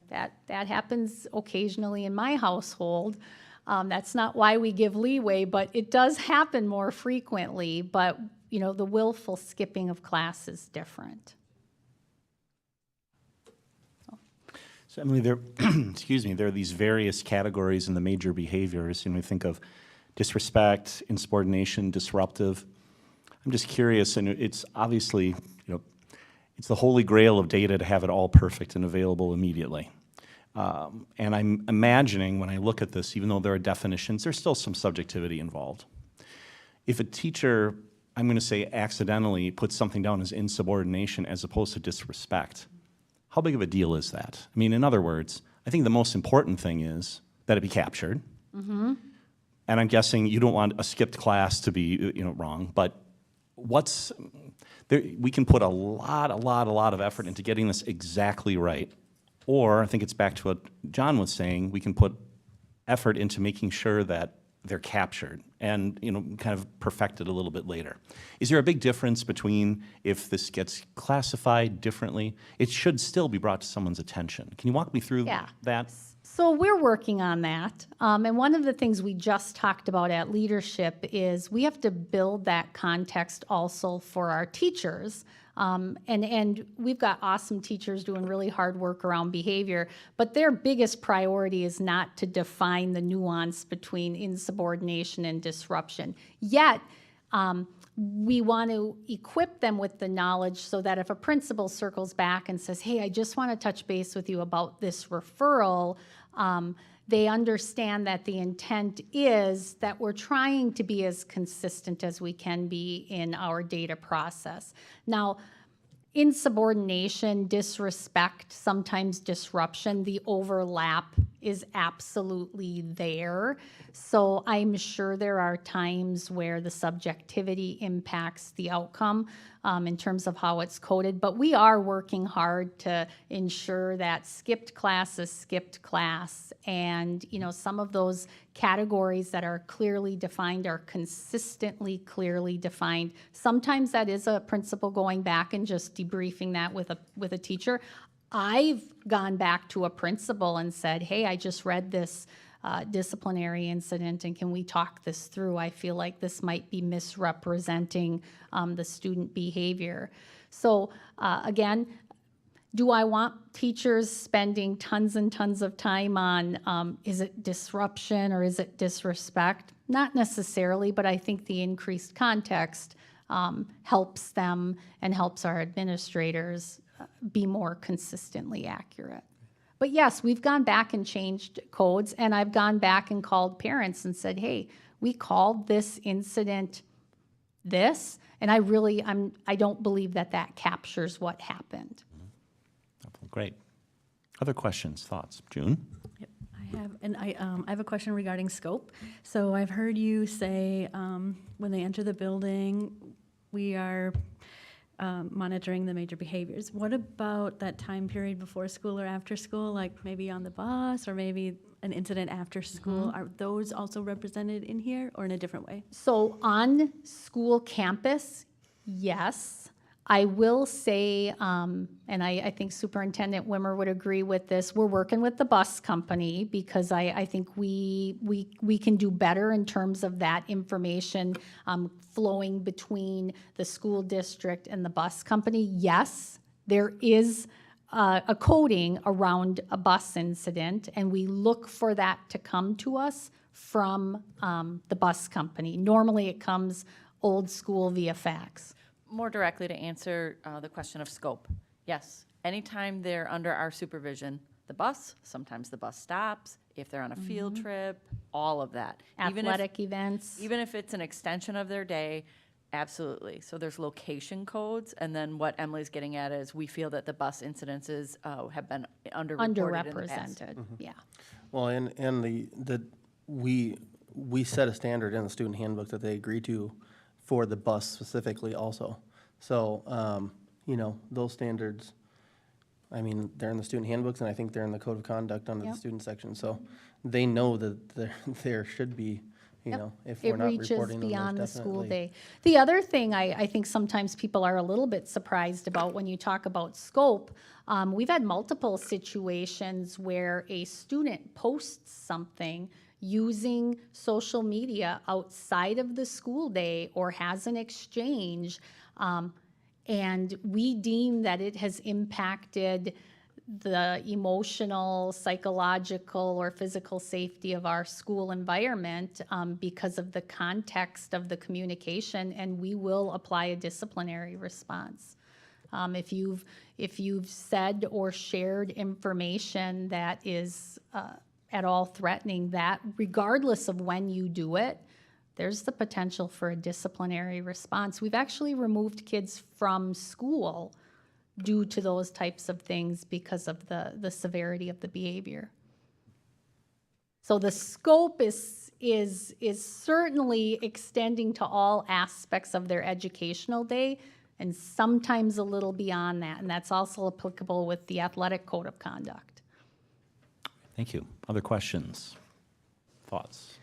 that happens occasionally in my household. That's not why we give leeway, but it does happen more frequently. But the willful skipping of class is different. So Emily, there are these various categories in the major behaviors, and we think of disrespect, insubordination, disruptive. I'm just curious, and it's obviously, it's the holy grail of data to have it all perfect and available immediately. And I'm imagining when I look at this, even though there are definitions, there's still some subjectivity involved. If a teacher, I'm going to say accidentally, puts something down as insubordination as opposed to disrespect, how big of a deal is that? In other words, I think the most important thing is that it be captured. Mm-hmm. And I'm guessing you don't want a skipped class to be, wrong, but we can put a lot of effort into getting this exactly right. Or I think it's back to what John was saying, we can put effort into making sure that they're captured and kind of perfected a little bit later. Is there a big difference between if this gets classified differently? It should still be brought to someone's attention. Can you walk me through that? So we're working on that. And one of the things we just talked about at leadership is we have to build that context also for our teachers. And we've got awesome teachers doing really hard work around behavior, but their biggest priority is not to define the nuance between insubordination and disruption. Yet, we want to equip them with the knowledge so that if a principal circles back and says, hey, I just want to touch base with you about this referral, they understand that the intent is that we're trying to be as consistent as we can be in our data process. Now, insubordination, disrespect, sometimes disruption, the overlap is absolutely there. So I'm sure there are times where the subjectivity impacts the outcome. in terms of how it's coded, but we are working hard to ensure that skipped class is skipped class. And, you know, some of those categories that are clearly defined are consistently clearly defined. Sometimes that is a principal going back and just debriefing that with a teacher. I've gone back to a principal and said, hey, I just read this disciplinary incident, and can we talk this through? I feel like this might be misrepresenting the student behavior. So again, do I want teachers spending tons and tons of time on is it disruption or is it disrespect? Not necessarily, but I think the increased context helps them and helps our administrators be more consistently accurate. But yes, we've gone back and changed codes, and I've gone back and called parents and said, hey, we called this incident this, and I don't believe that captures what happened. Great. Other questions, thoughts? June? Yep, I have a question regarding scope. So I've heard you say when they enter the building, we are monitoring the major behaviors. What about that time period before school or after school, like maybe on the bus or maybe an incident after school? Are those also represented in here or in a different way? So on school campus, yes. I will say, and I think Superintendent Wimmer would agree with this, we're working with the bus company because I think we can do better in terms of that information flowing between the school district and the bus company. Yes, there is a coding around a bus incident, and we look for that to come to us from the bus company. Normally it comes old school via fax. More directly to answer the question of scope, yes. Anytime they're under our supervision, sometimes the bus stops, if they're on a field trip, all of that. Athletic events. Even if it's an extension of their day, absolutely. So there's location codes, and then what Emily's getting at is we feel that the bus incidences have been underreported in the past. Underrepresented, yeah. Well, and we set a standard in the student handbook that they agree to for the bus specifically also. So, you know, those standards, I mean, they're in the student handbooks, and I think they're in the code of conduct under the student section. So they know that there should be, you know, if we're not reporting them, it reaches beyond the there's school definitely. day. The other thing I think sometimes people are a little bit surprised about when you talk about scope, we've had multiple situations where a student posts something using social media outside of the school day or has an exchange, and we deem that it has impacted the emotional, psychological, or physical safety of our school environment because of the context of the communication, and we will apply a disciplinary response. If you've said or shared information that is at all threatening, that regardless of when you do it, there's the potential for a disciplinary response. We've actually removed kids from school due to those types of things because of the severity of the behavior. So the scope is certainly extending to all aspects of their educational day, and sometimes a little beyond that, and that's also applicable with the athletic code of conduct. Thank you. Other questions? Thoughts?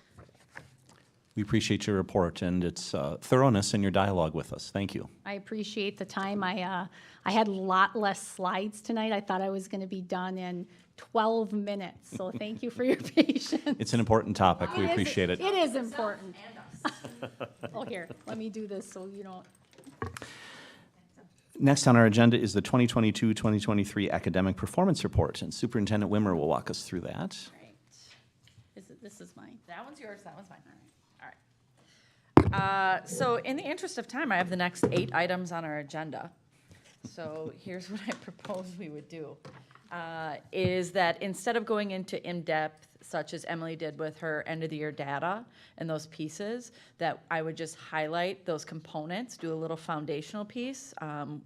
We appreciate your report and its thoroughness and your dialogue with us. Thank you. I appreciate the time. I had a lot less slides tonight. I thought I was going to be done in 12 minutes, so thank you for your patience. It's an important topic. We appreciate it. It is important. Oh, here, let me do this so you don't. Next on our agenda is the 2022-2023 Academic Performance Report, and Superintendent Wimmer will walk us through that. This is mine. That one's yours, that one's mine. All right. So in the interest of time, I have the next 8 items on our agenda. So here's what I propose we would do, is that instead of going into in-depth, such as Emily did with her end-of-the-year data and those pieces, that I would just highlight those components, do a little foundational piece.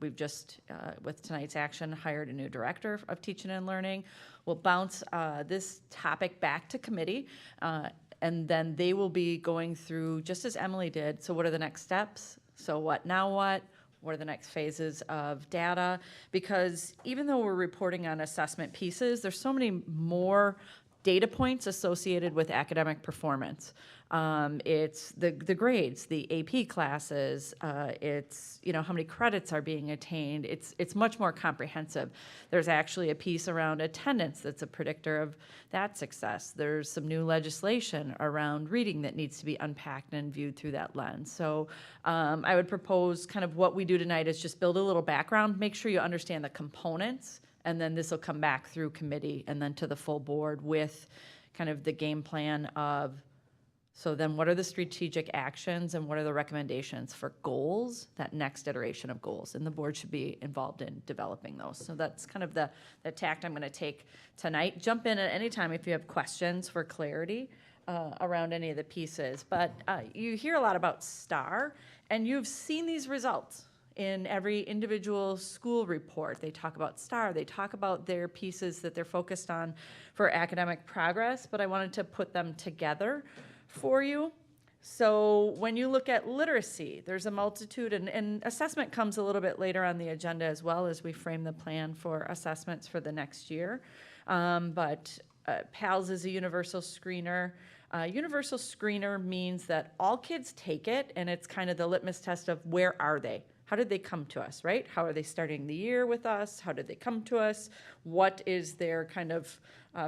We've just, with tonight's action, hired a new director of teaching and learning. We'll bounce this topic back to committee, and then they will be going through, just as Emily did, so what are the next steps? So what, now what? What are the next phases of data? Because even though we're reporting on assessment pieces, there's so many more data points associated with academic performance. It's the grades, the AP classes, it's, you know, how many credits are being attained. It's much more comprehensive. There's actually a piece around attendance that's a predictor of that success. There's some new legislation around reading that needs to be unpacked and viewed through that lens. So I would propose kind of what we do tonight is just build a little background, make sure you understand the components, and then this will come back through committee and then to the full board with kind of the game plan of, so then what are the strategic actions and what are the recommendations for goals, that next iteration of goals? And the board should be involved in developing those. So that's kind of the tact I'm going to take tonight. Jump in at any time if you have questions for clarity around any of the pieces. But you hear a lot about STAR, and you've seen these results in every individual school report. They talk about STAR, they talk about their pieces that they're focused on for academic progress, but I wanted to put them together for you. So when you look at literacy, there's a multitude, and assessment comes a little bit later on the agenda as well as we frame the plan for assessments for the next year. But PALS is a universal screener. Universal screener means that all kids take it, and it's kind of the litmus test of where are they? How did they come to us, right? How are they starting the year with us? How did they come to us? What is their kind of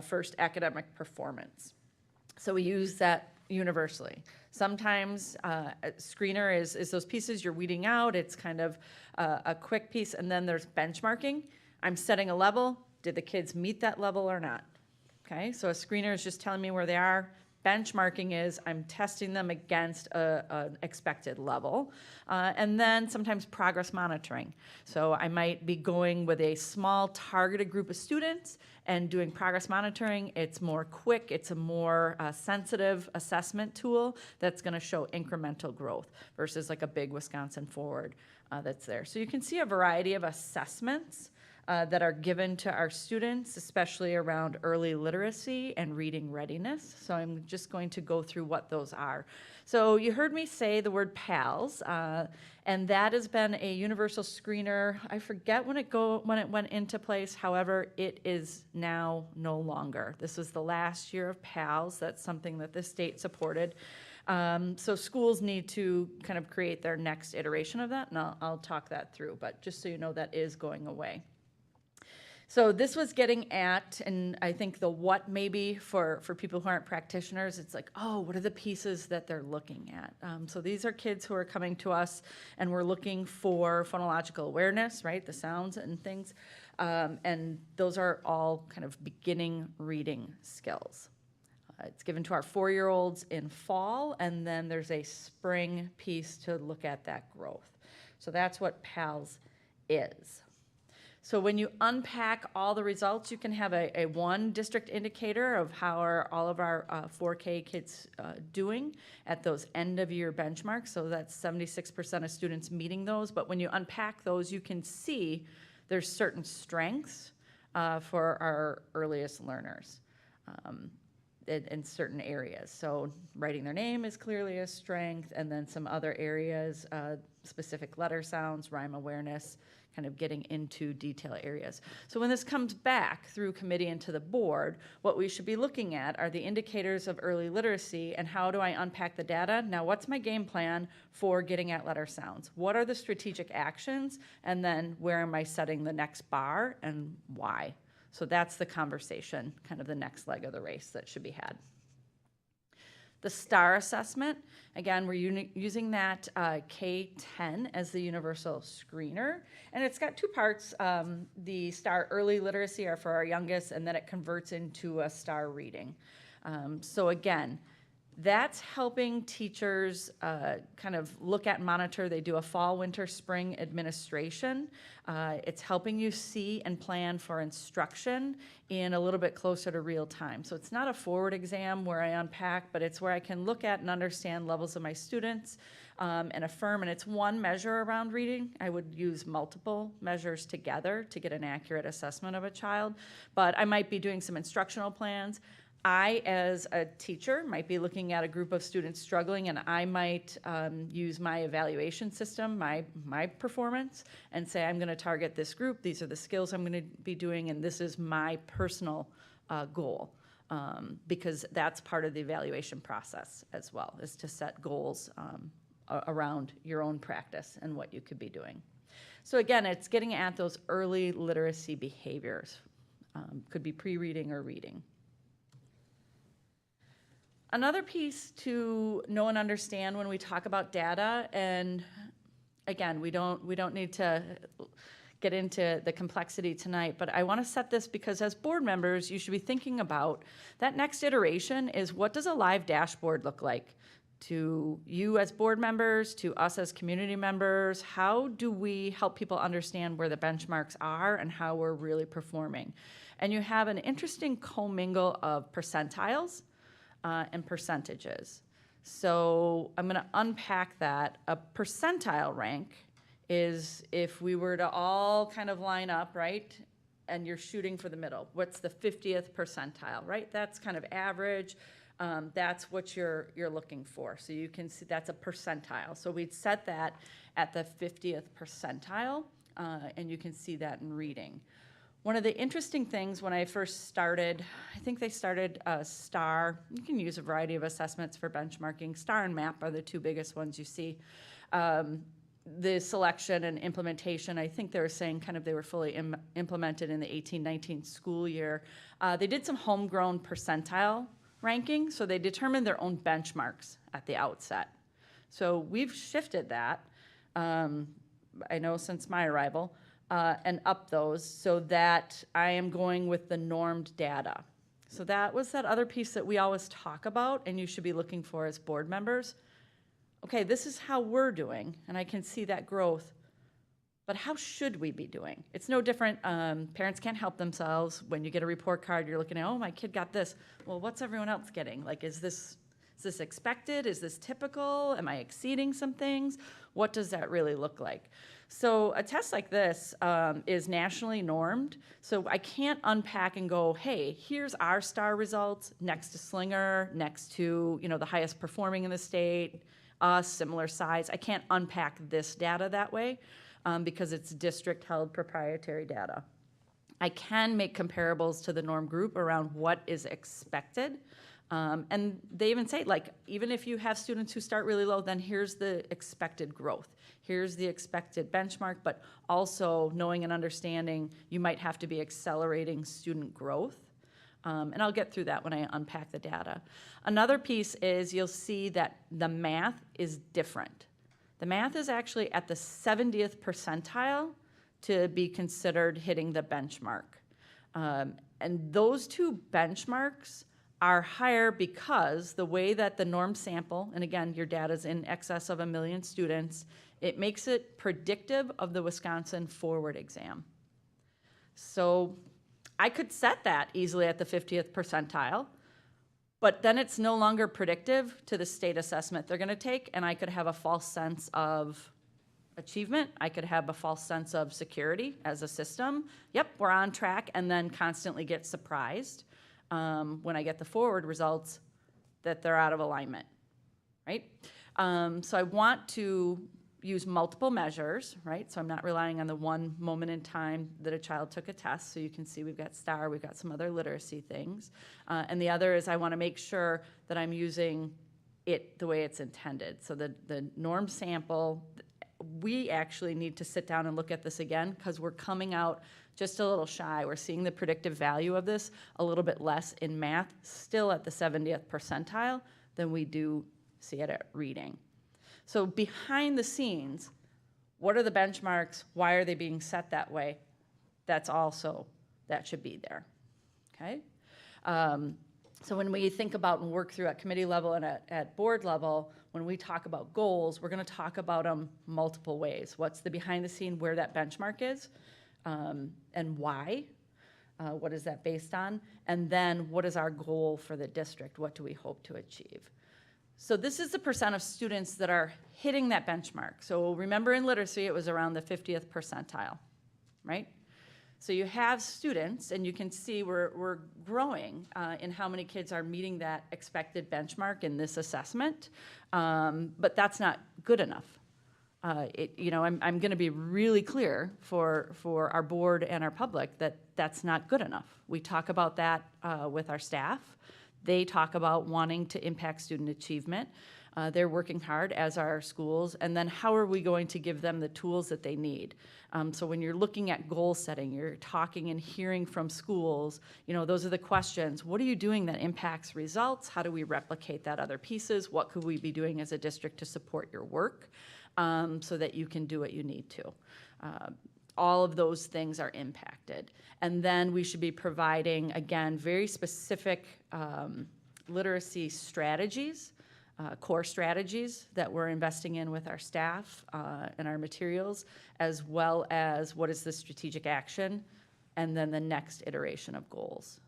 first academic performance? So we use that universally. Sometimes a screener is those pieces you're weeding out. It's kind of a quick piece, and then there's benchmarking. I'm setting a level. Did the kids meet that level or not? Okay, so a screener is just telling me where they are. Benchmarking is I'm testing them against an expected level. And then sometimes progress monitoring. So I might be going with a small targeted group of students and doing progress monitoring. It's more quick, it's a more sensitive assessment tool that's gonna show incremental growth versus like a big Wisconsin Forward that's there. So you can see a variety of assessments that are given to our students, especially around early literacy and reading readiness. So I'm just going to go through what those are. So you heard me say the word PALS, and that has been a universal screener. I forget when it went into place. However, it is now no longer. This was the last year of PALS. That's something that the state supported. So schools need to kind of create their next iteration of that, and I'll talk that through. But just so you know, that is going away. So this was getting at, and I think the what maybe for people who aren't practitioners, it's like, oh, what are the pieces that they're looking at? So these are kids who are coming to us and we're looking for phonological awareness, right? The sounds and things. And those are all kind of beginning reading skills. It's given to our 4-year-olds in fall, and then there's a spring piece to look at that growth. So that's what PALS is. So when you unpack all the results, you can have a one district indicator of how are all of our 4K kids doing at those end of year benchmarks. So that's 76% of students meeting those. But when you unpack those, you can see there's certain strengths for our earliest learners in certain areas. So writing their name is clearly a strength, and then some other areas, specific letter sounds, rhyme awareness, kind of getting into detail areas. So when this comes back through committee and to the board, what we should be looking at are the indicators of early literacy and how do I unpack the data? Now, what's my game plan for getting at letter sounds? What are the strategic actions? And then where am I setting the next bar and why? So that's the conversation, kind of the next leg of the race that should be had. The STAR assessment, again, we're using that K-10 as the universal screener. And it's got two parts. The STAR early literacy are for our youngest, and then it converts into a STAR reading. So again, that's helping teachers kind of look at and monitor. They do a fall, winter, spring administration. It's helping you see and plan for instruction in a little bit closer to real time. So it's not a forward exam where I unpack, but it's where I can look at and understand levels of my students and affirm. And it's one measure around reading. I would use multiple measures together to get an accurate assessment of a child. But I might be doing some instructional plans. I, as a teacher, might be looking at a group of students struggling, and I might use my evaluation system, my performance, and say, I'm going to target this group. These are the skills I'm going to be doing, and this is my personal goal. Because that's part of the evaluation process as well, is to set goals around your own practice and what you could be doing. So again, it's getting at those early literacy behaviors. Could be pre-reading or reading. Another piece to know and understand when we talk about data, and again, we don't need to get into the complexity tonight, but I want to set this because as board members, you should be thinking about that next iteration is, what does a live dashboard look like to you as board members, to us as community members? How do we help people understand where the benchmarks are and how we're really performing? And you have an interesting commingle of percentiles and percentages. So I'm going to unpack that. A percentile rank is if we were to all kind of line up, right, and you're shooting for the middle. What's the 50th percentile, right? That's kind of average. That's what you're looking for. So you can see that's a percentile. So we'd set that at the 50th percentile, and you can see that in reading. One of the interesting things when I first started, I think they started STAR. You can use a variety of assessments for benchmarking. STAR and MAP are the two biggest ones you see. The selection and implementation, I think they were saying kind of they were fully implemented in the 18-19 school year. They did some homegrown percentile ranking, so they determined their own benchmarks at the outset. So we've shifted that, I know since my arrival, and up those so that I am going with the normed data. So that was that other piece that we always talk about and you should be looking for as board members. Okay, this is how we're doing, and I can see that growth, but how should we be doing? It's no different. Parents can't help themselves. When you get a report card, you're looking at, oh, my kid got this. Well, what's everyone else getting? Like, is this expected? Is this typical? Am I exceeding some things? What does that really look like? So a test like this is nationally normed, so I can't unpack and go, hey, here's our STAR results next to Slinger, next to the highest performing in the state, us, similar size. I can't unpack this data that way because it's district-held proprietary data. I can make comparables to the norm group around what is expected. And they even say, like, even if you have students who start really low, then here's the expected growth. Here's the expected benchmark, but also knowing and understanding you might have to be accelerating student growth. And I'll get through that when I unpack the data. Another piece is you'll see that the math is different. The math is actually at the 70th percentile to be considered hitting the benchmark. And those two benchmarks are higher because the way that the norm sample, and again, your data is in excess of 1 million students, it makes it predictive of the Wisconsin forward exam. So I could set that easily at the 50th percentile, but then it's no longer predictive to the state assessment they're gonna take, and I could have a false sense of achievement. I could have a false sense of security as a system. Yep, we're on track, and then constantly get surprised when I get the forward results that they're out of alignment, right? So I want to use multiple measures, right? So I'm not relying on the one moment in time that a child took a test. So you can see we've got STAR, we've got some other literacy things. And the other is I want to make sure that I'm using it the way it's intended. So the norm sample, we actually need to sit down and look at this again because we're coming out just a little shy. We're seeing the predictive value of this a little bit less in math, still at the 70th percentile than we do see it at reading. So behind the scenes, what are the benchmarks? Why are they being set that way? That should be there, okay? So when we think about and work through at committee level and at board level, when we talk about goals, we're gonna talk about them multiple ways. What's the behind the scene, where that benchmark is, and why? What is that based on? And then what is our goal for the district? What do we hope to achieve? So this is the percent of students that are hitting that benchmark. So remember in literacy, it was around the 50th percentile, right? So you have students, and you can see we're growing in how many kids are meeting that expected benchmark in this assessment, but that's not good enough. I'm going to be really clear for our board and our public that that's not good enough. We talk about that with our staff. They talk about wanting to impact student achievement. They're working hard, as are our schools. And then how are we going to give them the tools that they need? So when you're looking at goal setting, you're talking and hearing from schools, those are the questions. What are you doing that impacts results? How do we replicate that other pieces? What could we be doing as a district to support your work so that you can do what you need to? All of those things are impacted. And then we should be providing, again, very specific literacy strategies, core strategies that we're investing in with our staff and our materials, as well as what is the strategic action, and then the next iteration of goals.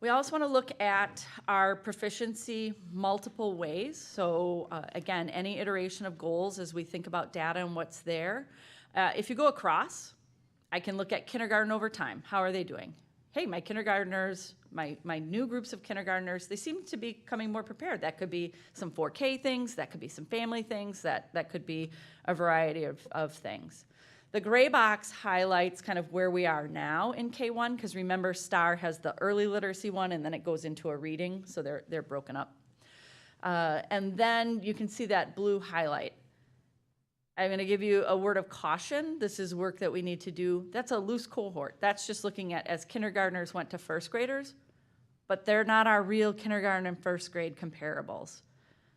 We also want to look at our proficiency multiple ways. So again, any iteration of goals as we think about data and what's there. If you go across, I can look at kindergarten over time. How are they doing? Hey, my kindergartners, my new groups of kindergartners, they seem to be coming more prepared. That could be some 4K things, that could be some family things, that could be a variety of things. The gray box highlights kind of where we are now in K1, because remember, STAR has the early literacy one, and then it goes into a reading, so they're broken up. And then you can see that blue highlight. I'm going to give you a word of caution. This is work that we need to do. That's a loose cohort. That's just looking at as kindergartners went to first graders, but they're not our real kindergarten and first grade comparables.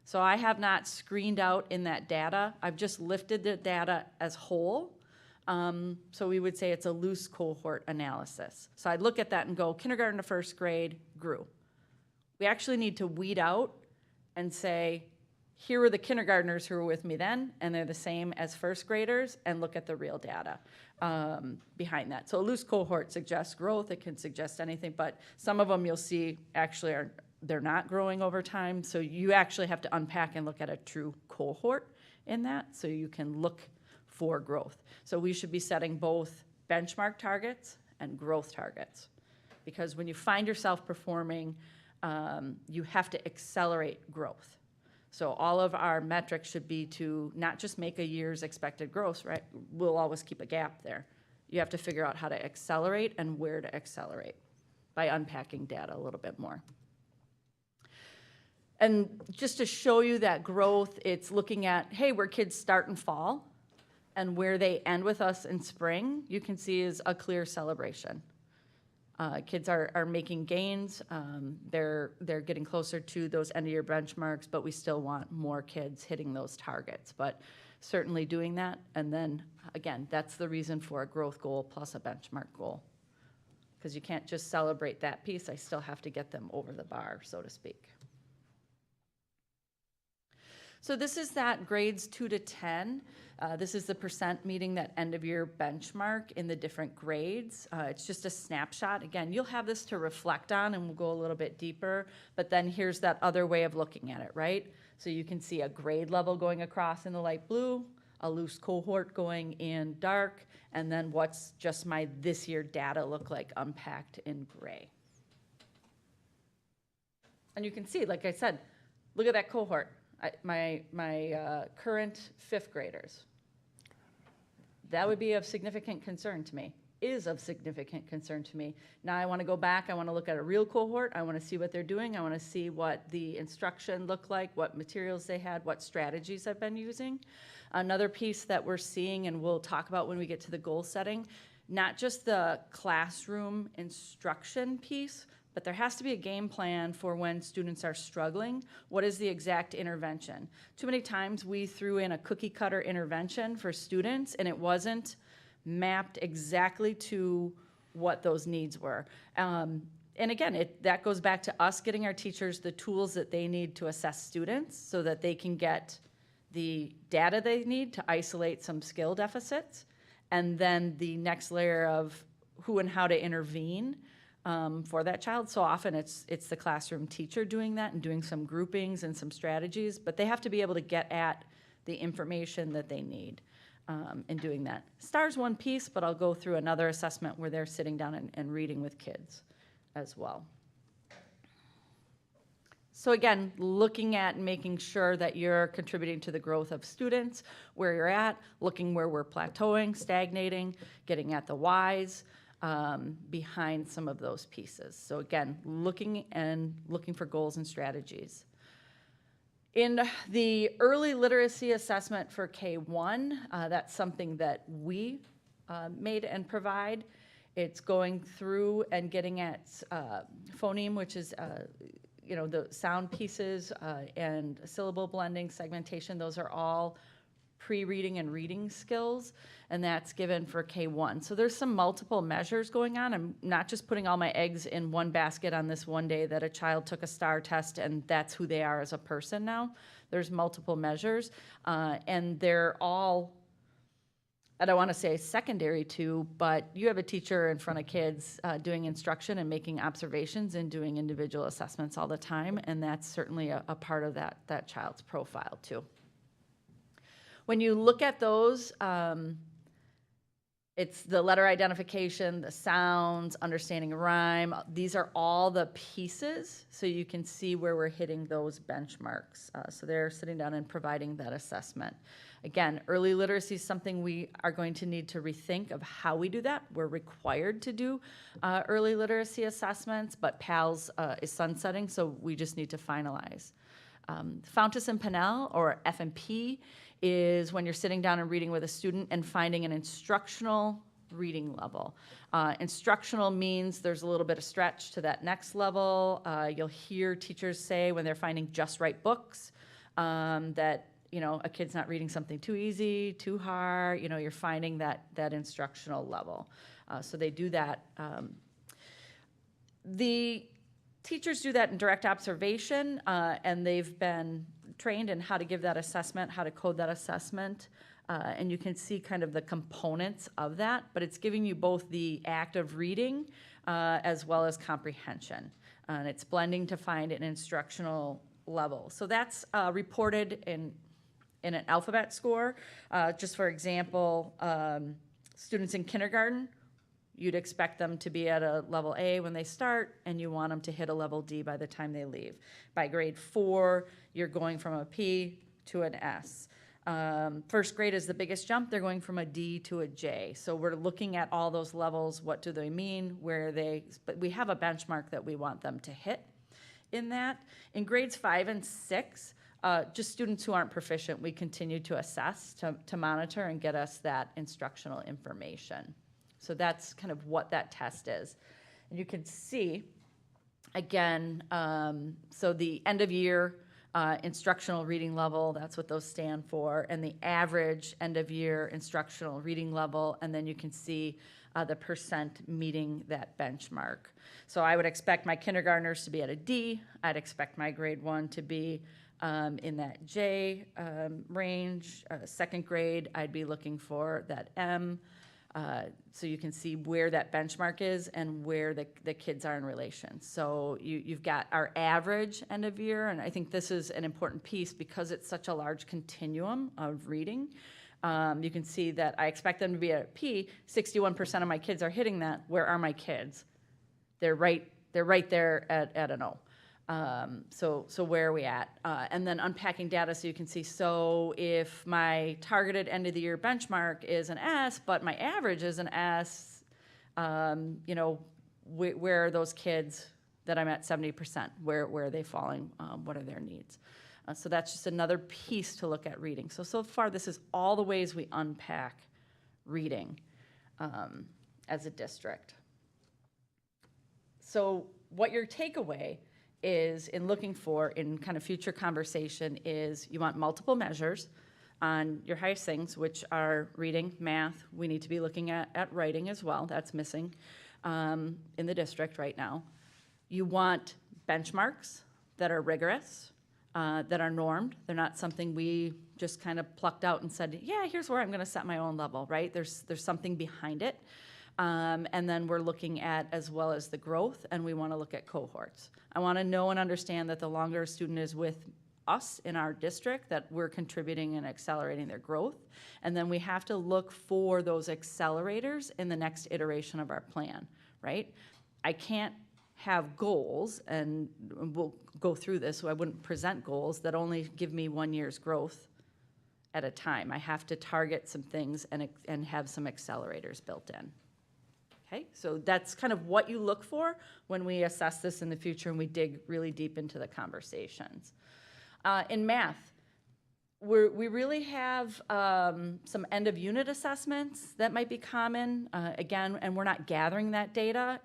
So I have not screened out in that data. I've just lifted the data as whole. So we would say it's a loose cohort analysis. So I'd look at that and go, kindergarten to first grade grew. We actually need to weed out and say, here are the kindergartners who were with me then, and they're the same as first graders, and look at the real data behind that. So a loose cohort suggests growth. It can suggest anything, but some of them you'll see actually they're not growing over time. So you actually have to unpack and look at a true cohort in that so you can look for growth. So we should be setting both benchmark targets and growth targets, because when you find yourself performing, you have to accelerate growth. So all of our metrics should be to not just make a year's expected growth, right? We'll always keep a gap there. You have to figure out how to accelerate and where to accelerate by unpacking data a little bit more. And just to show you that growth, it's looking at, hey, where kids start in fall and where they end with us in spring, you can see is a clear celebration. Kids are making gains. They're getting closer to those end-of-year benchmarks, but we still want more kids hitting those targets. But certainly doing that, and then, again, that's the reason for a growth goal plus a benchmark goal. Because you can't just celebrate that piece. I still have to get them over the bar, so to speak. So this is that grades 2 to 10. This is the percent meeting that end of year benchmark in the different grades. It's just a snapshot. Again, you'll have this to reflect on, and we'll go a little bit deeper, but then here's that other way of looking at it, right? So you can see a grade level going across in the light blue, a loose cohort going in dark, and then what's just my this year data look like unpacked in gray. And you can see, like I said, look at that cohort. My current 5th graders. That would be of significant concern to me, is of significant concern to me. Now I want to go back, I want to look at a real cohort, I want to see what they're doing, I want to see what the instruction looked like, what materials they had, what strategies I've been using. Another piece that we're seeing, and we'll talk about when we get to the goal setting, not just the classroom instruction piece, but there has to be a game plan for when students are struggling. What is the exact intervention? Too many times we threw in a cookie cutter intervention for students and it wasn't mapped exactly to what those needs were. And again, that goes back to us getting our teachers the tools that they need to assess students so that they can get the data they need to isolate some skill deficits. And then the next layer of who and how to intervene for that child. So often it's the classroom teacher doing that and doing some groupings and some strategies, but they have to be able to get at the information that they need. in doing that. STAR's one piece, but I'll go through another assessment where they're sitting down and reading with kids as well. So again, looking at and making sure that you're contributing to the growth of students, where you're at, looking where we're plateauing, stagnating, getting at the whys behind some of those pieces. So again, looking for goals and strategies. In the early literacy assessment for K1, that's something that we made and provide. It's going through and getting at phoneme, which is the sound pieces and syllable blending, segmentation. Those are all pre-reading and reading skills, and that's given for K1. So there's some multiple measures going on. I'm not just putting all my eggs in one basket on this one day that a child took a STAR test and that's who they are as a person now. There's multiple measures, and they're all, I don't want to say secondary to, but you have a teacher in front of kids doing instruction and making observations and doing individual assessments all the time, and that's certainly a part of that child's profile too. When you look at those, it's the letter identification, the sounds, understanding rhyme. These are all the pieces, so you can see where we're hitting those benchmarks. So they're sitting down and providing that assessment. Again, early literacy is something we are going to need to rethink of how we do that. We're required to do early literacy assessments, but PALS is sunsetting, so we just need to finalize. Fountas and Pinnell, or F&P, is when you're sitting down and reading with a student and finding an instructional reading level. Instructional means there's a little bit of stretch to that next level. You'll hear teachers say when they're finding just right books that a kid's not reading something too easy, too hard. You're finding that instructional level. So they do that. The teachers do that in direct observation, and they've been trained in how to give that assessment, how to code that assessment, and you can see kind of the components of that, but it's giving you both the act of reading as well as comprehension, and it's blending to find an instructional level. So that's reported in an alphabet score. Just for example, students in kindergarten, you'd expect them to be at a level A when they start, and you want them to hit a level D by the time they leave. By grade 4, you're going from a P to an S. First grade is the biggest jump. They're going from a D to a J. So we're looking at all those levels. What do they mean? But we have a benchmark that we want them to hit in that. In grades 5 and 6, just students who aren't proficient, we continue to assess, to monitor, and get us that instructional information. So that's kind of what that test is. And you can see, again, so the end of year instructional reading level, that's what those stand for, and the average end of year instructional reading level, and then you can see the percent meeting that benchmark. So I would expect my kindergartners to be at a D. I'd expect my grade 1 to be in that J range. Second grade, I'd be looking for that M. So you can see where that benchmark is and where the kids are in relation. So you've got our average end of year, and I think this is an important piece because it's such a large continuum of reading. You can see that I expect them to be at P. 61% of my kids are hitting that. Where are my kids? They're right there at an O. So where are we at? And then unpacking data so you can see, so if my targeted end of the year benchmark is an S, but my average is an S, where are those kids that I'm at 70%? Where are they falling? What are their needs? So that's just another piece to look at reading. So far this is all the ways we unpack reading as a district. So what your takeaway is in looking for in kind of future conversation is you want multiple measures on your highest things, which are reading, math. We need to be looking at writing as well. That's missing in the district right now. You want benchmarks that are rigorous, that are normed. They're not something we just kind of plucked out and said, yeah, here's where I'm going to set my own level, right? There's something behind it. And then we're looking at as well as the growth, and we want to look at cohorts. I want to know and understand that the longer a student is with us in our district that we're contributing and accelerating their growth. And then we have to look for those accelerators in the next iteration of our plan, right? I can't have goals, and we'll go through this, so I wouldn't present goals that only give me 1 year's growth at a time. I have to target some things and have some accelerators built in. Okay, so that's kind of what you look for when we assess this in the future and we dig really deep into the conversations. In math, we really have some end-of-unit assessments that might be common, again, and we're not gathering that data.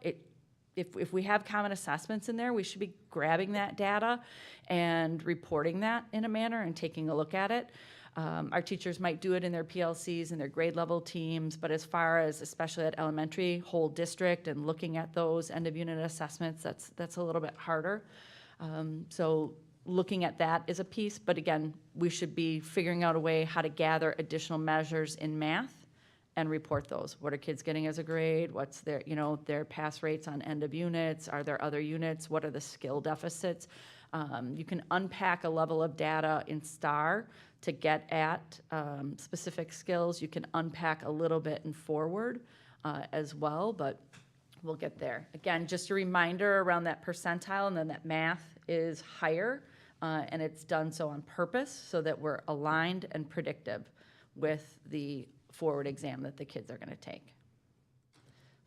If we have common assessments in there, we should be grabbing that data and reporting that in a manner and taking a look at it. Our teachers might do it in their PLCs and their grade level teams, but as far as, especially at elementary, whole district and looking at those end-of-unit assessments, that's a little bit harder. So looking at that is a piece, but again, we should be figuring out a way how to gather additional measures in math and report those. What are kids getting as a grade? What's their, their pass rates on end of units? Are there other units? What are the skill deficits? You can unpack a level of data in STAR to get at specific skills. You can unpack a little bit in Forward as well, but we'll get there. Again, just a reminder around that percentile, and then that math is higher, and it's done so on purpose so that we're aligned and predictive with the Forward exam that the kids are going to take.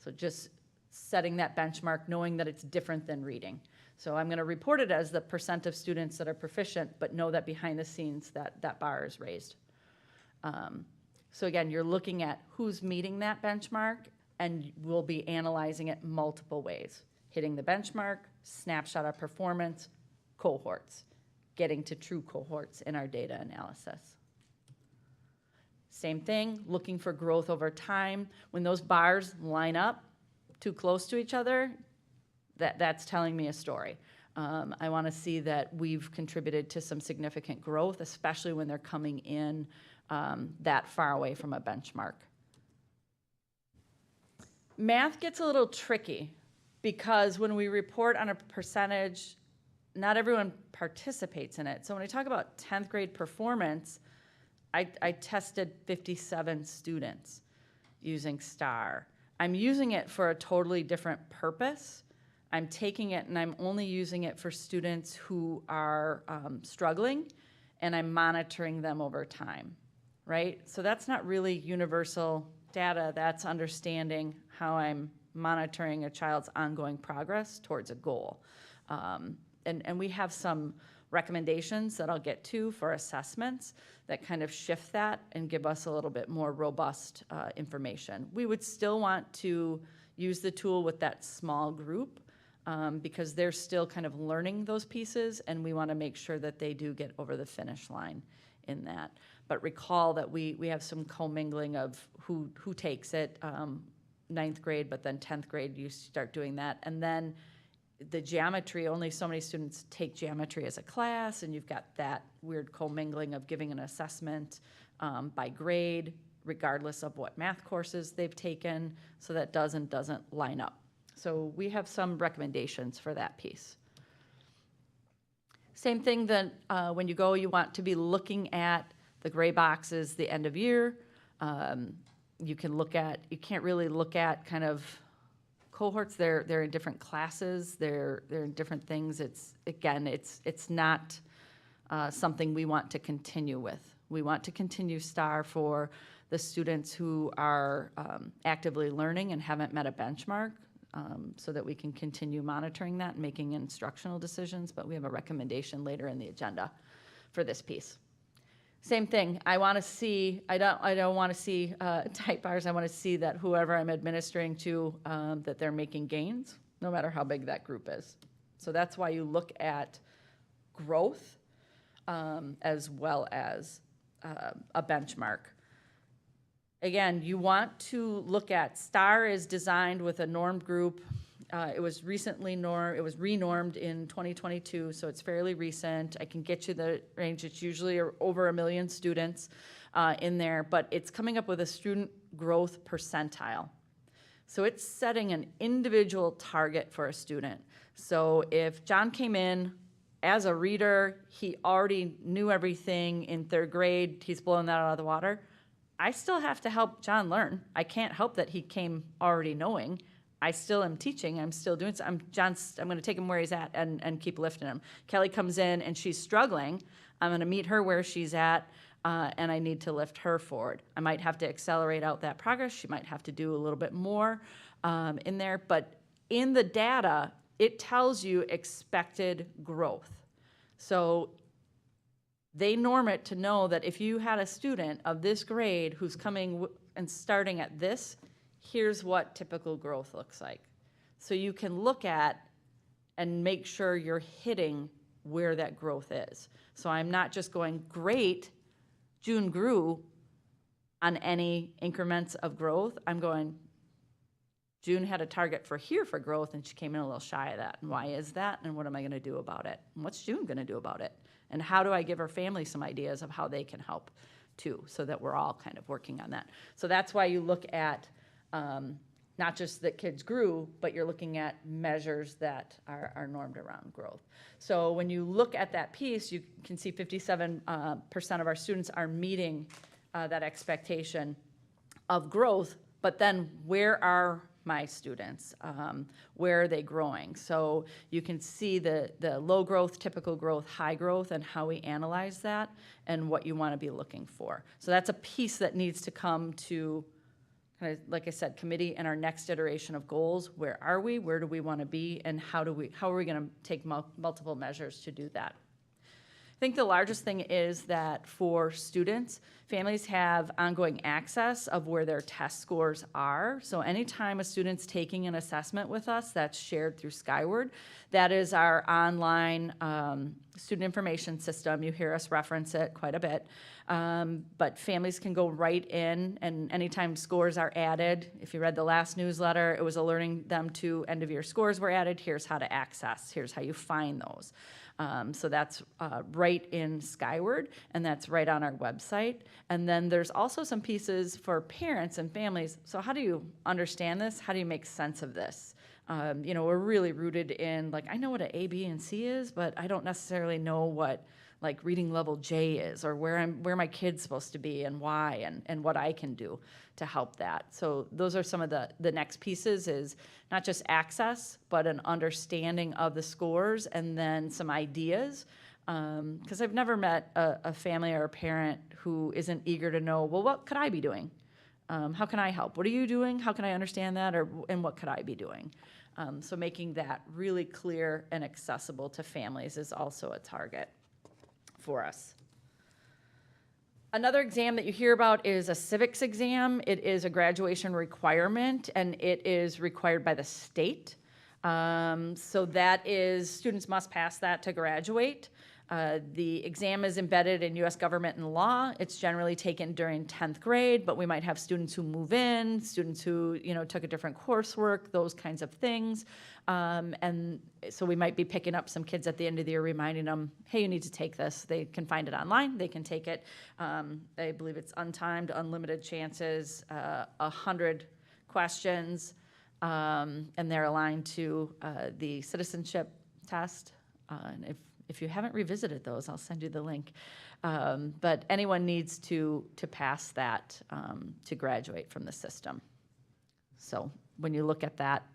So just setting that benchmark, knowing that it's different than reading. So I'm going to report it as the percent of students that are proficient, but know that behind the scenes that bar is raised. So again, you're looking at who's meeting that benchmark, and we'll be analyzing it multiple ways. Hitting the benchmark, snapshot of performance, cohorts, getting to true cohorts in our data analysis. Same thing, looking for growth over time. When those bars line up too close to each other, that's telling me a story. I want to see that we've contributed to some significant growth, especially when they're coming in that far away from a benchmark. Math gets a little tricky because when we report on a percentage, not everyone participates in it. So when I talk about 10th grade performance, I tested 57 students using STAR. I'm using it for a totally different purpose. I'm taking it and I'm only using it for students who are struggling, and I'm monitoring them over time, right? So that's not really universal data. That's understanding how I'm monitoring a child's ongoing progress towards a goal. And we have some recommendations that I'll get to for assessments that kind of shift that and give us a little bit more robust information. We would still want to use the tool with that small group because they're still kind of learning those pieces, and we want to make sure that they do get over the finish line in that. But recall that we have some commingling of who takes it, 9th grade, but then 10th grade, you start doing that. And then the geometry, only so many students take geometry as a class, and you've got that weird commingling of giving an assessment by grade, regardless of what math courses they've taken, so that doesn't line up. So we have some recommendations for that piece. Same thing that when you go, you want to be looking at the gray boxes, the end of year. You can't really look at kind of cohorts. They're in different classes. They're in different things. It's not something we want to continue with. We want to continue STAR for the students who are actively learning and haven't met a benchmark, so that we can continue monitoring that and making instructional decisions. But we have a recommendation later in the agenda for this piece. Same thing. I want to see. I don't want to see tight bars. I want to see that whoever I'm administering to, that they're making gains, no matter how big that group is. So that's why you look at growth as well as a benchmark. Again, you want to look at STAR is designed with a normed group. It was renormed in 2022, so it's fairly recent. I can get you the range. It's usually over 1 million students in there, but it's coming up with a student growth percentile. So it's setting an individual target for a student. So if John came in as a reader, he already knew everything in third grade. He's blowing that out of the water. I still have to help John learn. I can't help that he came already knowing. I still am teaching. I'm still doing so. I'm going to take him where he's at and keep lifting him. Kelly comes in and she's struggling. I'm going to meet her where she's at, and I need to lift her forward. I might have to accelerate out that progress. She might have to do a little bit more in there. But in the data, it tells you expected growth. So they norm it to know that if you had a student of this grade who's coming and starting at this, here's what typical growth looks like. So you can look at and make sure you're hitting where that growth is. So I'm not just going, great, June grew on any increments of growth. I'm going, June had a target for here for growth, and she came in a little shy of that. And why is that? And what am I going to do about it? And what's June going to do about it? And how do I give her family some ideas of how they can help too, so that we're all kind of working on that. So that's why you look at not just that kids grew, but you're looking at measures that are normed around growth. So when you look at that piece, you can see 57% of our students are meeting that expectation of growth, but then where are my students? Where are they growing? So you can see the low growth, typical growth, high growth, and how we analyze that and what you want to be looking for. So that's a piece that needs to come to, kind of, like I said, committee and our next iteration of goals. Where are we? Where do we want to be? And how are we going to take multiple measures to do that? I think the largest thing is that for students, families have ongoing access of where their test scores are. So anytime a student's taking an assessment with us, that's shared through Skyward. That is our online student information system. You hear us reference it quite a bit. But families can go right in, and anytime scores are added, if you read the last newsletter, it was alerting them to end of year scores were added. Here's how to access. Here's how you find those. So that's right in Skyward, and that's right on our website. And then there's also some pieces for parents and families. So how do you understand this? How do you make sense of this? You know, we're really rooted in, like, I know what an A, B, and C is, but I don't necessarily know what, like, reading level J is, or where my kid's supposed to be and why, and what I can do to help that. So those are some of the next pieces, is not just access, but an understanding of the scores, and then some ideas. Because I've never met a family or a parent who isn't eager to know, well, what could I be doing? How can I help? What are you doing? How can I understand that? And what could I be doing? So making that really clear and accessible to families is also a target for us. Another exam that you hear about is a civics exam. It is a graduation requirement, and it is required by the state. So that is, students must pass that to graduate. The exam is embedded in U.S. government and law. It's generally taken during 10th grade, but we might have students who move in, students who, you know, took a different coursework, those kinds of things. And so we might be picking up some kids at the end of the year, reminding them, hey, you need to take this. They can find it online. They can take it. I believe it's untimed, unlimited chances, 100 questions, and they're aligned to the citizenship test. And if you haven't revisited those, I'll send you the link. But anyone needs to pass that to graduate from the system. So when you look at that,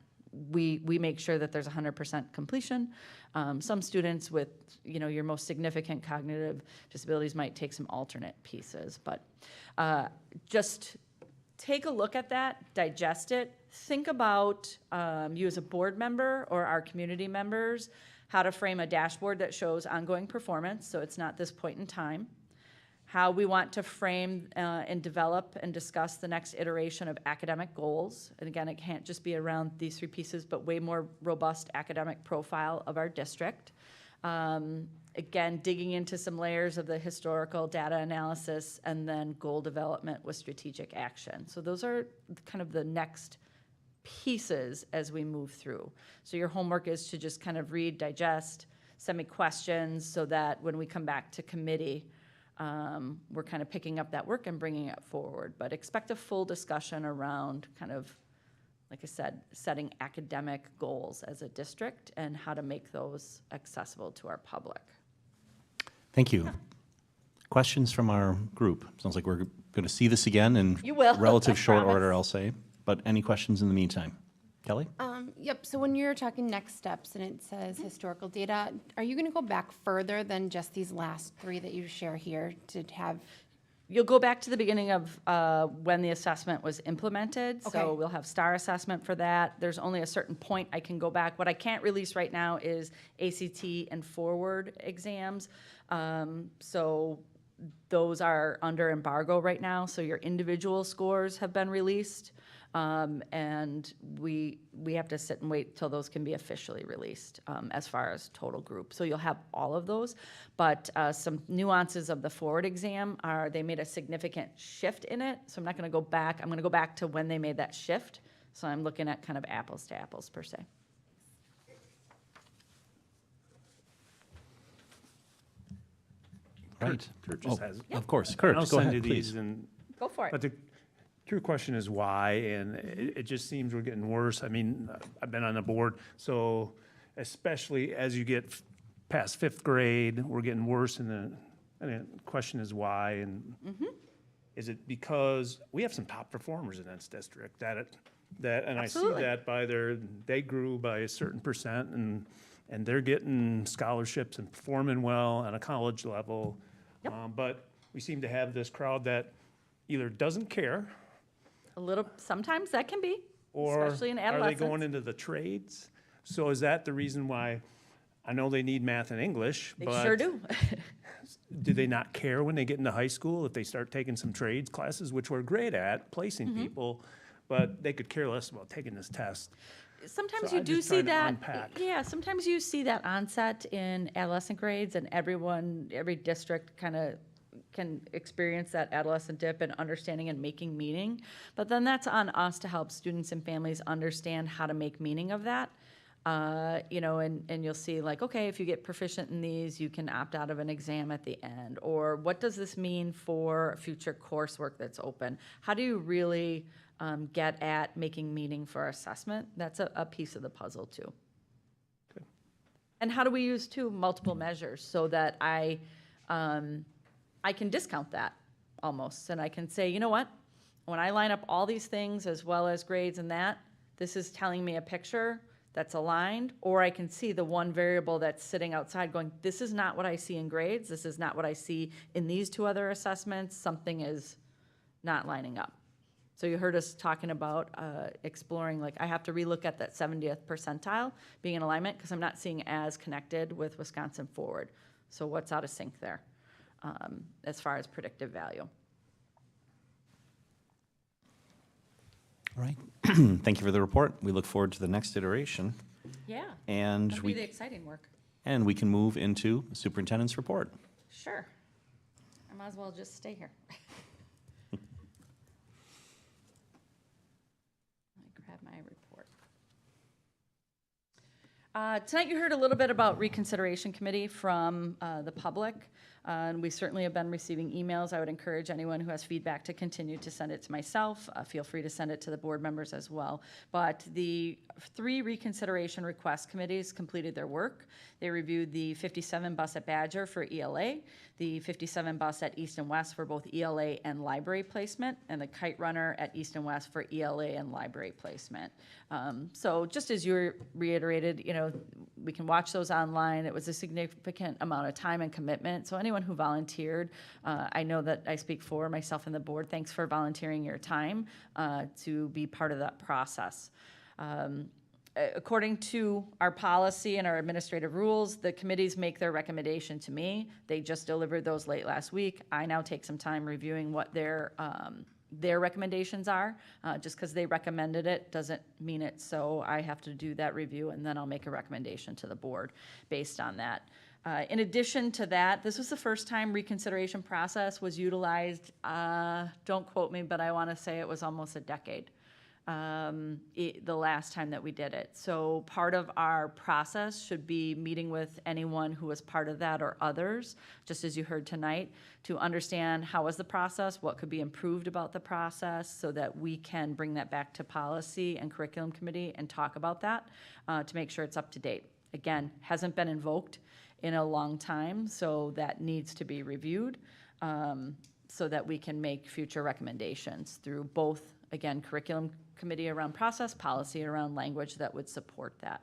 we make sure that there's 100% completion. Some students with, you know, your most significant cognitive disabilities might take some alternate pieces, but just take a look at that, digest it, think about you as a board member or our community members, how to frame a dashboard that shows ongoing performance, so it's not this point in time, how we want to frame and develop and discuss the next iteration of academic goals. And again, it can't just be around these three pieces, but way more robust academic profile of our district. Again, digging into some layers of the historical data analysis, and then goal development with strategic action. So those are kind of the next pieces as we move through. So your homework is to just kind of read, digest, send me questions, so that when we come back to committee, we're kind of picking up that work and bringing it forward. But expect a full discussion around kind of like I said, setting academic goals as a district and how to make those accessible to our public. Thank you. Questions from our group? Sounds like we're going to see this again in You will, relative I short promise. order, I'll say. But any questions in the meantime? Kelly? Yep, so when you're talking next steps and it says historical data, are you going to go back further than just these last 3 that you share here to have? You'll go back to the beginning of when the assessment was implemented. Okay. So we'll have STAR assessment for that. There's only a certain point I can go back. What I can't release right now is ACT and forward exams. So those are under embargo right now. So your individual scores have been released. And we have to sit and wait till those can be officially released as far as total group. So you'll have all of those, but some nuances of the forward exam are they made a significant shift in it. So I'm not going to go back. I'm going to go back to when they made that shift. So I'm looking at kind of apples to apples per se. Right. Kurt just has. Of course. Kurt, I'll go send ahead, you please. these and. Go for it. But the true question is why, and it just seems we're getting worse. I mean, I've been on the board, so especially as you get past 5th grade, we're getting worse, and the question is why, and is it because we have some top performers in this district and I see Absolutely. that they grew by a certain percent, and they're getting scholarships and performing well on a college level. But we seem to have this crowd that either doesn't care, A little, sometimes that can be, or especially in are they adolescence. going into the trades? So is that the reason why, I know they need math and English, They but sure do. do they not care when they get into high school if they start taking some trades classes, which we're great at, placing people, but they could care less about taking this test? Sometimes So you I'm do just see trying to that. unpack. Yeah, sometimes you see that onset in adolescent grades, and every district kind of can experience that adolescent dip and understanding and making meaning. But then that's on us to help students and families understand how to make meaning of that. You know, and you'll see like, okay, if you get proficient in these, you can opt out of an exam at the end. Or what does this mean for future coursework that's open? How do you really get at making meaning for assessment? That's a piece of the puzzle too. And how do we use multiple measures so that I can discount that almost, and I can say, you know what? When I line up all these things as well as grades and that, this is telling me a picture that's aligned, or I can see the one variable that's sitting outside going, this is not what I see in grades, this is not what I see in these 2 other assessments, something is not lining up. So you heard us talking about exploring, like I have to relook at that 70th percentile being in alignment because I'm not seeing as connected with Wisconsin Forward. So what's out of sync there as far as predictive value? All right. Thank you for the report. We look forward to the next iteration. Yeah. And That'll be the exciting work. And we can move into the superintendent's report. Sure. I might as well just stay here. Let me grab my report. Tonight you heard a little bit about reconsideration committee from the public. And we certainly have been receiving emails. I would encourage anyone who has feedback to continue to send it to myself. Feel free to send it to the board members as well. But the 3 reconsideration request committees completed their work. They reviewed the 57 bus at Badger for ELA, the 57 bus at East and West for both ELA and library placement, and the Kite Runner at East and West for ELA and library placement. So just as you reiterated, you know, we can watch those online. It was a significant amount of time and commitment. So anyone who volunteered, I know that I speak for myself and the board. Thanks for volunteering your time to be part of that process. According to our policy and our administrative rules, the committees make their recommendation to me. They just delivered those late last week. I now take some time reviewing what their recommendations are. Just because they recommended it doesn't mean it, so I have to do that review, and then I'll make a recommendation to the board based on that. In addition to that, this was the first time reconsideration process was utilized, don't quote me, but I want to say it was almost a decade. the last time that we did it. So part of our process should be meeting with anyone who was part of that or others, just as you heard tonight, to understand how was the process, what could be improved about the process, so that we can bring that back to policy and curriculum committee and talk about that to make sure it's up to date. Again, hasn't been invoked in a long time, so that needs to be reviewed so that we can make future recommendations through both, again, curriculum committee around process, policy around language that would support that.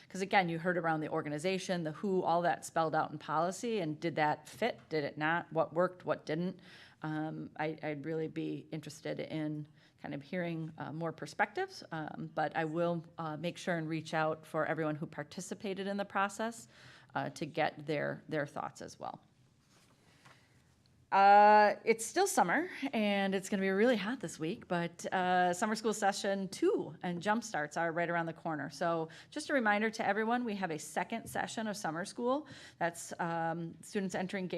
Because again, you heard around the organization, the who, all that spelled out in policy, and did that fit, did it not, what worked, what didn't? I'd really be interested in kind of hearing more perspectives, but I will make sure and reach out for everyone who participated in the process to get their thoughts as well. It's still summer, and it's going to be really hot this week, but summer school session 2 and jump starts are right around the corner. So just a reminder to everyone, we have a second session of summer school. That's students entering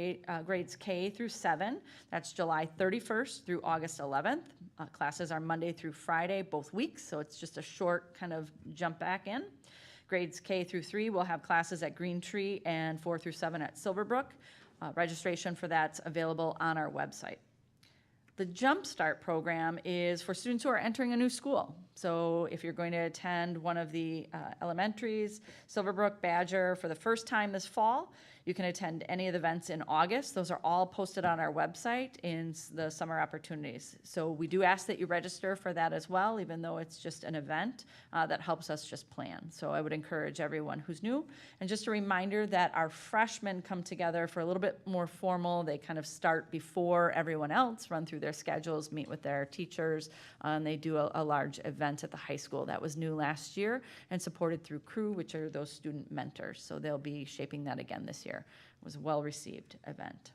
grades K through 7. That's July 31st through August 11th. Classes are Monday through Friday, both weeks, so it's just a short kind of jump back in. Grades K through 3 will have classes at Green Tree, and 4 through 7 at Silverbrook. Registration for that's available on our website. The Jump Start program is for students who are entering a new school. So if you're going to attend one of the elementaries, Silverbrook, Badger, for the first time this fall, you can attend any of the events in August. Those are all posted on our website in the summer opportunities. So we do ask that you register for that as well, even though it's just an event that helps us just plan. So I would encourage everyone who's new. And just a reminder that our freshmen come together for a little bit more formal. They kind of start before everyone else, run through their schedules, meet with their teachers, and they do a large event at the high school. That was new last year and supported through CREW, which are those student mentors. So they'll be shaping that again this year. It was a well-received event.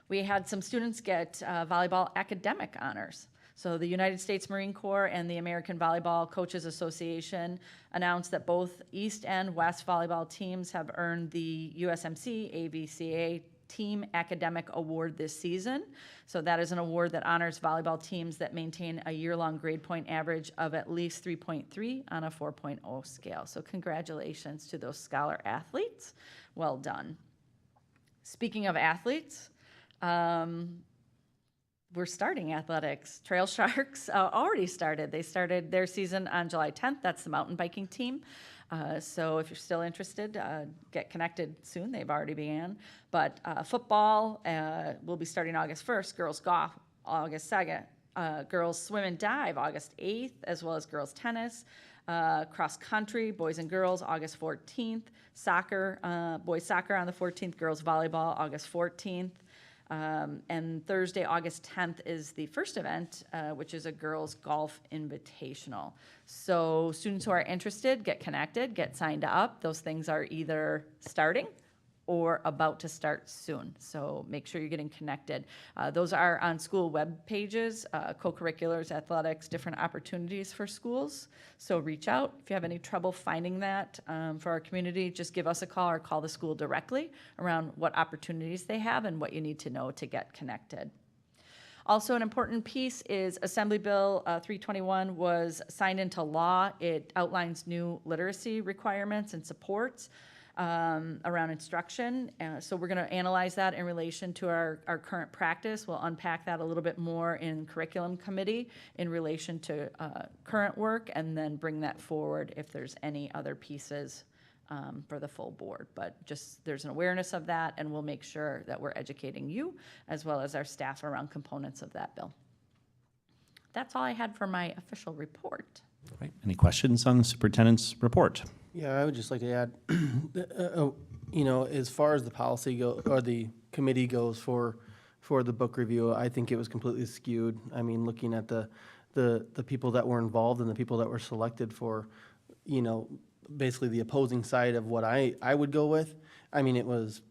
We had some students get volleyball academic honors. So the United States Marine Corps and the American Volleyball Coaches Association announced that both East and West volleyball teams have earned the USMC AVCA Team Academic Award this season. So that is an award that honors volleyball teams that maintain a year-long grade point average of at least 3.3 on a 4.0 scale. So congratulations to those scholar athletes. Well done. Speaking of athletes, we're starting athletics. Trail Sharks already started. They started their season on July 10th. That's the mountain biking team. So if you're still interested, get connected soon. They've already began. But football will be starting August 1st, girls golf August 2nd, girls swim and dive August 8th, as well as girls tennis, cross country, boys and girls August 14th, soccer, boys soccer on the 14th, girls volleyball August 14th. And Thursday, August 10th is the first event, which is a girls golf invitational. So students who are interested, get connected, get signed up. Those things are either starting or about to start soon. So make sure you're getting connected. Those are on school web pages, co-curriculars, athletics, different opportunities for schools. So reach out. If you have any trouble finding that for our community, just give us a call or call the school directly around what opportunities they have and what you need to know to get connected. Also, an important piece is Assembly Bill 321 was signed into law. It outlines new literacy requirements and supports around instruction. So we're going to analyze that in relation to our current practice. We'll unpack that a little bit more in curriculum committee in relation to current work, and then bring that forward if there's any other pieces for the full board. But just there's an awareness of that, and we'll make sure that we're educating you as well as our staff around components of that bill. That's all I had for my official report. Right. Any questions on the superintendent's report? Yeah, I would just like to add, you know, as far as the policy or the committee goes for the book review, I think it was completely skewed. I mean, looking at the people that were involved and the people that were selected for, you know, basically the opposing side of what I would go with. I mean, it was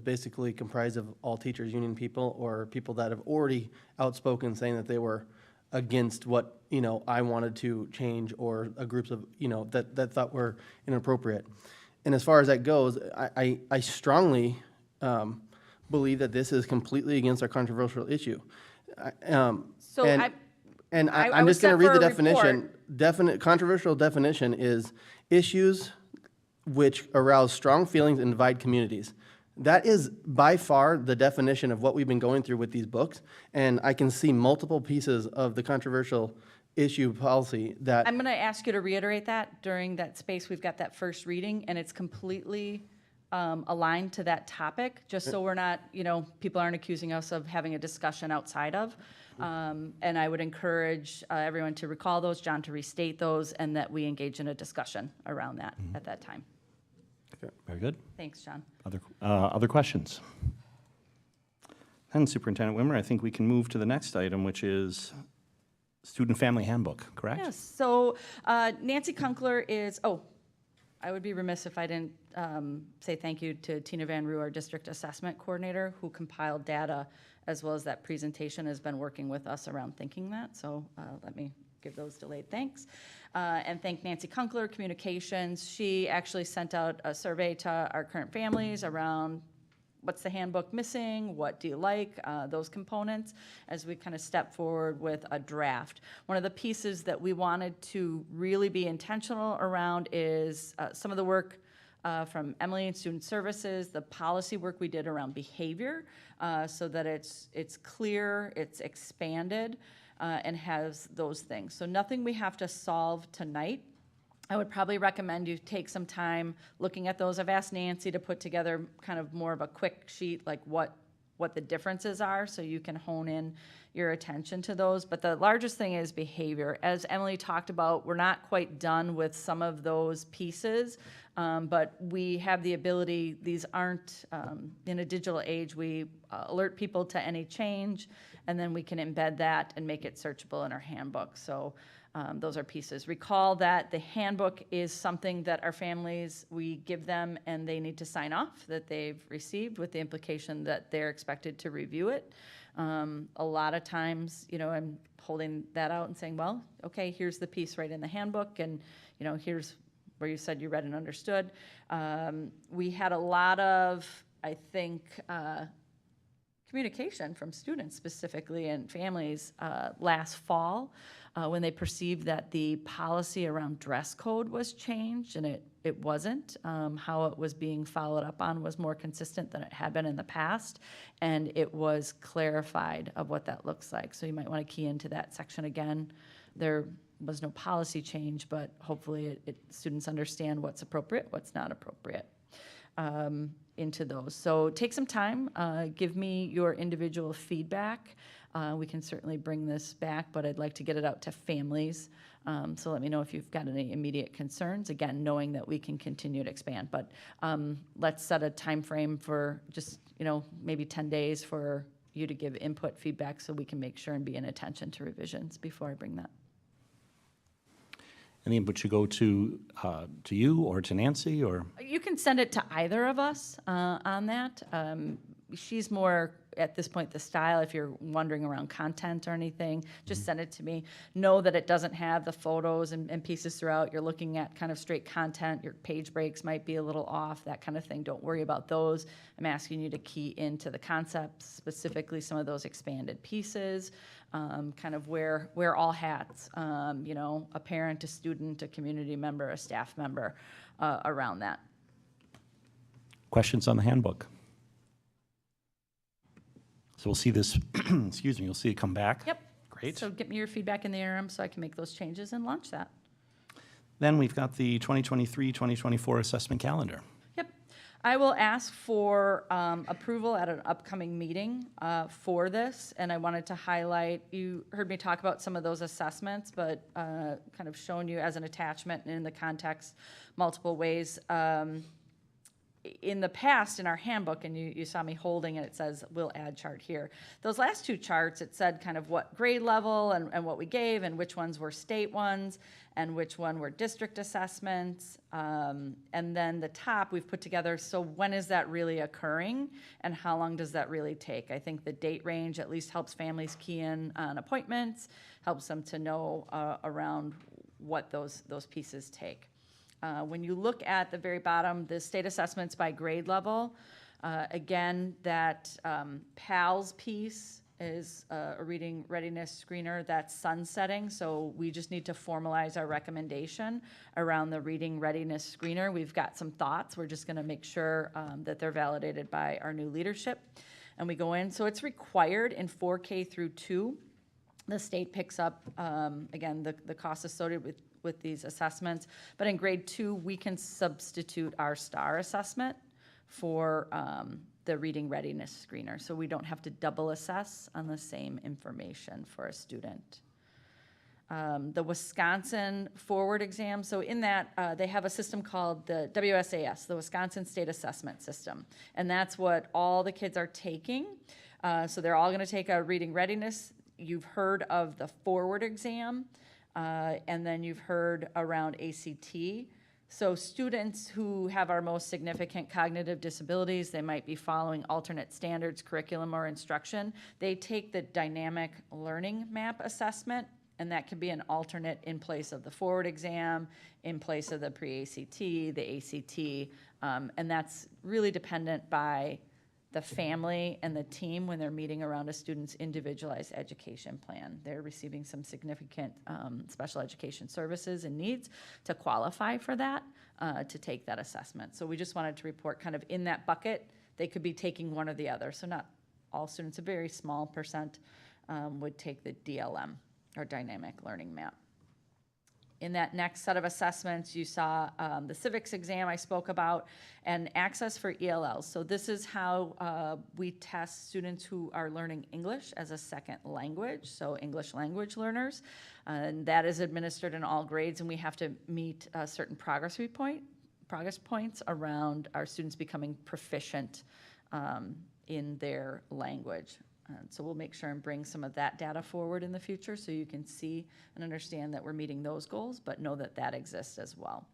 basically comprised of all teachers union people or people that have already outspoken saying that they were against what, you know, I wanted to change, or a groups of, you know, that thought were inappropriate. And as far as that goes, I strongly believe that this is completely against our controversial issue. And And I I'm was just going to set read the for a report. definition. Controversial definition is issues which arouse strong feelings and divide communities. That is by far the definition of what we've been going through with these books. And I can see multiple pieces of the controversial issue policy that. I'm going to ask you to reiterate that during that space. We've got that first reading, and it's completely aligned to that topic, just so we're not, people aren't accusing us of having a discussion outside of. And I would encourage everyone to recall those, John to restate those, and that we engage in a discussion around that at that time. Very good. Thanks, John. Other questions? Then Superintendent Wimmer, I think we can move to the next item, which is Student Family Handbook, correct? Yes, so Nancy Kunkler is, I would be remiss if I didn't say thank you to Tina Van Roo, our District Assessment Coordinator, who compiled data as well as that presentation, has been working with us around thinking that. So let me give those delayed thanks. And thank Nancy Kunkler, Communications. She actually sent out a survey to our current families around what's the handbook missing, what do you like, those components, as we kind of step forward with a draft. One of the pieces that we wanted to really be intentional around is some of the work from Emily and Student Services, the policy work we did around behavior, so that it's clear, it's expanded, and has those things. So nothing we have to solve tonight. I would probably recommend you take some time looking at those. I've asked Nancy to put together kind of more of a quick sheet, like what the differences are, so you can hone in your attention to those. But the largest thing is behavior. As Emily talked about, we're not quite done with some of those pieces, but we have the ability, these aren't, in a digital age, we alert people to any change, and then we can embed that and make it searchable in our handbook. So those are pieces. Recall that the handbook is something that our families, we give them and they need to sign off that they've received, with the implication that they're expected to review it. A lot of times, I'm holding that out and saying, well, okay, here's the piece right in the handbook, and here's where you said you read and understood. We had a lot of, I think, communication from students specifically and families last fall when they perceived that the policy around dress code was changed, and it wasn't. How it was being followed up on was more consistent than it had been in the past, and it was clarified of what that looks like. So you might want to key into that section again. There was no policy change, but hopefully students understand what's appropriate, what's not appropriate. Into those. So take some time, give me your individual feedback. We can certainly bring this back, but I'd like to get it out to families. So let me know if you've got any immediate concerns, again, knowing that we can continue to expand. But let's set a time frame for just, maybe 10 days for you to give input feedback, so we can make sure and be in attention to revisions before I bring that. And the input should go to you or to Nancy, or? You can send it to either of us on that. She's more, at this point, the style. If you're wondering around content or anything, just send it to me. Know that it doesn't have the photos and pieces throughout. You're looking at kind of straight content. Your page breaks might be a little off, that kind of thing. Don't worry about those. I'm asking you to key into the concepts, specifically some of those expanded pieces, kind of wear all hats, a parent, a student, a community member, a staff member around that. Questions on the handbook? So we'll see this, excuse me, you'll see it come back. Yep. Great. So get me your feedback in the interim so I can make those changes and launch that. Then we've got the 2023-2024 assessment calendar. Yep. I will ask for approval at an upcoming meeting for this, and I wanted to highlight, you heard me talk about some of those assessments, but kind of shown you as an attachment and in the context multiple ways. In the past, in our handbook, and you saw me holding it, it says we'll add chart here. Those last two charts, it said kind of what grade level and what we gave, and which ones were state ones and which one were district assessments. And then the top we've put together, so when is that really occurring and how long does that really take? I think the date range at least helps families key in on appointments, helps them to know around what those pieces take. When you look at the very bottom, the state assessments by grade level, again, that PALS piece is a reading readiness screener that's sunsetting, so we just need to formalize our recommendation around the reading readiness screener. We've got some thoughts. We're just going to make sure that they're validated by our new leadership. And we go in, so it's required in 4K through 2. The state picks up, again, the costs associated with these assessments. But in grade 2, we can substitute our STAR assessment for the reading readiness screener. So we don't have to double assess on the same information for a student. The Wisconsin Forward exam, so in that, they have a system called the WSAS, the Wisconsin State Assessment System. And that's what all the kids are taking. So they're all gonna take a reading readiness. You've heard of the Forward exam, and then you've heard around ACT. So students who have our most significant cognitive disabilities, they might be following alternate standards, curriculum, or instruction. They take the dynamic learning map assessment, and that can be an alternate in place of the Forward exam, in place of the pre-ACT, the ACT, and that's really dependent by the family and the team when they're meeting around a student's individualized education plan. They're receiving some significant special education services and needs to qualify for that, to take that assessment. So we just wanted to report kind of in that bucket, they could be taking one or the other. So not all students, a very small percent would take the DLM, or dynamic learning map. In that next set of assessments, you saw the civics exam I spoke about and access for ELLs. So this is how we test students who are learning English as a second language, so English language learners. And that is administered in all grades, and we have to meet a certain progress points around our students becoming proficient in their language. So we'll make sure and bring some of that data forward in the future so you can see and understand that we're meeting those goals, but know that that exists as well.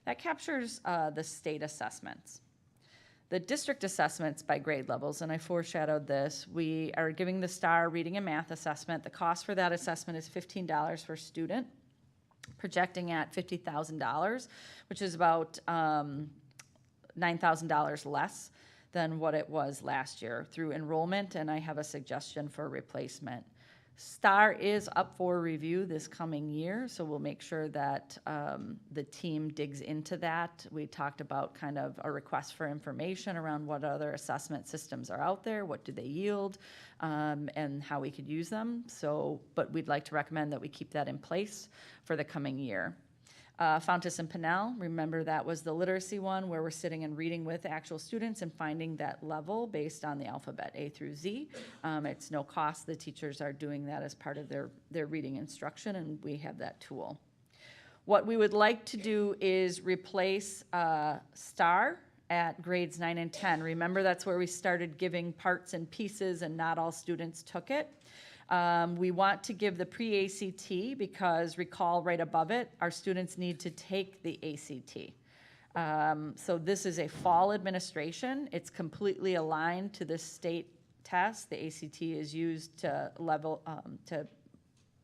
That captures the state assessments. The district assessments by grade levels, and I foreshadowed this, we are giving the STAR reading and math assessment. The cost for that assessment is $15 per student, projecting at $50,000, which is about $9,000 less than what it was last year through enrollment, and I have a suggestion for replacement. STAR is up for review this coming year, so we'll make sure that the team digs into that. We talked about kind of a request for information around what other assessment systems are out there, what do they yield, and how we could use them. So, but we'd like to recommend that we keep that in place for the coming year. Fountas and Pinnell, remember that was the literacy one where we're sitting and reading with actual students and finding that level based on the alphabet A through Z. It's no cost. The teachers are doing that as part of their reading instruction, and we have that tool. What we would like to do is replace STAR at grades 9 and 10. Remember, that's where we started giving parts and pieces and not all students took it. We want to give the pre-ACT because recall right above it, our students need to take the ACT. So this is a fall administration. It's completely aligned to the state test. The ACT is used to to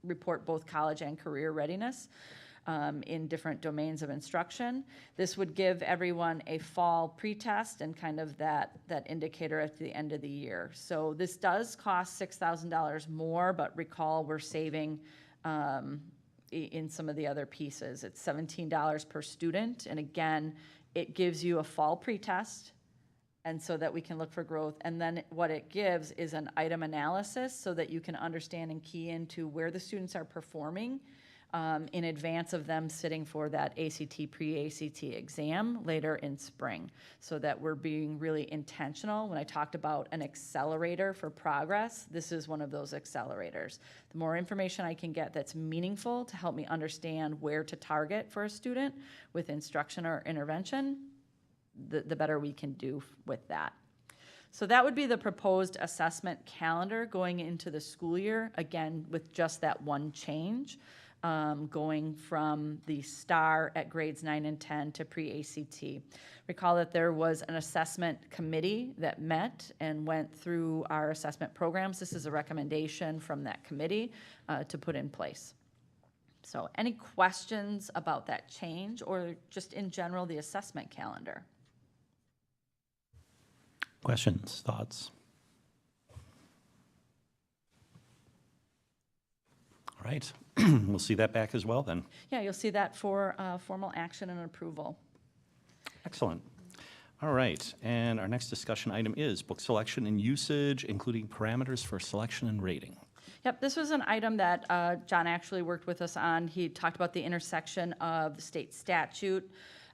report both college and career readiness in different domains of instruction. This would give everyone a fall pretest and kind of that indicator at the end of the year. So this does cost $6,000 more, but recall we're saving in some of the other pieces. It's $17 per student, and again, it gives you a fall pretest, and so that we can look for growth. And then what it gives is an item analysis so that you can understand and key into where the students are performing in advance of them sitting for that ACT, pre-ACT exam later in spring, so that we're being really intentional. When I talked about an accelerator for progress, this is one of those accelerators. The more information I can get that's meaningful to help me understand where to target for a student with instruction or intervention, the better we can do with that. So that would be the proposed assessment calendar going into the school year, again, with just that one change. Going from the STAR at grades 9 and 10 to pre-ACT. Recall that there was an assessment committee that met and went through our assessment programs. This is a recommendation from that committee to put in place. So any questions about that change or just in general the assessment calendar? Questions, thoughts? All right, we'll see that back as well then. Yeah, you'll see that for formal action and approval. Excellent. All right, and our next discussion item is book selection and usage, including parameters for selection and rating. Yep, this was an item that John actually worked with us on. He talked about the intersection of the state statute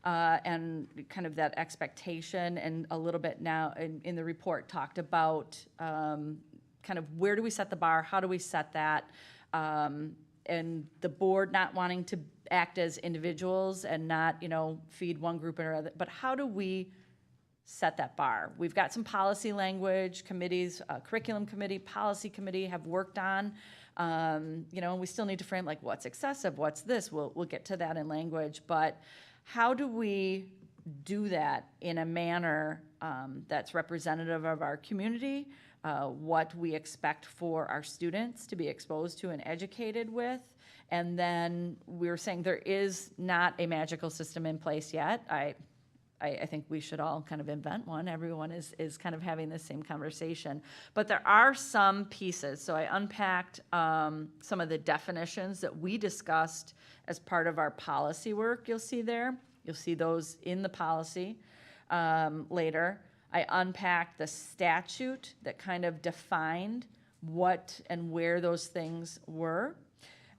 and kind of that expectation, and a little bit now in the report talked about kind of where do we set the bar, how do we set that, and the board not wanting to act as individuals and not, feed one group or other, but how do we set that bar? We've got some policy language, committees, curriculum committee, policy committee have worked on, and we still need to frame like what's excessive, what's this, we'll get to that in language, but how do we do that in a manner that's representative of our community, what we expect for our students to be exposed to and educated with. And then we were saying there is not a magical system in place yet. I think we should all kind of invent one. Everyone is kind of having the same conversation. But there are some pieces. So I unpacked some of the definitions that we discussed as part of our policy work. You'll see there. You'll see those in the policy later. I unpacked the statute that kind of defined what and where those things were.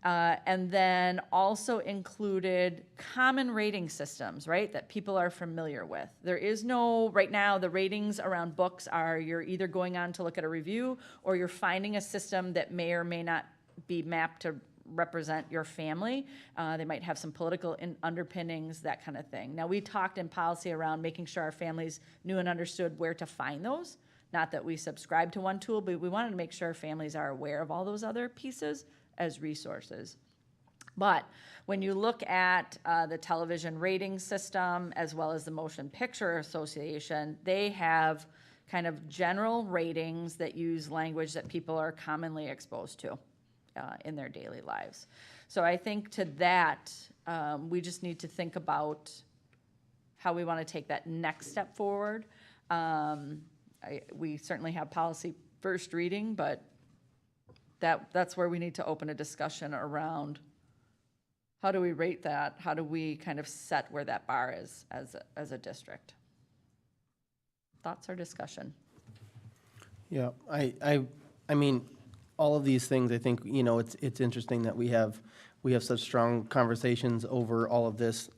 And then also included common rating systems, right, that people are familiar with. There is no, right now, the ratings around books are you're either going on to look at a review or you're finding a system that may or may not be mapped to represent your family. They might have some political underpinnings, that kind of thing. Now, we talked in policy around making sure our families knew and understood where to find those. Not that we subscribe to one tool, but we wanted to make sure families are aware of all those other pieces as resources. But when you look at the television rating system as well as the Motion Picture Association, they have kind of general ratings that use language that people are commonly exposed to in their daily lives. So I think to that, we just need to think about how we want to take that next step forward. We certainly have policy first reading, but that's where we need to open a discussion around how do we rate that? How do we kind of set where that bar is as a district? Thoughts or discussion? Yeah, I mean, all of these things, I think, it's interesting that we have such strong conversations over all of this.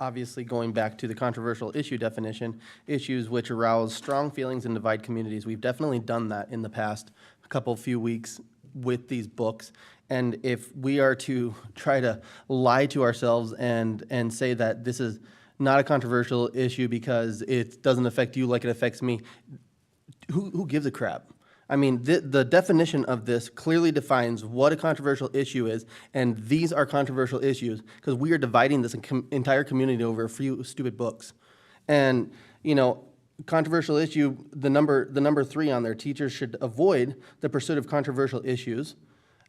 Obviously, going back to the controversial issue definition, issues which arouse strong feelings and divide communities. We've definitely done that in the past few weeks with these books. And if we are to try to lie to ourselves and say that this is not a controversial issue because it doesn't affect you like it affects me, who gives a crap? I mean, the definition of this clearly defines what a controversial issue is, and these are controversial issues because we are dividing this entire community over a few stupid books. And, controversial issue, the number 3 on there, teachers should avoid the pursuit of controversial issues.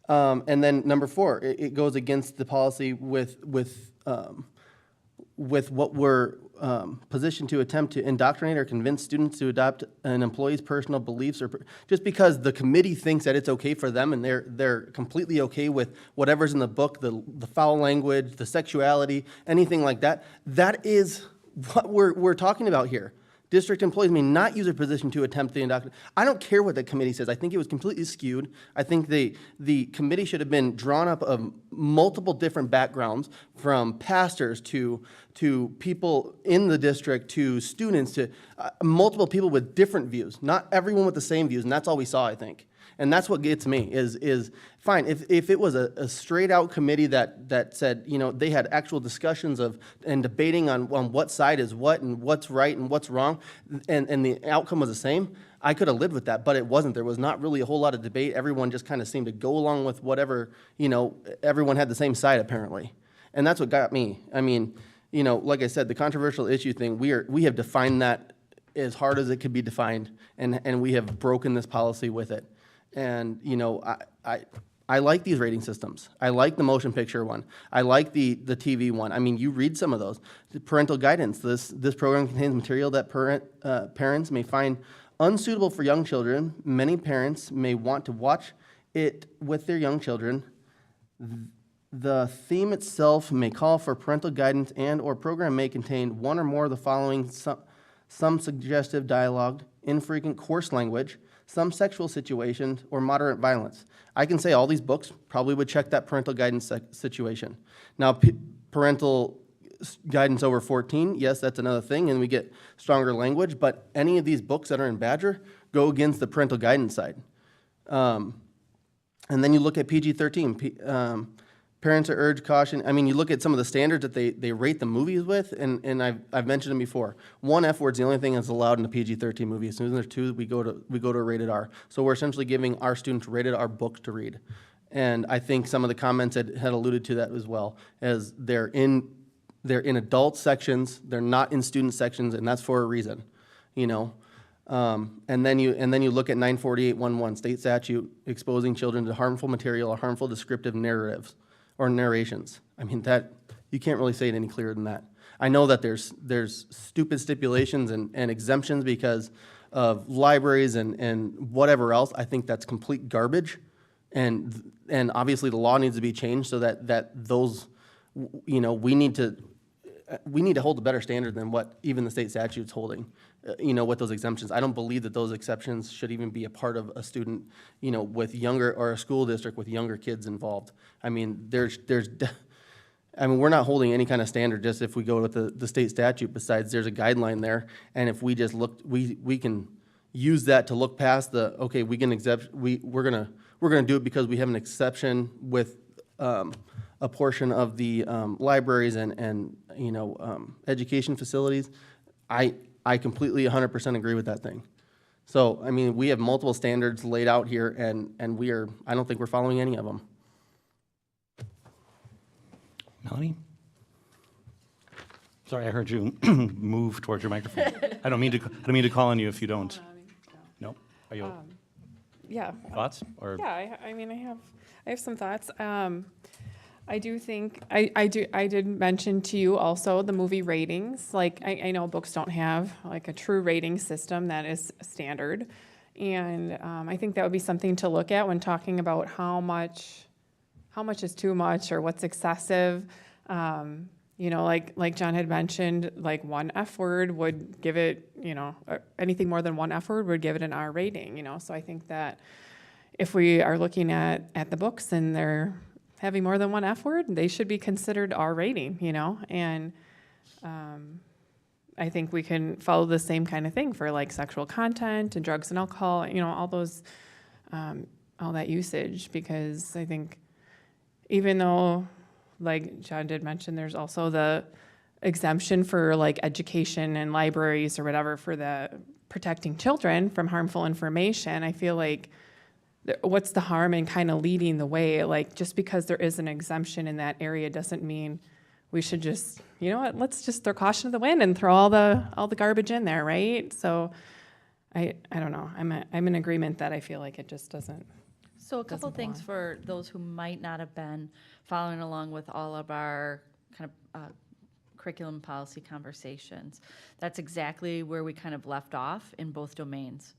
And then number 4, it goes against the policy with what we're positioned to attempt to indoctrinate or convince students to adopt an employee's personal beliefs, or just because the committee thinks that it's okay for them and they're completely okay with whatever's in the book, the foul language, the sexuality, anything like that. That is what we're talking about here. District employees may not use their position to attempt the indoctrination. I don't care what the committee says. I think it was completely skewed. I think the committee should have been drawn up of multiple different backgrounds, from pastors to people in the district to students to multiple people with different views, not everyone with the same views, and that's all we saw, I think. And that's what gets me is fine, if it was a straight out committee that said, they had actual discussions and debating on what side is what and what's right and what's wrong, and the outcome was the same, I could have lived with that, but it wasn't. There was not really a whole lot of debate. Everyone just kind of seemed to go along with whatever, everyone had the same side apparently. And that's what got me. I mean, like I said, the controversial issue thing, we have defined that as hard as it could be defined, and we have broken this policy with it. And, I like these rating systems. I like the motion picture one. I like the TV one. I mean, you read some of those. The parental guidance. This program contains material that parents may find unsuitable for young children. Many parents may want to watch it with their young children. The theme itself may call for parental guidance and/or program may contain one or more of the following: some suggestive dialogue, infrequent coarse language, some sexual situations, or moderate violence. I can say all these books probably would check that parental guidance situation. Now, parental guidance over 14, yes, that's another thing, and we get stronger language, but any of these books that are in Badger go against the parental guidance side. And then you look at PG-13, parents are urged caution. I mean, you look at some of the standards that they rate the movies with, and I've mentioned them before. One F word's the only thing that's allowed in a PG-13 movie. As soon as there's two, we go to a rated R. So we're essentially giving our students rated R books to read. And I think some of the comments had alluded to that as well, as they're in adult sections, they're not in student sections, and that's for a reason, you know. And then you look at 948.11, state statute exposing children to harmful material or harmful descriptive narratives or narrations. I mean, that, you can't really say it any clearer than that. I know that there's stupid stipulations and exemptions because of libraries and whatever else. I think that's complete garbage. And obviously the law needs to be changed so that those, you know, we need to hold a better standard than what even the state statute's holding, you know, with those exemptions. I don't believe that those exceptions should even be a part of a student, you know, with younger, or a school district with younger kids involved. I mean, we're not holding any kind of standard just if we go with the state statute. Besides, there's a guideline there, and if we just look, we can use that to look past the, okay, we can accept, we're gonna do it because we have an exception with a portion of the libraries and you know, education facilities. I completely 100% agree with that thing. So, I mean, we have multiple standards laid out here, and I don't think we're following any of them. Melanie? Sorry, I heard you move towards your microphone. I don't mean to call on you if you don't. No? Are you? Yeah. Thoughts? Or? Yeah, I mean, I have some thoughts. I do think, I did mention to you also the movie ratings. Like, I know books don't have like a true rating system that is standard. And I think that would be something to look at when talking about how much is too much or what's excessive. You know, like John had mentioned, like one F word would give it, you know, anything more than one F word would give it an R rating, you know. So I think that if we are looking at the books and they're having more than one F word, they should be considered R rating, you know. And I think we can follow the same kind of thing for like sexual content and drugs and alcohol, you know, all those, all that usage, because I think even though, like John did mention, there's also the exemption for like education and libraries or whatever for the protecting children from harmful information. I feel like what's the harm in kind of leading the way? Like, just because there is an exemption in that area doesn't mean we should just, you know what, let's just throw caution to the wind and throw all the garbage in there, right? So I don't know. I'm in agreement that I feel like it just doesn't. So a couple things for those who might not have been following along with all of our kind of curriculum policy conversations. That's exactly where we kind of left off in both domains.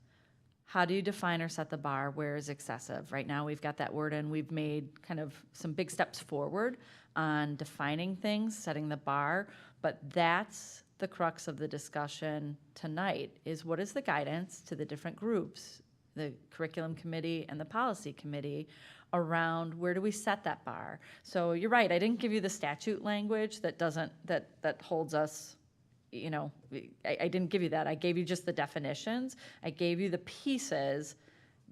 How do you define or set the bar? Where is excessive? Right now we've got that word in. We've made kind of some big steps forward on defining things, setting the bar, but that's the crux of the discussion tonight, is what is the guidance to the different groups, the curriculum committee and the policy committee, around where do we set that bar? So you're right, I didn't give you the statute language that doesn't, that holds us, you know, I didn't give you that. I gave you just the definitions. I gave you the pieces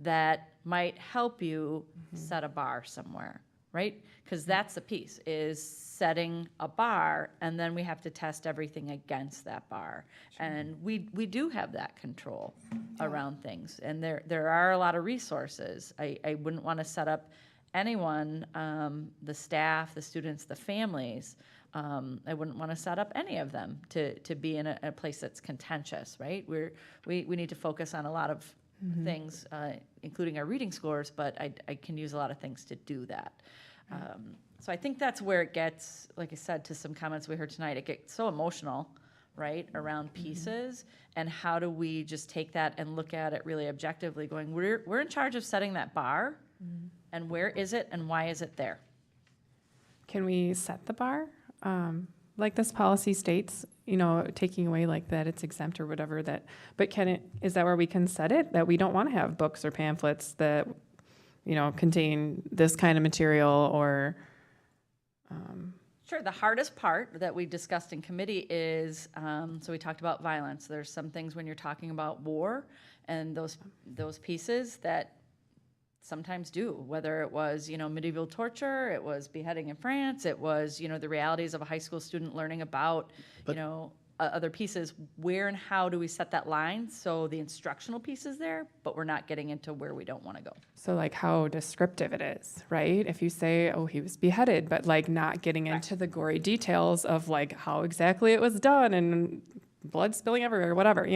that might help you set a bar somewhere, right? Because that's the piece, is setting a bar, and then we have to test everything against that bar. Sure. And we do have that control around things, and there are a lot of resources. I wouldn't want to set up anyone, the staff, the students, the families, I wouldn't want to set up any of them to be in a place that's contentious, right? We need to focus on a lot of things, including our reading scores, but I can use a lot of things to do that. So I think that's where it gets, like I said, to some comments we heard tonight, it gets so emotional, right, around pieces, and how do we just take that and look at it really objectively, going, we're in charge of setting that bar, and where is it and why is it there? can we set the bar? Like this policy states, taking away like that it's exempt or whatever that, but is that where we can set it? That we don't want to have books or pamphlets that, contain this kind of material or, Sure, the hardest part that we discussed in committee is, so we talked about violence. There's some things when you're talking about war and those pieces that sometimes do, whether it was, medieval torture, it was beheading in France, it was, the realities of a high school student learning about, other pieces. Where and how do we set that line? So the instructional piece is there, but we're not getting into where we don't want to go. so like how descriptive it is, right? If you say, oh, he was beheaded, but like not getting into the gory details of like how exactly it was done and blood spilling everywhere, whatever,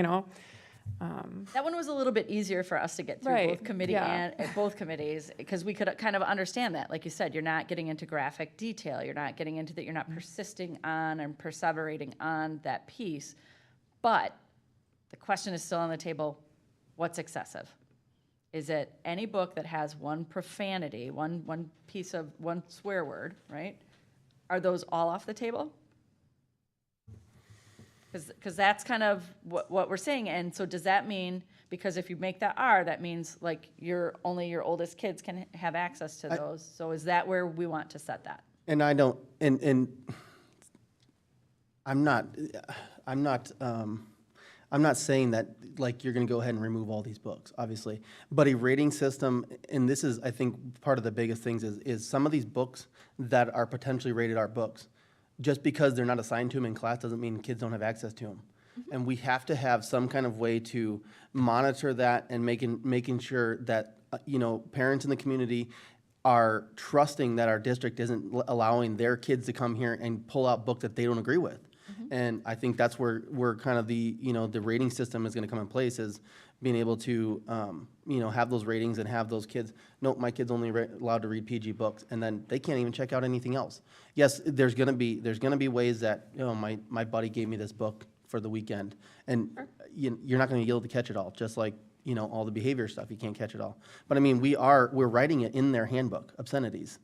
That one was a little bit easier for us to get through Right, both committee yeah. and both committees, because we could kind of understand that. Like you said, you're not getting into graphic detail. You're not getting into that. You're not persisting on and perseverating on that piece. But the question is still on the table, what's excessive? Is it any book that has one profanity, one piece of, one swear word, right? Are those all off the table? Because that's kind of what we're saying. And so does that mean, because if you make that R, that means like only your oldest kids can have access to those. So is that where we want to set that? And I don't, and I'm not saying that like you're gonna go ahead and remove all these books, obviously. But a rating system, and this is, I think, part of the biggest things is some of these books that are potentially rated R books, just because they're not assigned to them in class doesn't mean kids don't have access to them. And we have to have some kind of way to monitor that and making sure that, parents in the community are trusting that our district isn't allowing their kids to come here and pull out books that they don't agree with. And I think that's where kind of the rating system is gonna come in place, is being able to, have those ratings and have those kids, nope, my kid's only allowed to read PG books, and then they can't even check out anything else. Yes, there's gonna be ways that, my buddy gave me this book for the weekend, and you're not gonna be able to catch it all, just like, all the behavior stuff, you can't catch it all. But I mean, we're writing it in their handbook, obscenities.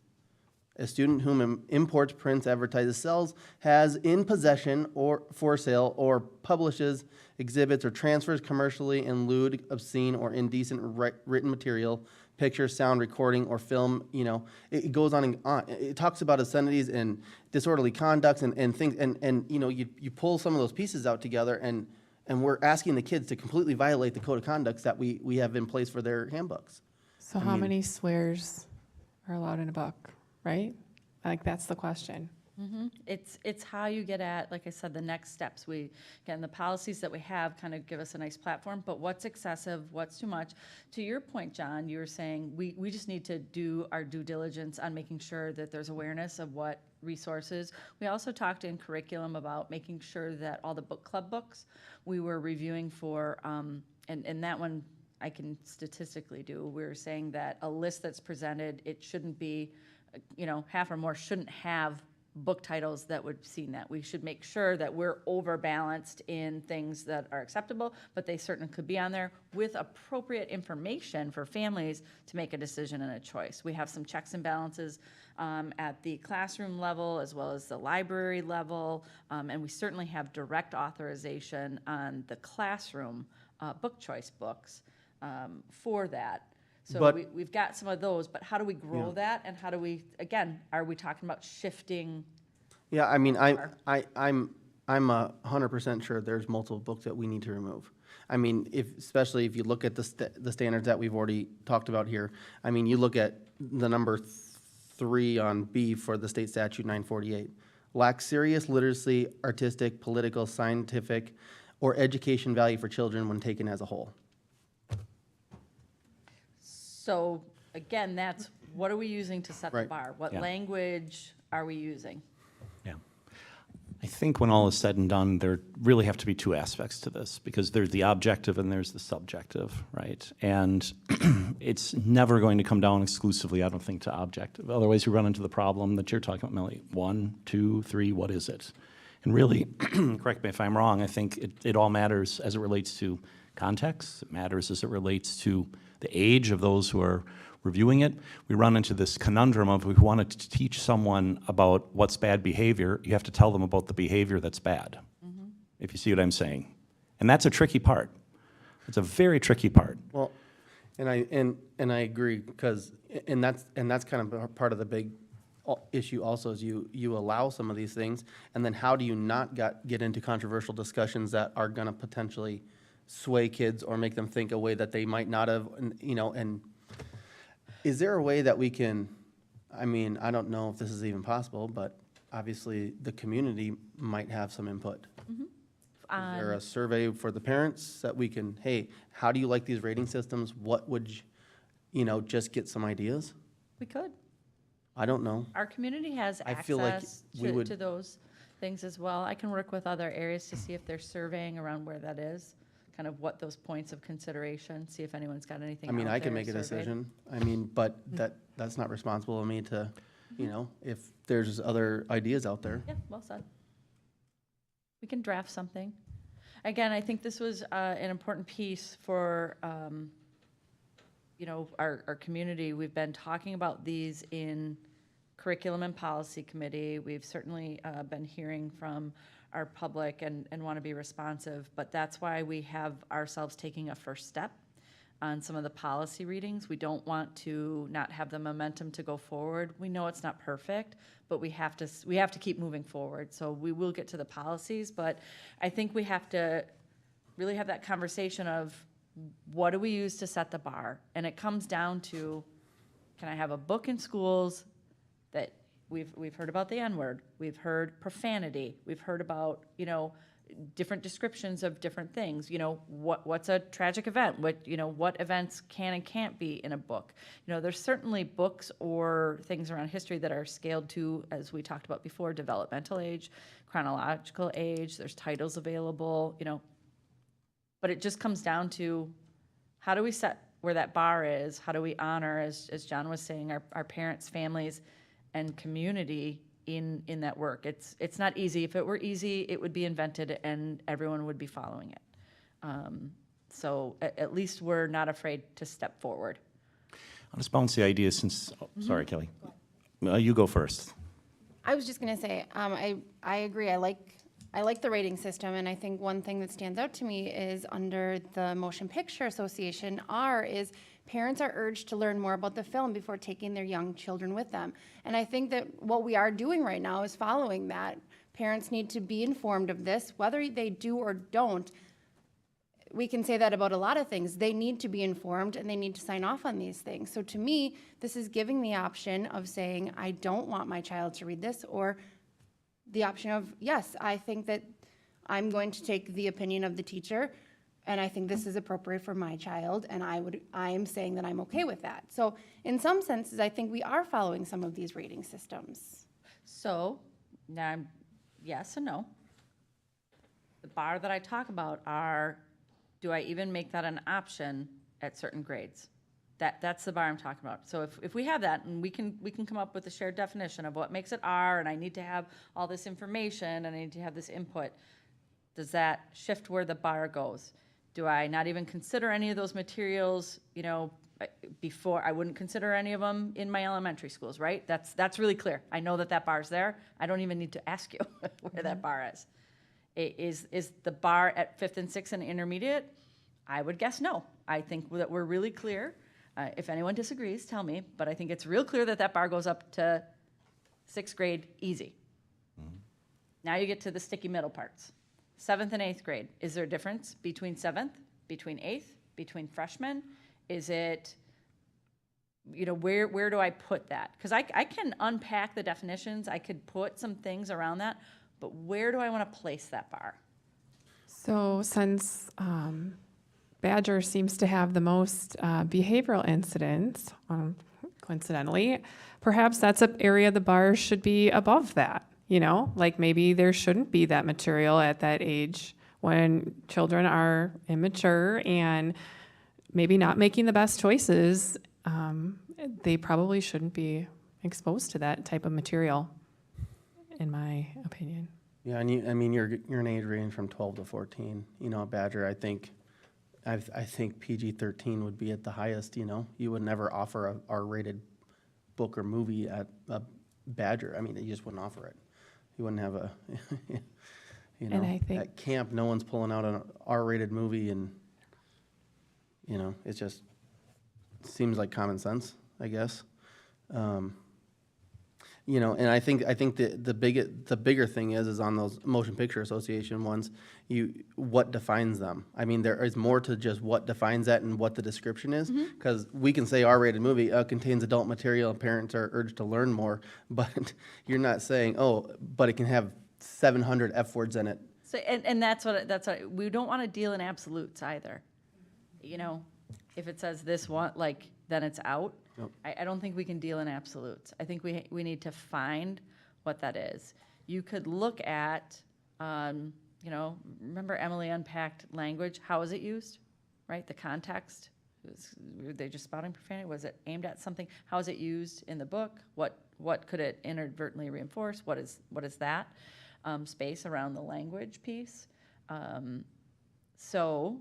A student whom imports, prints, advertises, sells, has in possession or for sale, or publishes, exhibits, or transfers commercially in lewd, obscene, or indecent written material, picture, sound, recording, or film, it goes on and on. It talks about obscenities and disorderly conducts and things, and you pull some of those pieces out together, and we're asking the kids to completely violate the code of conducts that we have in place for their handbooks. So how many swears are allowed in a book, right? Like that's the question. It's how you get at, like I said, the next steps. Again, the policies that we have kind of give us a nice platform, but what's excessive, what's too much? To your point, John, you were saying we just need to do our due diligence on making sure that there's awareness of what resources. We also talked in curriculum about making sure that all the book club books we were reviewing for, and that one I can statistically do. We were saying that a list that's presented, it shouldn't be, half or more shouldn't have book titles that would seen that. We should make sure that we're overbalanced in things that are acceptable, but they certainly could be on there with appropriate information for families to make a decision and a choice. We have some checks and balances at the classroom level as well as the library level, and we certainly have direct authorization on the classroom book choice books for that. So But- we've got some of those, but how do we grow that, and how do we, again, are we talking about shifting? Yeah, I mean, I'm 100% sure there's multiple books that we need to remove. I mean, especially if you look at the standards that we've already talked about here. I mean, you look at the number 3 on B for the state statute 948. Lacks serious literacy, artistic, political, scientific, or education value for children when taken as a whole. So again, that's, what are we using to set the Right. bar? What Yeah. language are we using? Yeah. I think when all is said and done, there really have to be two aspects to this, because there's the objective and there's the subjective, right? And it's never going to come down exclusively, I don't think, to objective. Otherwise, you run into the problem that you're talking about, Millie. 1, 2, 3, what is it? And really, correct me if I'm wrong, I think it all matters as it relates to context. It matters as it relates to the age of those who are reviewing it, we run into this conundrum of, if we want to teach someone about what's bad behavior, you have to tell them about the behavior that's bad, if you see what I'm saying. And that's a tricky part. It's a very tricky part. Well, and I agree, because, and that's kind of part of the big issue also, is you allow some of these things, and then how do you not get into controversial discussions that are gonna potentially sway kids or make them think a way that they might not have, and is there a way that we can, I mean, I don't know if this is even possible, but obviously the community might have some input. Is there a survey for the parents that we can, hey, how do you like these rating systems? What would, just get some ideas? We could. I don't know. Our community has I feel like access we would- to those things as well. I can work with other areas to see if they're surveying around where that is, kind of what those points of consideration, see if anyone's got anything I mean, out I can there make a surveyed. decision. I mean, but that's not responsible of me to, if there's other ideas out there. Yeah, well said. We can draft something. Again, I think this was an important piece for, our community. We've been talking about these in Curriculum and Policy Committee. We've certainly been hearing from our public and want to be responsive, but that's why we have ourselves taking a first step on some of the policy readings. We don't want to not have the momentum to go forward. We know it's not perfect, but we have to keep moving forward. So we will get to the policies, but I think we have to really have that conversation of, what do we use to set the bar? And it comes down to, can I have a book in schools that we've heard about the N-word, we've heard profanity, we've heard about, different descriptions of different things. What's a tragic event? What events can and can't be in a book? There's certainly books or things around history that are scaled to, as we talked about before, developmental age, chronological age, there's titles available, but it just comes down to, how do we set where that bar is? How do we honor, as John was saying, our parents, families, and community in that work? It's not easy. If it were easy, it would be invented and everyone would be following it. So at least we're not afraid to step forward. I'll just bounce the idea since, sorry, Kelly. You go first. I was just going to say, I agree. I like the rating system, and I think one thing that stands out to me is under the Motion Picture Association, is parents are urged to learn more about the film before taking their young children with them. And I think that what we are doing right now is following that. Parents need to be informed of this, whether they do or don't. We can say that about a lot of things. They need to be informed and they need to sign off on these things. So to me, this is giving the option of saying, I don't want my child to read this, or the option of, yes, I think that I'm going to take the opinion of the teacher, and I think this is appropriate for my child, and I am saying that I'm okay with that. So in some senses, I think we are following some of these rating systems. So now I'm yes and no. The bar that I talk about are, do I even make that an option at certain grades? That's the bar I'm talking about. So if we have that, and we can come up with a shared definition of what makes it R, and I need to have all this information, and I need to have this input, does that shift where the bar goes? Do I not even consider any of those materials, before? I wouldn't consider any of them in my elementary schools, right? That's really clear. I know that bar's there. I don't even need to ask you where that bar is. Is the bar at 5th and 6th and intermediate? I would guess no. I think that we're really clear. If anyone disagrees, tell me, but I think it's real clear that bar goes up to 6th grade easy. Now you get to the sticky middle parts. 7th and 8th grade, is there a difference between 7th, between 8th, between freshmen? Is it, where do I put that? Because I can unpack the definitions, I could put some things around that, but where do I want to place that bar? So since Badger seems to have the most behavioral incidents, coincidentally, perhaps that's an area the bar should be above that. Like maybe there shouldn't be that material at that age when children are immature and maybe not making the best choices. They probably shouldn't be exposed to that type of material, in my opinion. Yeah, and you're an age range from 12 to 14. Badger, I think I think PG-13 would be at the highest, you know? You would never offer a R-rated book or movie at a Badger. I mean, you just wouldn't offer it. You wouldn't have a, you know, And I think- at camp, no one's pulling out an R-rated movie and, you know, it just seems like common sense, I guess. You know, and I think the bigger thing is on those Motion Picture Association ones, what defines them. I mean, there is more to just what defines that and what the description is, because we can say R-rated movie contains adult material and parents are urged to learn more, but you're not saying, oh, but it can have 700 F words in it. So, and that's what, we don't want to deal in absolutes either. You know, if it says this one, like, then it's out. Nope. I don't think we can deal in absolutes. I think we need to find what that is. You could look at, you know, remember Emily unpacked language? How is it used, right? The context. Were they just spouting profanity? Was it aimed at something? How is it used in the book? What could it inadvertently reinforce? What is that space around the language piece? So.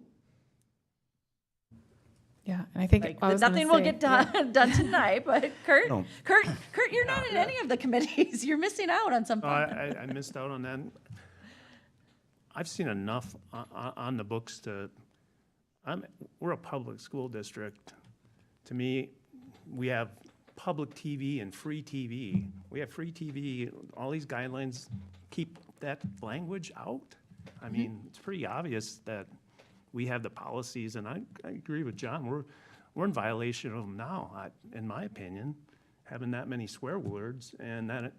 Yeah, and I think Like, I was gonna nothing will say, get yeah. done tonight, but Kurt, No. Kurt, you're not in any of the committees. You're missing out on something. I missed out on that. I've seen enough on the books we're a public school district. To me, we have public TV and free TV. We have free TV, all these guidelines keep that language out. I mean, it's pretty obvious that we have the policies, and I agree with John. We're in violation of them now, in my opinion, having that many swear words and that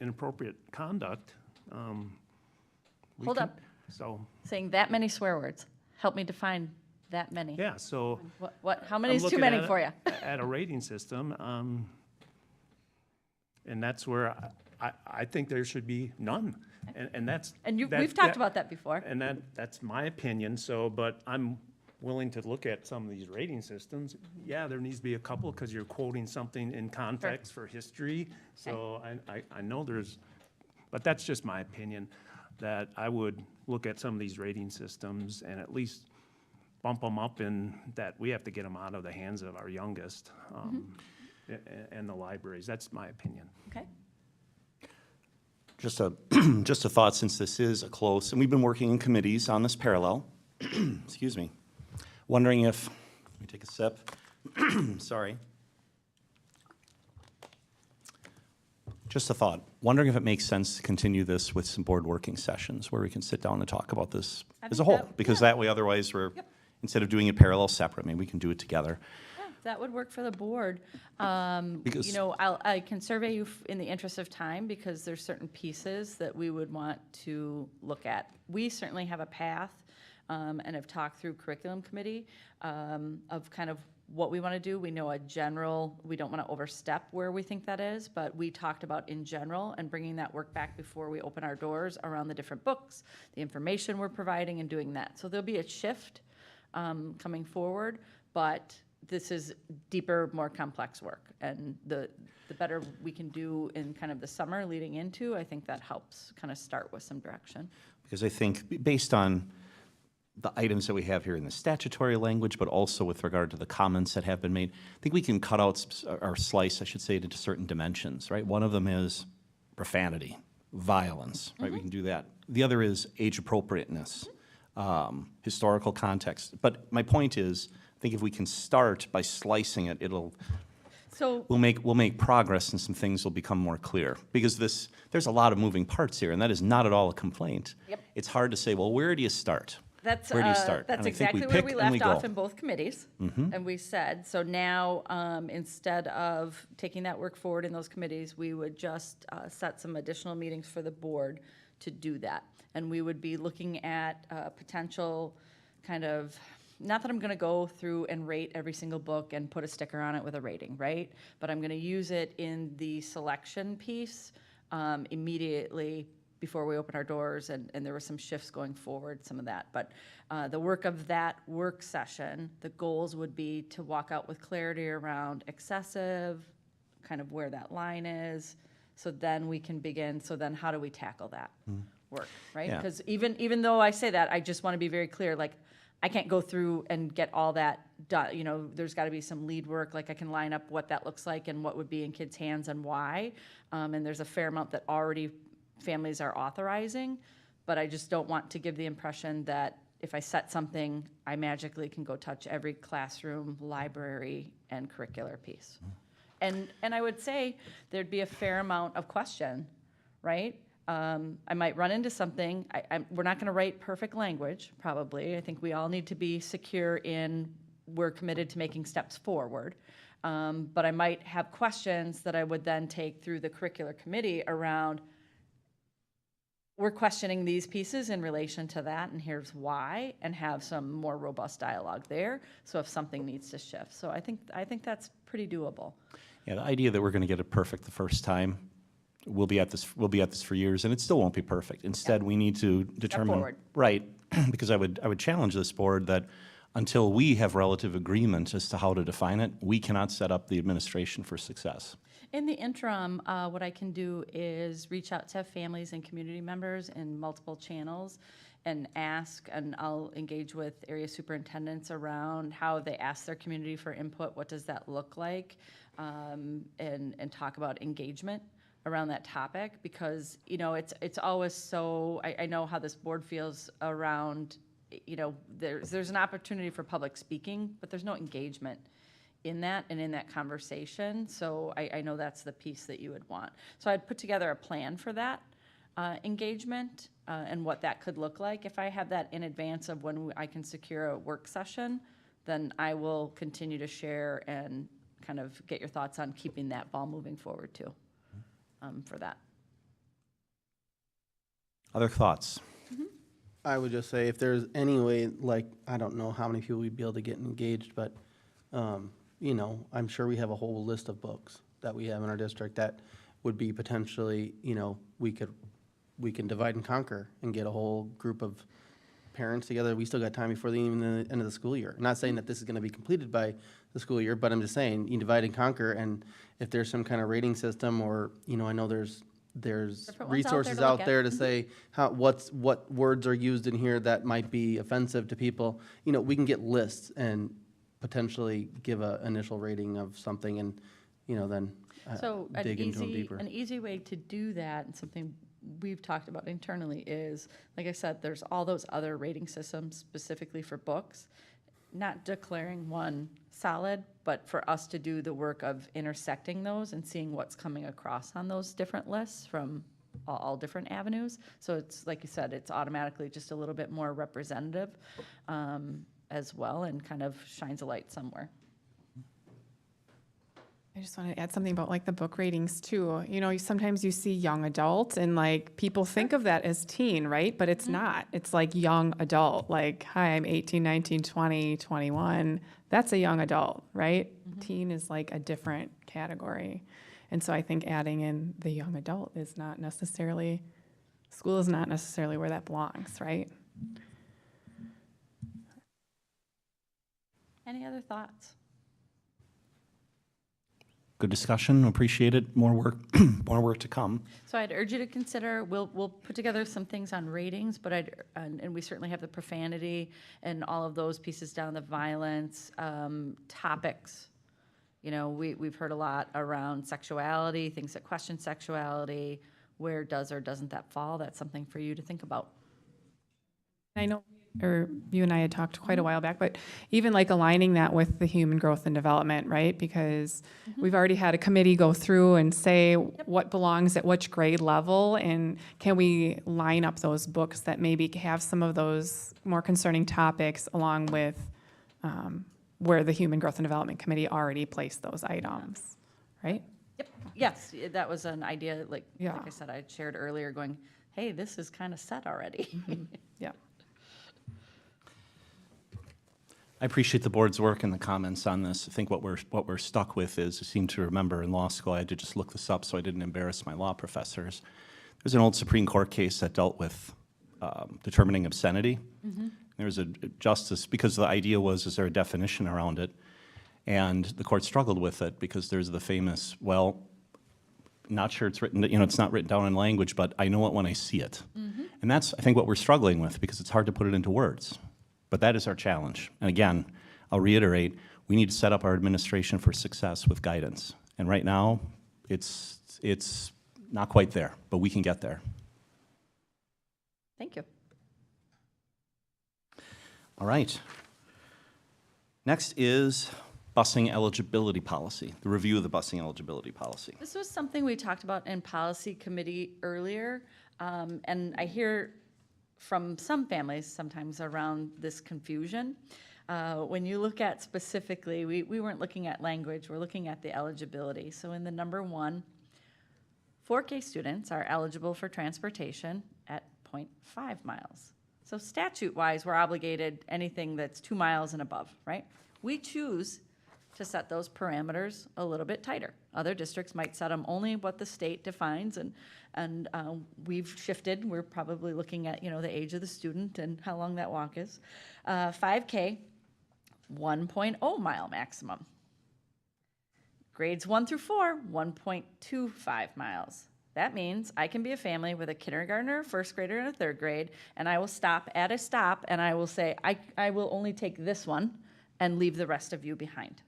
inappropriate conduct. Hold up. So, Saying that many swear words. Help me define that many. yeah, so. How many I'm is too looking many at for you? At a rating system, and that's where I think there should be none. And that's. And that- we've talked about that before. And that's my opinion, but I'm willing to look at some of these rating systems. Yeah, there needs to be a couple, because you're quoting something in context for history. So I know but that's just my opinion, that I would look at some of these rating systems and at least bump them up in that we have to get them out of the hands of our youngest and the libraries. That's my opinion. Okay. Just a thought, since this is a close, and we've been working in committees on this parallel, excuse me, wondering if, let me take a sip, sorry. Just a thought, wondering if it makes sense to continue this with some board working sessions where we can sit down and talk about this as a whole, because that way otherwise instead of doing it parallel separate, maybe we can do it together. That would work for the board. Because- You know, I can survey you in the interest of time, because there's certain pieces that we would want to look at. We certainly have a path and have talked through curriculum committee of kind of what we want to do. We know a general, we don't want to overstep where we think that is, but we talked about in general and bringing that work back before we open our doors around the different books, the information we're providing, and doing that. So there'll be a shift coming forward, but this is deeper, more complex work, and the better we can do in kind of the summer leading into, I think that helps kind of start with some direction. Because I think based on the items that we have here in the statutory language, but also with regard to the comments that have been made, I think we can cut out or slice, I should say, it into certain dimensions, right? One of them is profanity, violence, right? We can do that. The other is age appropriateness, historical context. But my point is, I think if we can start by slicing it, we'll make progress, and some things will become more clear. Because there's a lot of moving parts here, and that is not at all a complaint. Yep. It's hard to say, well, where do you start? That's Where do you start? And I think exactly where pick we and left off go. in both committees. Mhm. And we said, so now, instead of taking that work forward in those committees, we would just set some additional meetings for the board to do that. And we would be looking at potential kind of, not that I'm going to go through and rate every single book and put a sticker on it with a rating, right? But I'm going to use it in the selection piece immediately before we open our doors, and there were some shifts going forward, some of that. But the work of that work session, the goals would be to walk out with clarity around excessive, kind of where that line is, so then we can begin, so then how do we tackle that work, right? Yeah. Because even though I say that, I just want to be very clear, like, I can't go through and get all that done. You know, there's got to be some lead work, like I can line up what that looks like and what would be in kids' hands and why. And there's a fair amount that already families are authorizing, but I just don't want to give the impression that if I set something, I magically can go touch every classroom, library, and curricular piece. And I would say there'd be a fair amount of question, right? I might run into something. We're not going to write perfect language, probably. I think we all need to be secure in we're committed to making steps forward. But I might have questions that I would then take through the curricular committee around, we're questioning these pieces in relation to that, and here's why, and have some more robust dialogue there. So if something needs to shift. So I think that's pretty doable. Yeah, the idea that we're going to get it perfect the first time, we'll be at this for years, and it still won't be perfect. Instead, we need to determine, forward. right? Because I would challenge this board that until we have relative agreement as to how to define it, we cannot set up the administration for success. In the interim, what I can do is reach out to families and community members in multiple channels and ask, and I'll engage with area superintendents around how they ask their community for input, what does that look like, and talk about engagement around that topic, because, you know, it's always so, I know how this board feels around, you know, there's an opportunity for public speaking, but there's no engagement in that and in that conversation. So I know that's the piece that you would want. So I'd put together a plan for that engagement and what that could look like. If I have that in advance of when I can secure a work session, then I will continue to share and kind of get your thoughts on keeping that ball moving forward too, for that. Other thoughts? I would just say if there's any way, like, I don't know how many people we'd be able to get engaged, but, you know, I'm sure we have a whole list of books that we have in our district that would be potentially, you know, we can divide and conquer and get a whole group of parents together. We still got time before even the end of the school year. I'm not saying that this is going to be completed by the school year, but I'm just saying you divide and conquer, and if there's some kind of rating system, or, you know, I know there's resources out there to say what words are used in here that might be offensive to people. You know, we can get lists and potentially give an initial rating of something, and, you know, then dig into them deeper. An easy way to do that, and something we've talked about internally, is, like I said, there's all those other rating systems specifically for books, not declaring one solid, but for us to do the work of intersecting those and seeing what's coming across on those different lists from all different avenues. So it's, like you said, it's automatically just a little bit more representative as well, and kind of shines a light somewhere. I just want to add something about like the book ratings too. You know, sometimes you see young adult and like people think of that as teen, right? But it's not. It's like young adult. Like, hi, I'm 18, 19, 20, 21. That's a young adult, right? Teen is like a different category. And so I think adding in the young adult is not necessarily, school is not necessarily where that belongs, right? Any other thoughts? Good discussion, appreciate it. More work, more work to come. So I'd urge you to consider, we'll put together some things on ratings, but and we certainly have the profanity and all of those pieces down, the violence, topics. You know, we've heard a lot around sexuality, things that question sexuality. Where does or doesn't that fall? That's something for you to think about. I know, or you and I had talked quite a while back, but even like aligning that with the human growth and development, right? Because we've already had a committee go through and say what belongs at which grade level, and can we line up those books that maybe have some of those more concerning topics along with where the human growth and development committee already placed those items, right? Yep. Yes, that was an idea, like I said, I shared earlier, going, hey, this is kind of set already. Yeah. I appreciate the board's work and the comments on this. I think what we're stuck with is, I seem to remember in law school, I had to just look this up so I didn't embarrass my law professors. There's an old Supreme Court case that dealt with determining obscenity. There was a justice, because the idea was, is there a definition around it? And the court struggled with it because there's the famous, well, not sure it's written, you know, it's not written down in language, but I know it when I see it. And that's, I think, what we're struggling with, because it's hard to put it into words. But that is our challenge. And again, I'll reiterate, we need to set up our administration for success with guidance. And right now, it's not quite there, but we can get there. Thank you. All right. Next is busing eligibility policy, the review of the busing eligibility policy. This was something we talked about in policy committee earlier, and I hear from some families sometimes around this confusion. When you look at specifically, we weren't looking at language, we're looking at the eligibility. So in the number 1, 4K students are eligible for transportation at 0.5 miles. So statute-wise, we're obligated anything that's 2 miles and above, right? We choose to set those parameters a little bit tighter. Other districts might set them only what the state defines, and we've shifted. We're probably looking at, the age of the student and how long that walk is. 5K, 1.0 mile maximum. Grades 1 through 4, 1.25 miles. That means I can be a family with a kindergartner, first grader, and a third grade, and I will stop at a stop, and I will say, I will only take this one and leave the rest of you behind.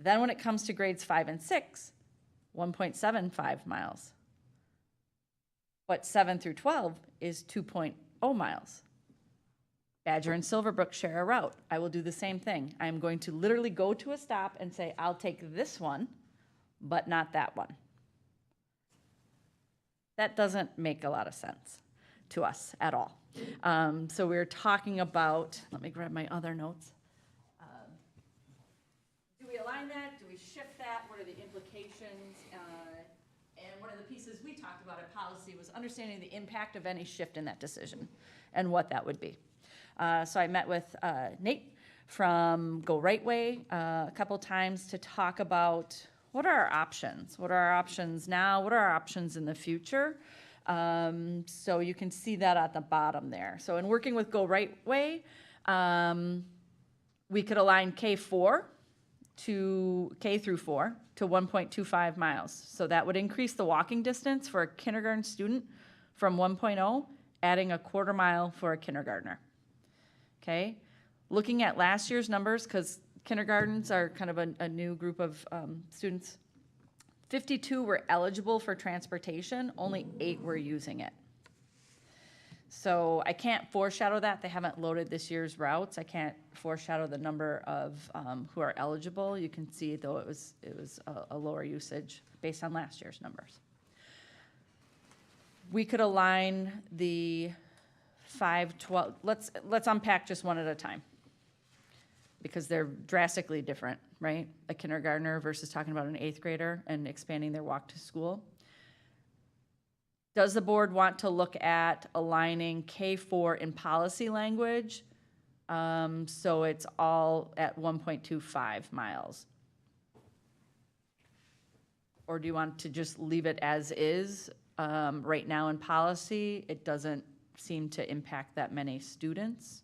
Then when it comes to grades 5 and 6, 1.75 miles. But 7 through 12 is 2.0 miles. Badger and Silverbrook share a route. I will do the same thing. I'm going to literally go to a stop and say, I'll take this one, but not that one. That doesn't make a lot of sense to us at all. So we're talking about, let me grab my other notes. Do we align that? Do we shift that? What are the implications? And one of the pieces we talked about at policy was understanding the impact of any shift in that decision and what that would be. So I met with Nate from Go Right Way a couple times to talk about what are our options? What are our options now? What are our options in the future? So you can see that at the bottom there. So in working with Go Right Way, we could align K through 4 to 1.25 miles. So that would increase the walking distance for a kindergarten student from 1.0, adding a 1/4 mile for a kindergartner. Okay? Looking at last year's numbers, because kindergartens are kind of a new group of students, 52 were eligible for transportation, only 8 were using it. So I can't foreshadow that. They haven't loaded this year's routes. I can't foreshadow the number of who are eligible. You can see, though, it was a lower usage based on last year's numbers. We could align the 5, 12. Let's unpack just one at a time, because they're drastically different, right? A kindergartner versus talking about an 8th grader and expanding their walk to school. Does the board want to look at aligning K4 in policy language so it's all at 1.25 miles? Or do you want to just leave it as is? Right now in policy, it doesn't seem to impact that many students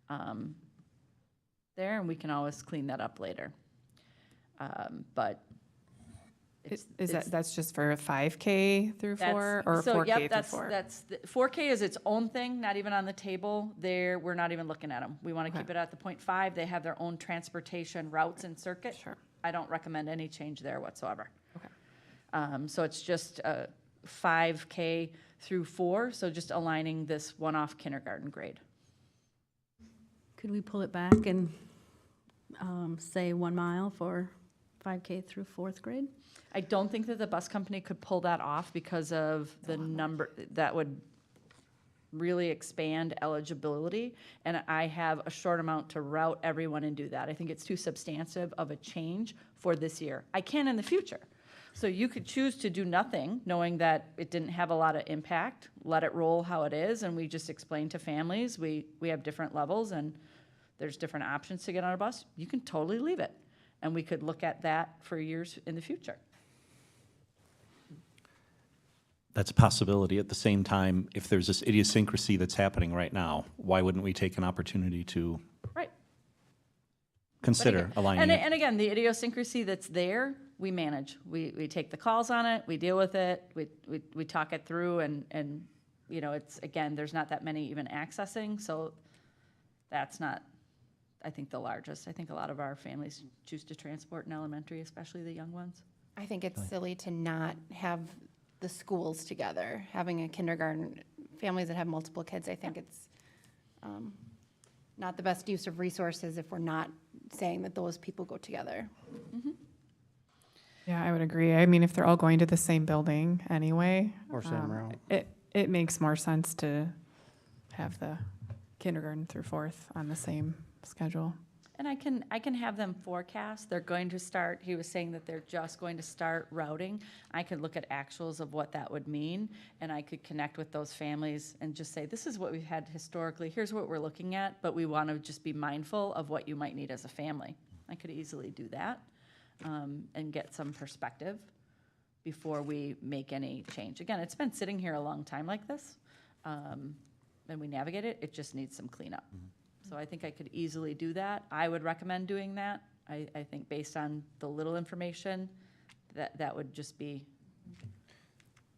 there, and we can always clean that up later. But that's just for 5K through 4 or 4K through 4? That's 4K is its own thing, not even on the table. There, we're not even looking at them. We want to keep it at the 0.5. They have their own transportation routes and circuit. Sure. I don't recommend any change there whatsoever. Okay. So it's just 5K through 4, so just aligning this one-off kindergarten grade. Could we pull it back and say 1 mile for 5K through 4th grade? I don't think that the bus company could pull that off because of the number. That would really expand eligibility, and I have a short amount to route everyone and do that. I think it's too substantive of a change for this year. I can in the future. So you could choose to do nothing, knowing that it didn't have a lot of impact, let it roll how it is, and we just explain to families, we have different levels and there's different options to get on a bus. You can totally leave it, and we could look at that for years in the future. That's a possibility. At the same time, if there's this idiosyncrasy that's happening right now, why wouldn't we take an opportunity to consider aligning it? And again, the idiosyncrasy that's there, we manage. We take the calls on it, we deal with it, we talk it through, and you know, it's, again, there's not that many even accessing, so that's not, I think, the largest. I think a lot of our families choose to transport in elementary, especially the young ones. I think it's silly to not have the schools together, having a kindergarten, families that have multiple kids. I think it's not the best use of resources if we're not saying that those people go together. Yeah, I would agree. I mean, if they're all going to the same building anyway. Or same route. It makes more sense to have the kindergarten through fourth on the same schedule. And I can have them forecast, they're going to start, he was saying that they're just going to start routing. I could look at actuals of what that would mean, and I could connect with those families and just say, this is what we've had historically, here's what we're looking at, but we want to just be mindful of what you might need as a family. I could easily do that, and get some perspective before we make any change. Again, it's been sitting here a long time like this, and we navigate it, it just needs some cleanup. So I think I could easily do that. I would recommend doing that. I think based on the little information, that would just be.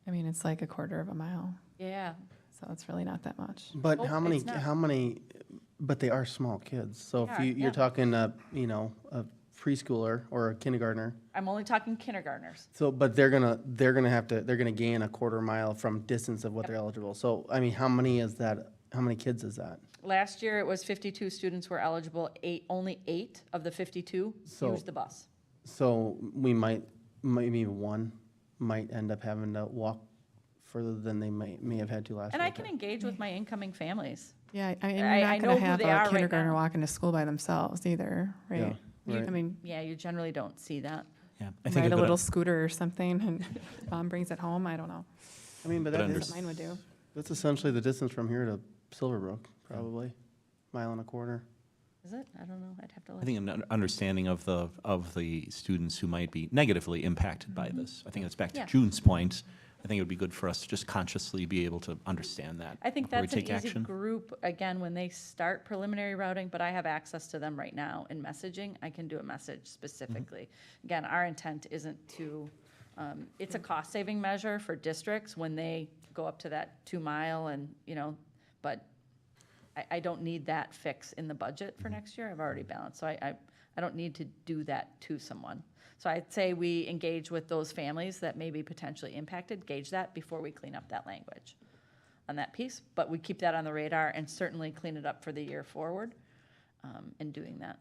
I mean, it's like a quarter of a mile, Yeah. so it's really not that much. But Oh, it's not. but they are small kids. So They if are, you're yeah. talking, you know, a preschooler or a kindergartner, I'm only talking kindergartners. so, but they're gonna gain a quarter mile from distance of what they're eligible. So, I mean, how many kids is that? Last year, it was 52 students were eligible, only 8 of the 52 So- used the bus. So maybe one might end up having to walk further than they may have had to last year. And I can engage with my incoming families. Yeah, I mean, I you're not know going who to have they are a right kindergartner now. walking to school by themselves either, right? Yeah, right. I mean, Yeah, you generally don't see that. Yeah, ride a little scooter or something, and mom brings it home. I don't know. I mean, but Good that under- is, Mine would do. that's essentially the distance from here to Silverbrook, probably, mile and a quarter. Is it? I don't know. I'd have to look. I think an understanding of the students who might be negatively impacted by this. I think it's back to Yeah. June's point. I think it would be good for us to just consciously be able to understand that I think before we that's an take easy action. group, again, when they start preliminary routing, but I have access to them right now in messaging. I can do a message specifically. Again, our intent isn't to, it's a cost-saving measure for districts when they go up to that 2 mile and, you know, but I don't need that fix in the budget for next year. I've already balanced, so I don't need to do that to someone. So I'd say we engage with those families that may be potentially impacted, gauge that before we clean up that language on that piece. But we keep that on the radar and certainly clean it up for the year forward in doing that.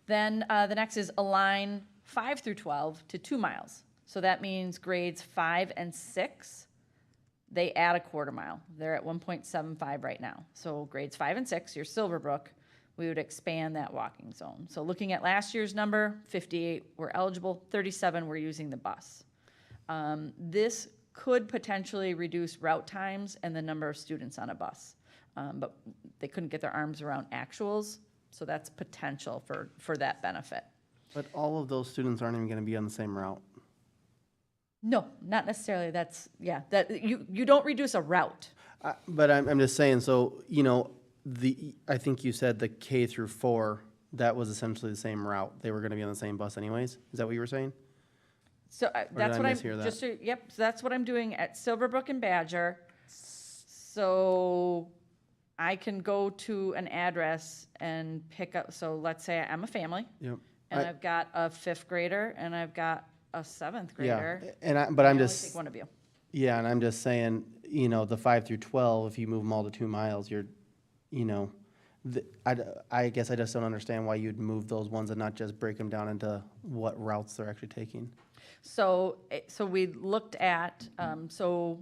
Then the next is align 5 through 12 to 2 miles. So that means grades 5 and 6, they add a quarter mile. They're at 1.75 right now. So grades 5 and 6, your Silverbrook, we would expand that walking zone. So looking at last year's number, 58 were eligible, 37 were using the bus. This could potentially reduce route times and the number of students on a bus. But they couldn't get their arms around actuals, so that's potential for that benefit. But all of those students aren't even gonna be on the same route. No, not necessarily. That's, yeah, that, you don't reduce a route. But I'm just saying, so, you know, I think you said the K through 4, that was essentially the same route. They were gonna be on the same bus anyways? Is that what you were saying? So that's I what I'm, mishear that? just so, yep, so that's what I'm doing at Silverbrook and Badger. So I can go to an address and pick up, so let's say I'm a family. Yep. And I've got a 5th grader and I've got a 7th grader. Yeah, but I'm only just. take one of you. Yeah, and I'm just saying, you know, the 5 through 12, if you move them all to 2 miles, you're, you know, I guess I just don't understand why you'd move those ones and not just break them down into what routes they're actually taking. So we looked at, so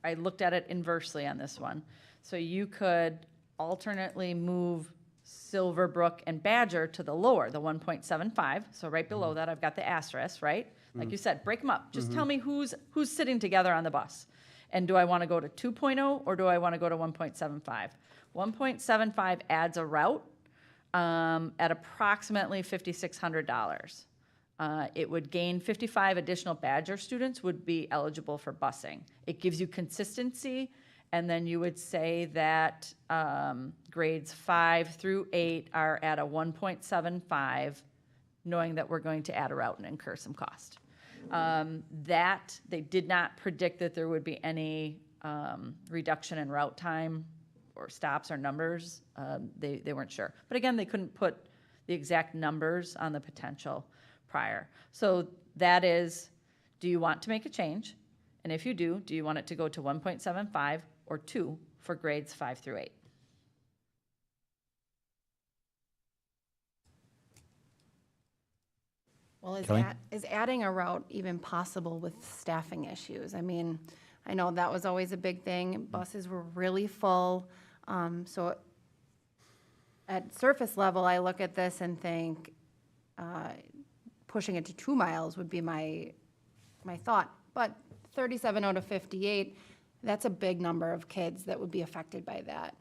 I looked at it inversely on this one. So you could alternately move Silverbrook and Badger to the lower, the 1.75. So right below that, I've got the asterisk, right? Like you said, break them up. Just tell me who's sitting together on the bus. And do I want to go to 2.0 or do I want to go to 1.75? 1.75 adds a route at approximately $5,600. It would gain 55 additional Badger students would be eligible for busing. It gives you consistency, and then you would say that grades 5 through 8 are at a 1.75, knowing that we're going to add a route and incur some cost. That, they did not predict that there would be any reduction in route time or stops or numbers. They weren't sure. But again, they couldn't put the exact numbers on the potential prior. So that is, do you want to make a change? And if you do you want it to go to 1.75 or 2 for grades 5 through 8? Well, Kelly? is adding a route even possible with staffing issues? I mean, I know that was always a big thing. Buses were really full. So at surface level, I look at this and think pushing it to 2 miles would be my thought. But 37 out of 58, that's a big number of kids that would be affected by that.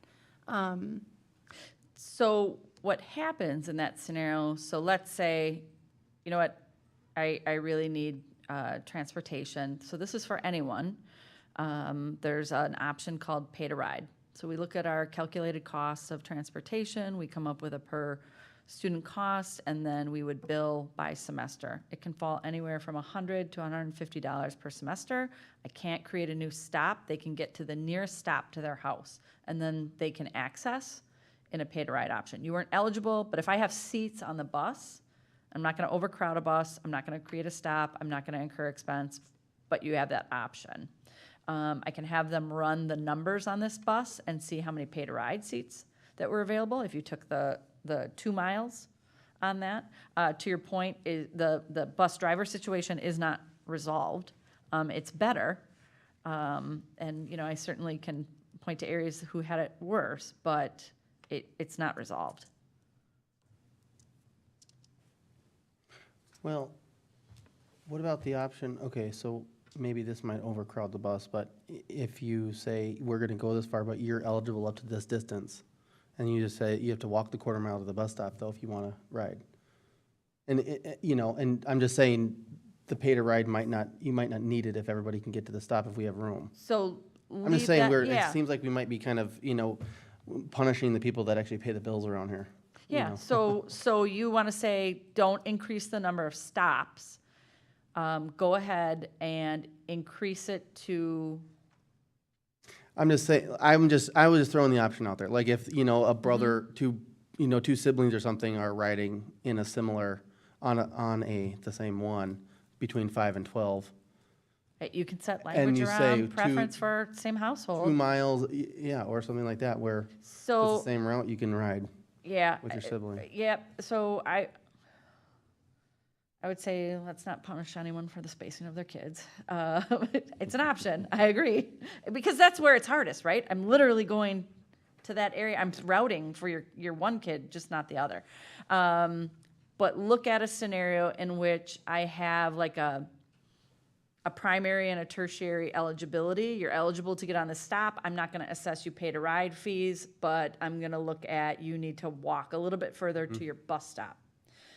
So what happens in that scenario, so let's say, you know what, I really need transportation. So this is for anyone. There's an option called pay to ride. So we look at our calculated costs of transportation, we come up with a per student cost, and then we would bill by semester. It can fall anywhere from $100 to $150 per semester. I can't create a new stop. They can get to the nearest stop to their house, and then they can access in a pay-to-ride option. You weren't eligible, but if I have seats on the bus, I'm not going to overcrowd a bus, I'm not going to create a stop, I'm not going to incur expense, but you have that option. I can have them run the numbers on this bus and see how many pay-to-ride seats that were available if you took the 2 miles on that. To your point, the bus driver situation is not resolved. It's better, and you know, I certainly can point to areas who had it worse, but it's not resolved. Well, what about the option, okay, so maybe this might overcrowd the bus, but if you say, we're gonna go this far, but you're eligible up to this distance, and you just say, you have to walk the quarter mile to the bus stop, though, if you wanna ride. And, you know, and I'm just saying, the pay to ride you might not need it if everybody can get to the stop if we have room. So I'm just leave saying, that- it yeah. seems like we might be kind of, you know, punishing the people that actually pay the bills around here. you Yeah, know. so you want to say, don't increase the number of stops. Go ahead and increase it to, I'm just saying, I was just throwing the option out there. Like if, you know, a brother, two siblings or something are riding in a similar, the same one between 5 and 12. you can set And language you say around preference for same household. 2 miles, yeah, or something like that, where if it's So- the same route, you can ride Yeah. with your sibling. Yep, so I would say, let's not punish anyone for the spacing of their kids. It's an option, I agree, because that's where it's hardest, right? I'm literally going to that area, I'm routing for your one kid, just not the other. But look at a scenario in which I have like a primary and a tertiary eligibility. You're eligible to get on the stop. I'm not gonna assess you pay to ride fees, but I'm gonna look at, you need to walk a little bit further to your bus stop.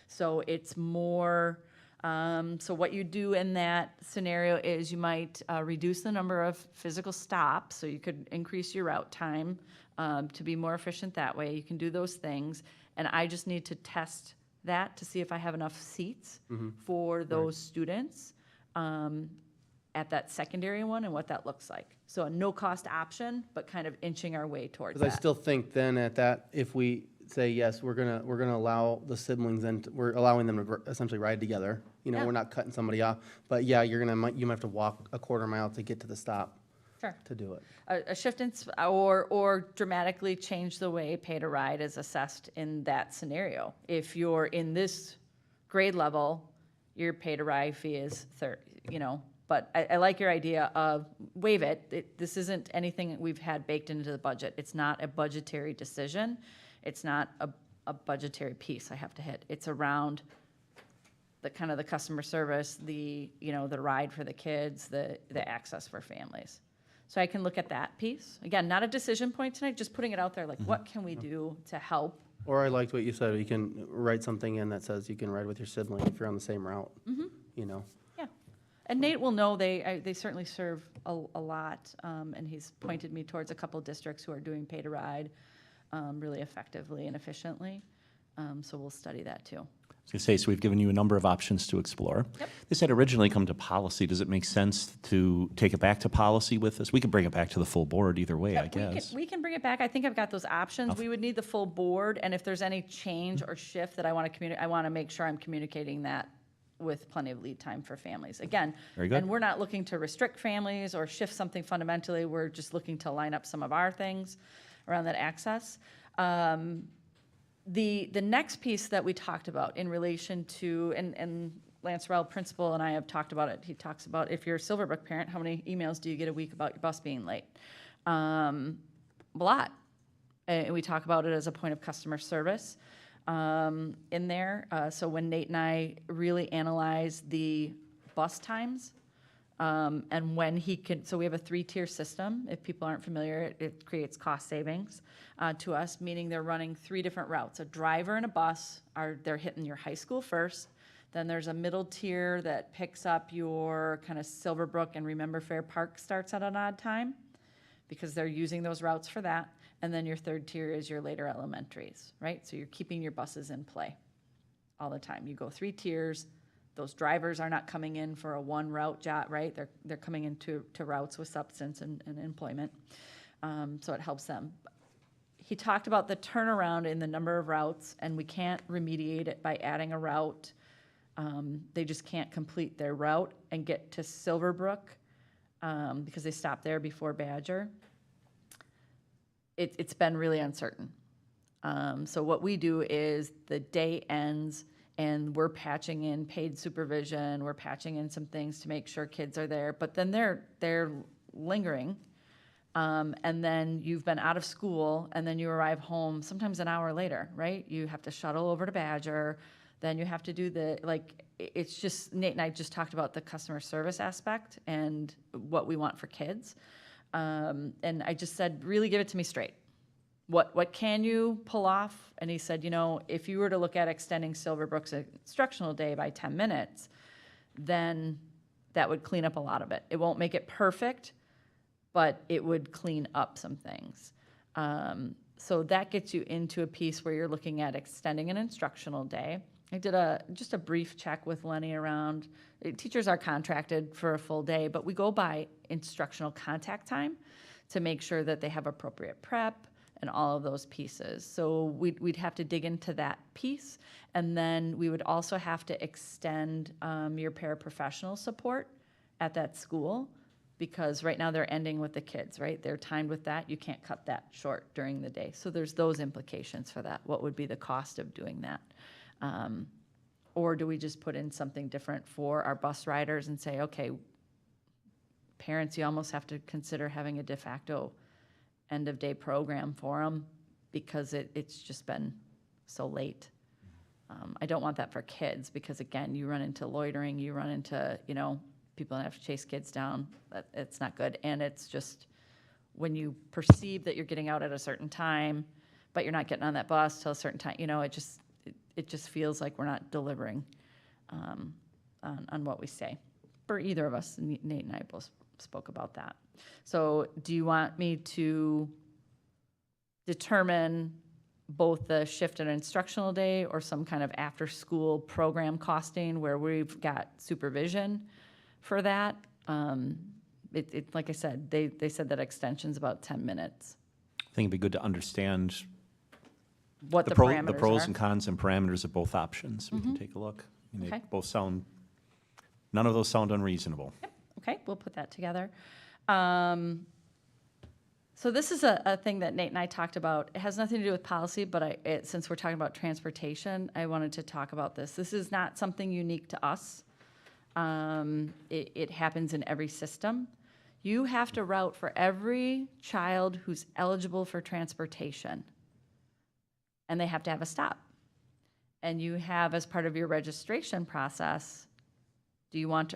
So it's more, so what you do in that scenario is you might reduce the number of physical stops, so you could increase your route time to be more efficient that way. You can do those things, and I just need to test that to see if I have enough seats for those students at that secondary one and what that looks like. So a no-cost option, but kind of inching our way towards Because I that. still think then at that, if we say, yes, we're gonna allow the siblings and we're allowing them to essentially ride together. You know, Yeah. we're not cutting somebody off, but yeah, you might have to walk a quarter mile to get to the stop Sure. to do it. A shift in, or dramatically change the way pay to ride is assessed in that scenario. If you're in this grade level, your pay to ride fee is but I like your idea of waive it. This isn't anything that we've had baked into the budget. It's not a budgetary decision. It's not a budgetary piece I have to hit. It's around the kind of the customer service, the ride for the kids, the access for families. So I can look at that piece. Again, not a decision point tonight, just putting it out there, like what can we do to help? Or I liked what you said, you can write something in that says you can ride with your sibling if you're on the same route, you know. Yeah, and Nate will know they certainly serve a lot, and he's pointed me towards a couple districts who are doing pay to ride really effectively and efficiently. So we'll study that too. I was going to say, so we've given you a number of options to explore. Yep. This had originally come to policy. Does it make sense to take it back to policy with this? We could bring it back to the full board either way, I guess. We can bring it back. I think I've got those options. We would need the full board, and if there's any change or shift that I want to communicate, I want to make sure I'm communicating that with plenty of lead time for families. Again, Very good. and we're not looking to restrict families or shift something fundamentally. We're just looking to line up some of our things around that access. The next piece that we talked about in relation to, and Lance Rowell, principal, and I have talked about it. He talks about if you're a Silverbrook parent, how many emails do you get a week about your bus being late? A lot. And we talk about it as a point of customer service in there. So when Nate and I really analyze the bus times and when he can, so we have a 3-tier system. If people aren't familiar, it creates cost savings to us, meaning they're running 3 different routes. A driver and a bus they're hitting your high school first. Then there's a middle tier that picks up your kind of Silverbrook and Remember Fair Park starts at an odd time because they're using those routes for that. And then your 3rd tier is your later elementaries, right? So you're keeping your buses in play all the time. You go 3 tiers. Those drivers are not coming in for a 1 route job, right? They're coming into routes with substance and employment. So it helps them. He talked about the turnaround in the number of routes, and we can't remediate it by adding a route. They just can't complete their route and get to Silverbrook because they stopped there before Badger. It's been really uncertain. So what we do is the day ends and we're patching in paid supervision, we're patching in some things to make sure kids are there, but then they're lingering. And then you've been out of school and then you arrive home sometimes an hour later, right? You have to shuttle over to Badger, then you have to do it's just, Nate and I just talked about the customer service aspect and what we want for kids. And I just said, really give it to me straight. What can you pull off? And he said, if you were to look at extending Silverbrook's instructional day by 10 minutes, then that would clean up a lot of it. It won't make it perfect, but it would clean up some things. So that gets you into a piece where you're looking at extending an instructional day. I did just a brief check with Lenny around, teachers are contracted for a full day, but we go by instructional contact time to make sure that they have appropriate prep and all of those pieces. So we'd have to dig into that piece. And then we would also have to extend your paraprofessional support at that school because right now they're ending with the kids, right? They're timed with that. You can't cut that short during the day. So there's those implications for that. What would be the cost of doing that? Or do we just put in something different for our bus riders and say, okay, parents, you almost have to consider having a de facto end of day program for them because it's just been so late. I don't want that for kids because again, you run into loitering, you run into, people that have to chase kids down. It's not good. And it's just when you perceive that you're getting out at a certain time, but you're not getting on that bus till a certain time, it just feels like we're not delivering on what we say. For either of us, Nate and I both spoke about that. So do you want me to determine both the shift in instructional day or some kind of after-school program costing where we've got supervision for that? Like I said, they said that extension's about 10 minutes. I think it'd be good to understand What the the parameters pros are. and cons and parameters of both options. We can take a look. They Okay. both none of those sound unreasonable. Okay, we'll put that together. So this is a thing that Nate and I talked about. It has nothing to do with policy, but since we're talking about transportation, I wanted to talk about this. This is not something unique to us. It happens in every system. You have to route for every child who's eligible for transportation, and they have to have a stop. And you have, as part of your registration process, do you want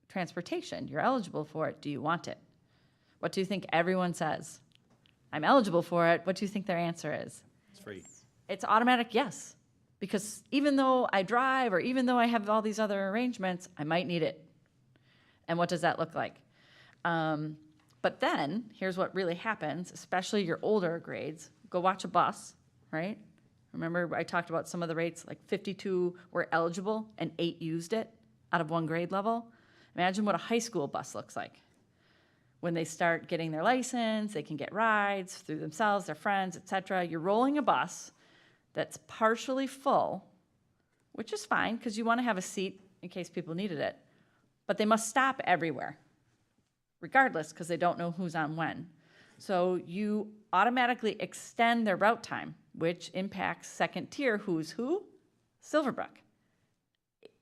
transportation? You're eligible for it. Do you want it? What do you think everyone says? I'm eligible for it. What do you think their answer is? It's free. It's automatic yes. Because even though I drive or even though I have all these other arrangements, I might need it. And what does that look like? But then, here's what really happens, especially your older grades. Go watch a bus, right? Remember, I talked about some of the rates, like 52 were eligible and 8 used it out of one grade level. Imagine what a high school bus looks like. When they start getting their license, they can get rides through themselves, their friends, et cetera. You're rolling a bus that's partially full, which is fine because you want to have a seat in case people needed it. But they must stop everywhere, regardless, because they don't know who's on when. So you automatically extend their route time, which impacts second tier, who's who? Silverbrook.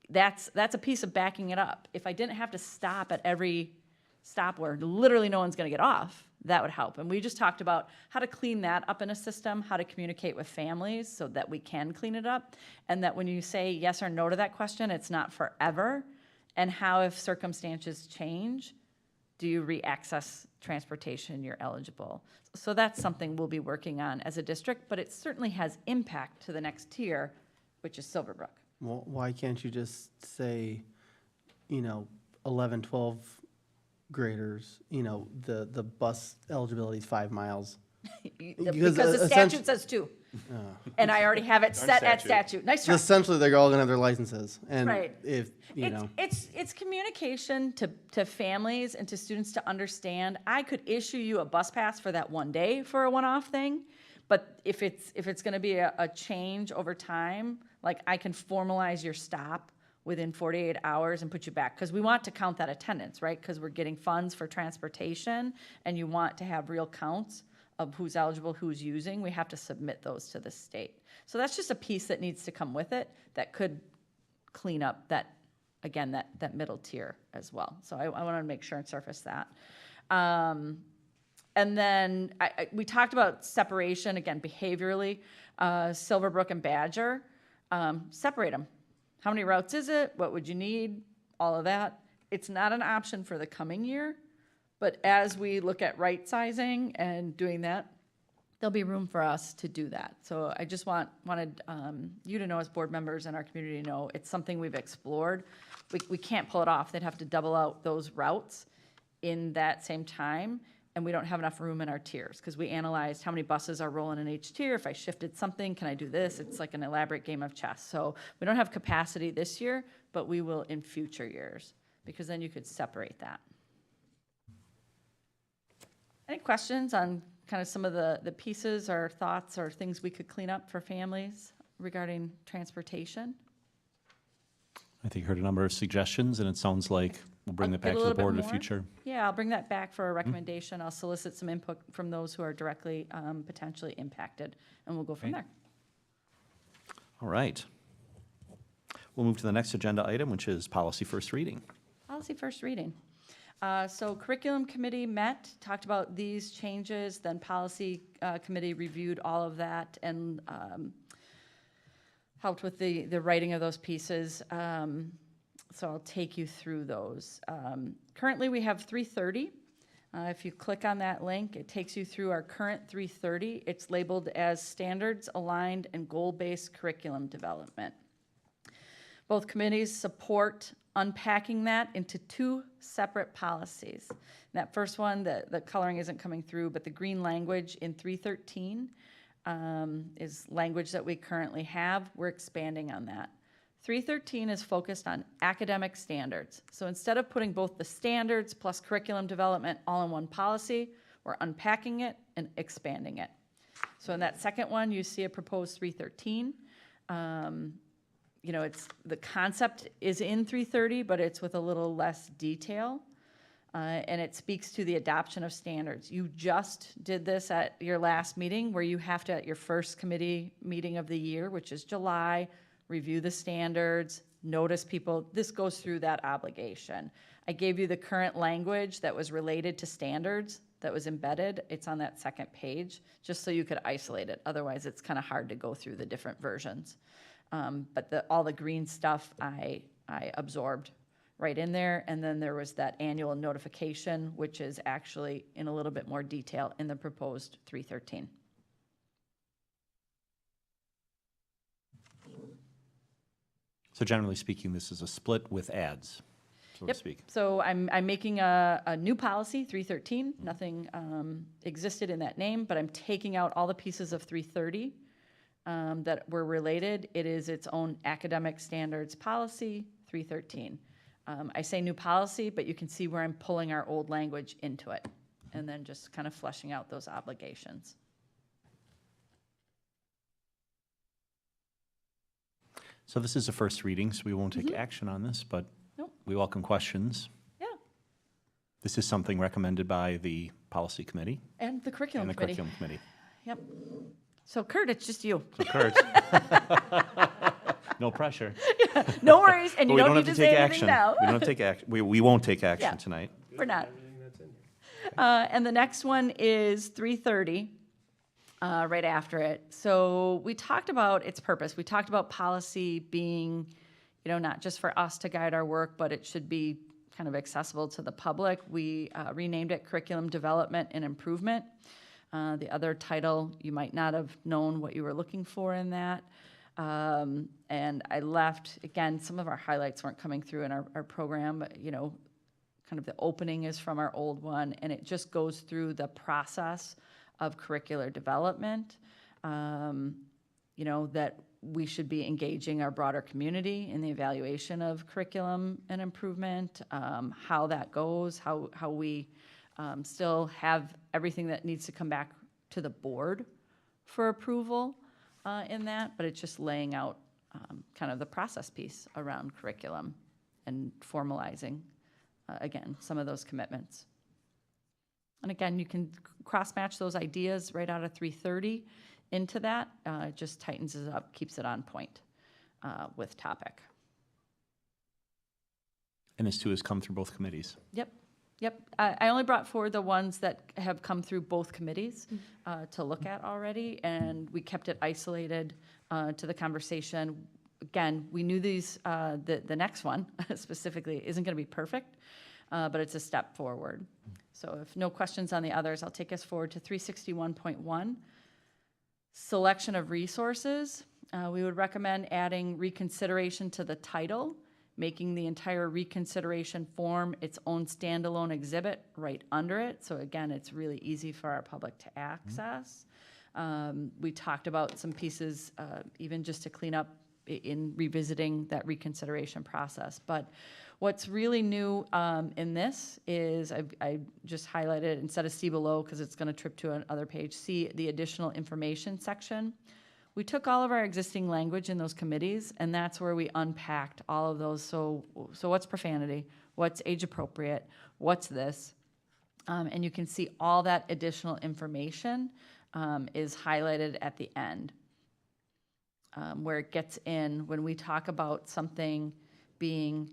That's a piece of backing it up. If I didn't have to stop at every stop where literally no one's going to get off, that would help. And we just talked about how to clean that up in a system, how to communicate with families so that we can clean it up, and that when you say yes or no to that question, it's not forever, and how if circumstances change, do you re-access transportation, you're eligible. So that's something we'll be working on as a district, but it certainly has impact to the next tier, which is Silverbrook. Well, why can't you just say, 11, 12 graders, the bus eligibility is 5 miles? Because the statute says 2. And I already have it set at statute. Nice try. Essentially, they're all gonna have their licenses, and Right. if, It's communication to families and to students to understand, I could issue you a bus pass for that one day for a one-off thing, but if it's gonna be a change over time, like I can formalize your stop within 48 hours and put you back, because we want to count that attendance, right? Because we're getting funds for transportation, and you want to have real counts of who's eligible, who's using. We have to submit those to the state. So that's just a piece that needs to come with it that could clean up that, again, that middle tier as well. So I want to make sure and surface that. And then we talked about separation, again, behaviorally. Silverbrook and Badger, separate them. How many routes is it? What would you need? All of that. It's not an option for the coming year, but as we look at right sizing and doing that, there'll be room for us to do that. So I just wanted you to know, as board members and our community to know, it's something we've explored. We can't pull it off. They'd have to double out those routes in that same time, and we don't have enough room in our tiers, because we analyzed how many buses are rolling in each tier. If I shifted something, can I do this? It's like an elaborate game of chess. So we don't have capacity this year, but we will in future years, because then you could separate that. Any questions on kind of some of the pieces or thoughts or things we could clean up for families regarding transportation? I think you heard a number of suggestions, and it sounds like we'll bring that back to the board in the future. Yeah, I'll bring that back for a recommendation. I'll solicit some input from those who are directly potentially impacted, and we'll go from there. All right. We'll move to the next agenda item, which is policy first reading. Policy first reading. So curriculum committee met, talked about these changes, then policy committee reviewed all of that and helped with the writing of those pieces. So I'll take you through those. Currently, we have 330. If you click on that link, it takes you through our current 330. It's labeled as standards aligned and goal-based curriculum development. Both committees support unpacking that into 2 separate policies. And that first one, the coloring isn't coming through, but the green language in 313 is language that we currently have. We're expanding on that. 313 is focused on academic standards. So instead of putting both the standards plus curriculum development all in one policy, we're unpacking it and expanding it. So in that second one, you see a proposed 313. It's the concept is in 330, but it's with a little less detail. And it speaks to the adoption of standards. You just did this at your last meeting, where you have to, at your first committee meeting of the year, which is July, review the standards, notice people. This goes through that obligation. I gave you the current language that was related to standards that was embedded. It's on that second page, just so you could isolate it. Otherwise, it's kind of hard to go through the different versions. But all the green stuff I absorbed right in there. And then there was that annual notification, which is actually in a little bit more detail in the proposed 313. So generally speaking, this is a split with ads, so to speak. So I'm making a new policy, 313. Nothing existed in that name, but I'm taking out all the pieces of 330 that were related. It is its own academic standards policy, 313. I say new policy, but you can see where I'm pulling our old language into it, and then just kind of fleshing out those obligations. So this is a first reading, so we won't take action on this, but Nope. we welcome questions. Yeah, This is something recommended by the Policy Committee and the curriculum and the committee. Curriculum Committee. Yep. So Kurt, it's just you. So Kurt, no pressure. No worries, and But you we don't need have to say anything action. now. We don't have to take action. We won't take action Yeah. tonight. We're not. And the next one is 330, right after it. So we talked about its purpose. We talked about policy being, not just for us to guide our work, but it should be kind of accessible to the public. We renamed it Curriculum Development and Improvement. The other title, you might not have known what you were looking for in that. And I left, again, some of our highlights weren't coming through in our program, but, kind of the opening is from our old one, and it just goes through the process of curricular development, that we should be engaging our broader community in the evaluation of curriculum and improvement, how that goes, how we still have everything that needs to come back to the board for approval in that, but it's just laying out kind of the process piece around curriculum and formalizing, again, some of those commitments. And again, you can cross-match those ideas right out of 330 into that. It just tightens it up, keeps it on point with topic. And this too has come through both committees. Yep. I only brought forward the ones that have come through both committees to look at already, and we kept it isolated to the conversation. Again, we knew these, the next one specifically isn't going to be perfect, but it's a step forward. So if no questions on the others, I'll take us forward to 361.1. Selection of resources. We would recommend adding reconsideration to the title, making the entire reconsideration form its own standalone exhibit right under it. So again, it's really easy for our public to access. We talked about some pieces, even just to clean up in revisiting that reconsideration process. But what's really new in this is I just highlighted, instead of see below, because it's going to trip to another page, see the additional information section. We took all of our existing language in those committees, and that's where we unpacked all of those. So what's profanity? What's age appropriate? What's this? And you can see all that additional information is highlighted at the end, where it gets in when we talk about something being,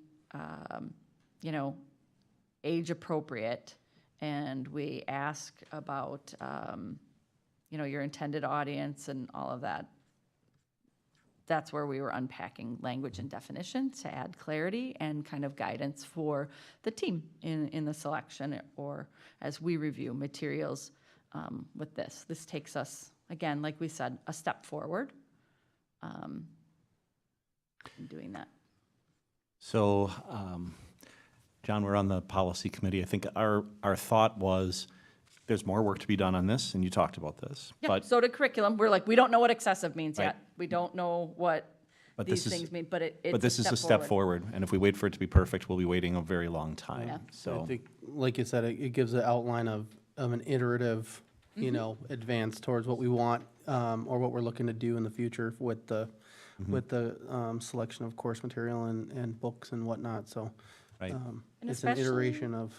age appropriate, and we ask about, your intended audience and all of that. That's where we were unpacking language and definition to add clarity and kind of guidance for the team in the selection or as we review materials with this. This takes us, again, like we said, a step forward in doing that. So, John, we're on the Policy Committee. I think our thought was there's more work to be done on this, and you talked about this. Yeah, But so to curriculum, we're like, we don't know what excessive means Right. yet. We don't know what these this is- things mean, but it's But this is a step forward, and if we wait for it to be perfect, we'll be waiting a very long time. Yeah. I So, think, like you said, it gives an outline of an iterative, advance towards what we want, or what we're looking to do in the future with the, selection of course material and books and whatnot, so. Right. And It's an especially- iteration of.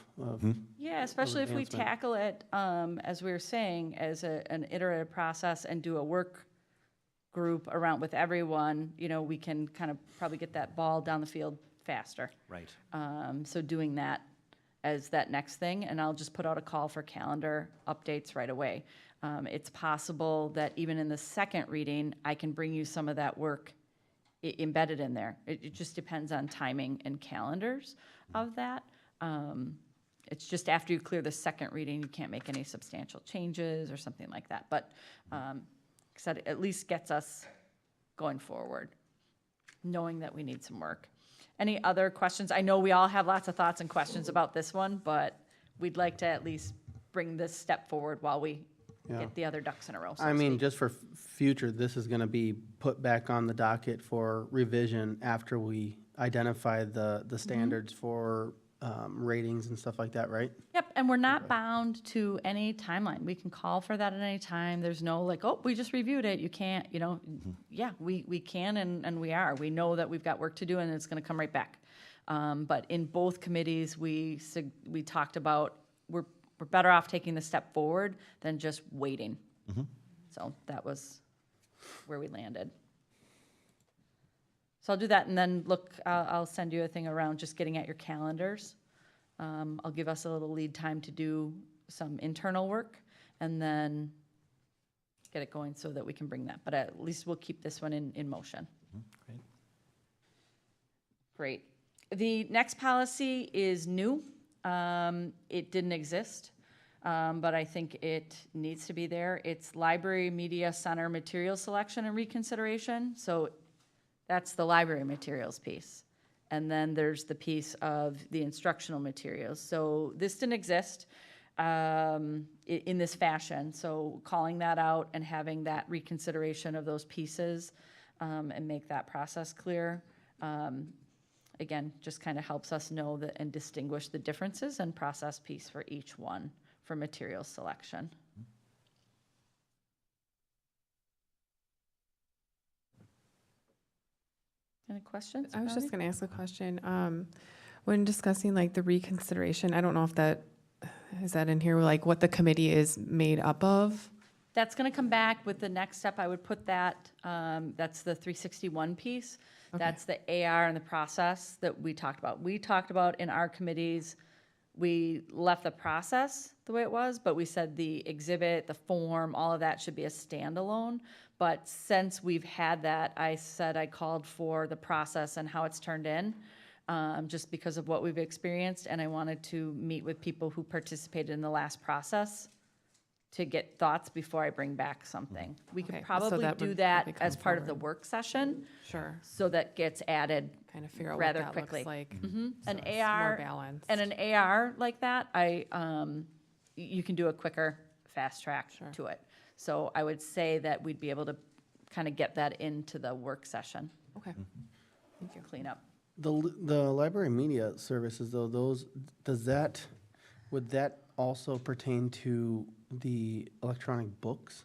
Yeah, especially if we advancement. tackle it, as we were saying, as an iterative process and do a work group around with everyone, we can kind of probably get that ball down the field faster. right. So doing that as that next thing, and I'll just put out a call for calendar updates right away. It's possible that even in the second reading, I can bring you some of that work embedded in there. It just depends on timing and calendars of that. It's just after you clear the second reading, you can't make any substantial changes or something like that. But so it at least gets us going forward, knowing that we need some work. Any other questions? I know we all have lots of thoughts and questions about this one, but we'd like to at least bring this step forward while we Yeah. get the other ducks in a row, so I to mean, speak. just for future, this is gonna be put back on the docket for revision after we identify the standards for ratings and stuff like that, right? Yep, and we're not bound to any timeline. We can call for that at any time. There's no like, oh, we just reviewed it. You can't, yeah, we can and we are. We know that we've got work to do and it's gonna come right back. But in both committees, we talked about, we're better off taking the step forward than just waiting. So that was where we landed. So I'll do that, and then look, I'll send you a thing around just getting at your calendars. I'll give us a little lead time to do some internal work, and then get it going so that we can bring that. But at least we'll keep this one in motion. Great. Great. The next policy is new. It didn't exist, but I think it needs to be there. It's Library Media Center Material Selection and Reconsideration. So that's the library materials piece. And then there's the piece of the instructional materials. So this didn't exist in this fashion. So calling that out and having that reconsideration of those pieces and make that process clear, again, just kind of helps us know that and distinguish the differences and process piece for each one for material selection. Any questions? I was Bobby? just going to ask a question. When discussing like the reconsideration, I don't know if that, is that in here, like what the committee is made up of? That's going to come back with the next step. I would put that, that's the 361 piece. Okay. That's the AR and the process that we talked about. We talked about in our committees, we left the process the way it was, but we said the exhibit, the form, all of that should be a standalone. But since we've had that, I said I called for the process and how it's turned in, just because of what we've experienced. And I wanted to meet with people who participated in the last process to get thoughts before I bring back something. We could Okay, so probably that do would that probably as come part of the forward. work session. Sure. So that gets added Kind of figure out rather what that quickly. looks like. Mhm. So An it's more AR balanced. and an AR like that, you can do a quicker, fast track to it. So I would say that we'd be able to kind of get that into the work session. Okay. Thank you. Clean up. The library media services, though, would that also pertain to the electronic books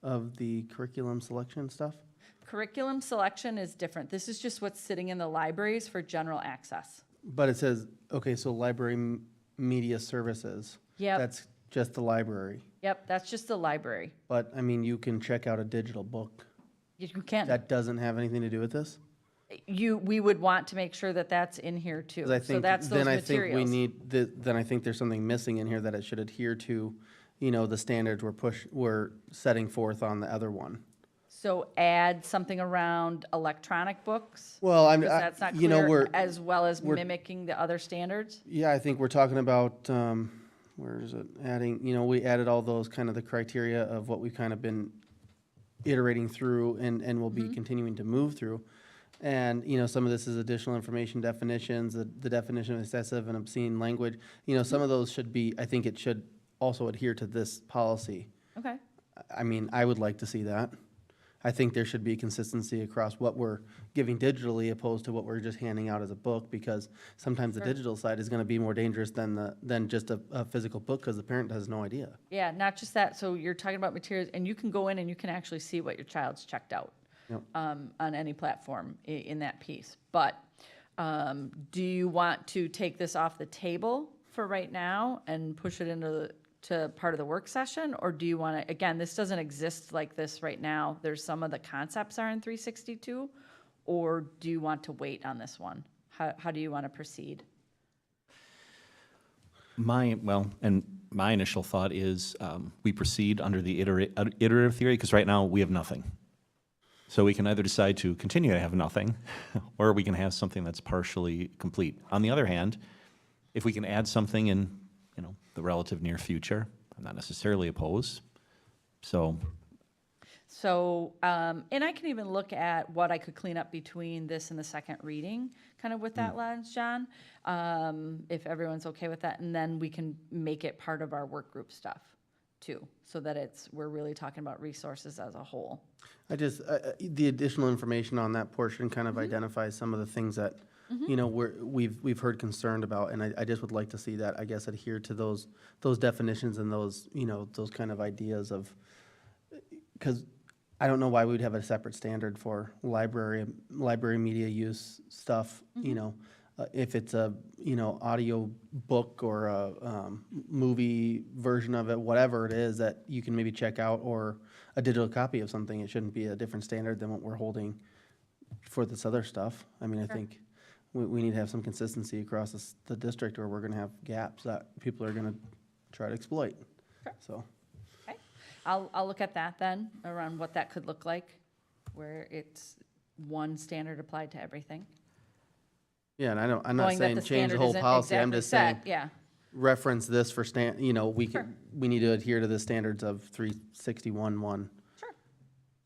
of the curriculum selection stuff? Curriculum selection is different. This is just what's sitting in the libraries for general access. But it says, okay, so library media services. Yep. That's just the library. Yep, that's just the library. But, I mean, you can check out a digital book. You can. That doesn't have anything to do with this? We would want to make sure that that's in here too. 'Cause I So think, that's those then I think we materials. need, then I think there's something missing in here that it should adhere to, the standards we're setting forth on the other one. So add something around electronic books? Well, Because that's not clear, as well as mimicking the other standards? Yeah, I think we're talking about, where is it, adding, we added all those kind of the criteria of what we've kind of been iterating through and will be continuing to move through. And, some of this is additional information definitions, the definition of excessive and obscene language. Some of those should be, I think it should also adhere to this policy. Okay. I mean, I would like to see that. I think there should be consistency across what we're giving digitally opposed to what we're just handing out as a book, because sometimes the Sure. digital side is gonna be more dangerous than just a physical book, because the parent has no idea. Yeah, not just that. So you're talking about materials, and you can go in and you can actually see what your child's checked out Yep. on any platform in that piece. But do you want to take this off the table for right now and push it into part of the work session? Or do you want to, again, this doesn't exist like this right now. There's some of the concepts are in 362. Or do you want to wait on this one? How do you want to proceed? My initial thought is we proceed under the iterative theory, because right now we have nothing. So we can either decide to continue to have nothing, or we can have something that's partially complete. On the other hand, if we can add something in, the relative near future, I'm not necessarily opposed. So, and I can even look at what I could clean up between this and the second reading, kind of with that lens, John, if everyone's okay with that, and then we can make it part of our work group stuff. too, so that we're really talking about resources as a whole. I just, the additional information on that portion kind of identifies some of the things that, you know, we've heard concerned about, and I just would like to see that, I guess, adhere to those definitions and those, you know, those kind of ideas of, because I don't know why we'd have a separate standard for library media use stuff, you know, if it's a, you know, audio book or a movie version of it, whatever it is that you can maybe check out, or a digital copy of something, it shouldn't be a different standard than what we're holding for this other stuff. I mean, I think we need to have some consistency across the district, or we're gonna have gaps that people are gonna try to exploit, so. Okay, I'll look at that then, around what that could look like, where it's one standard applied to everything. Yeah, and I'm not Knowing that saying the change the standard whole isn't policy, I'm exactly just saying, set, yeah. reference this for you know, we need to adhere to the standards of 361-1. Sure,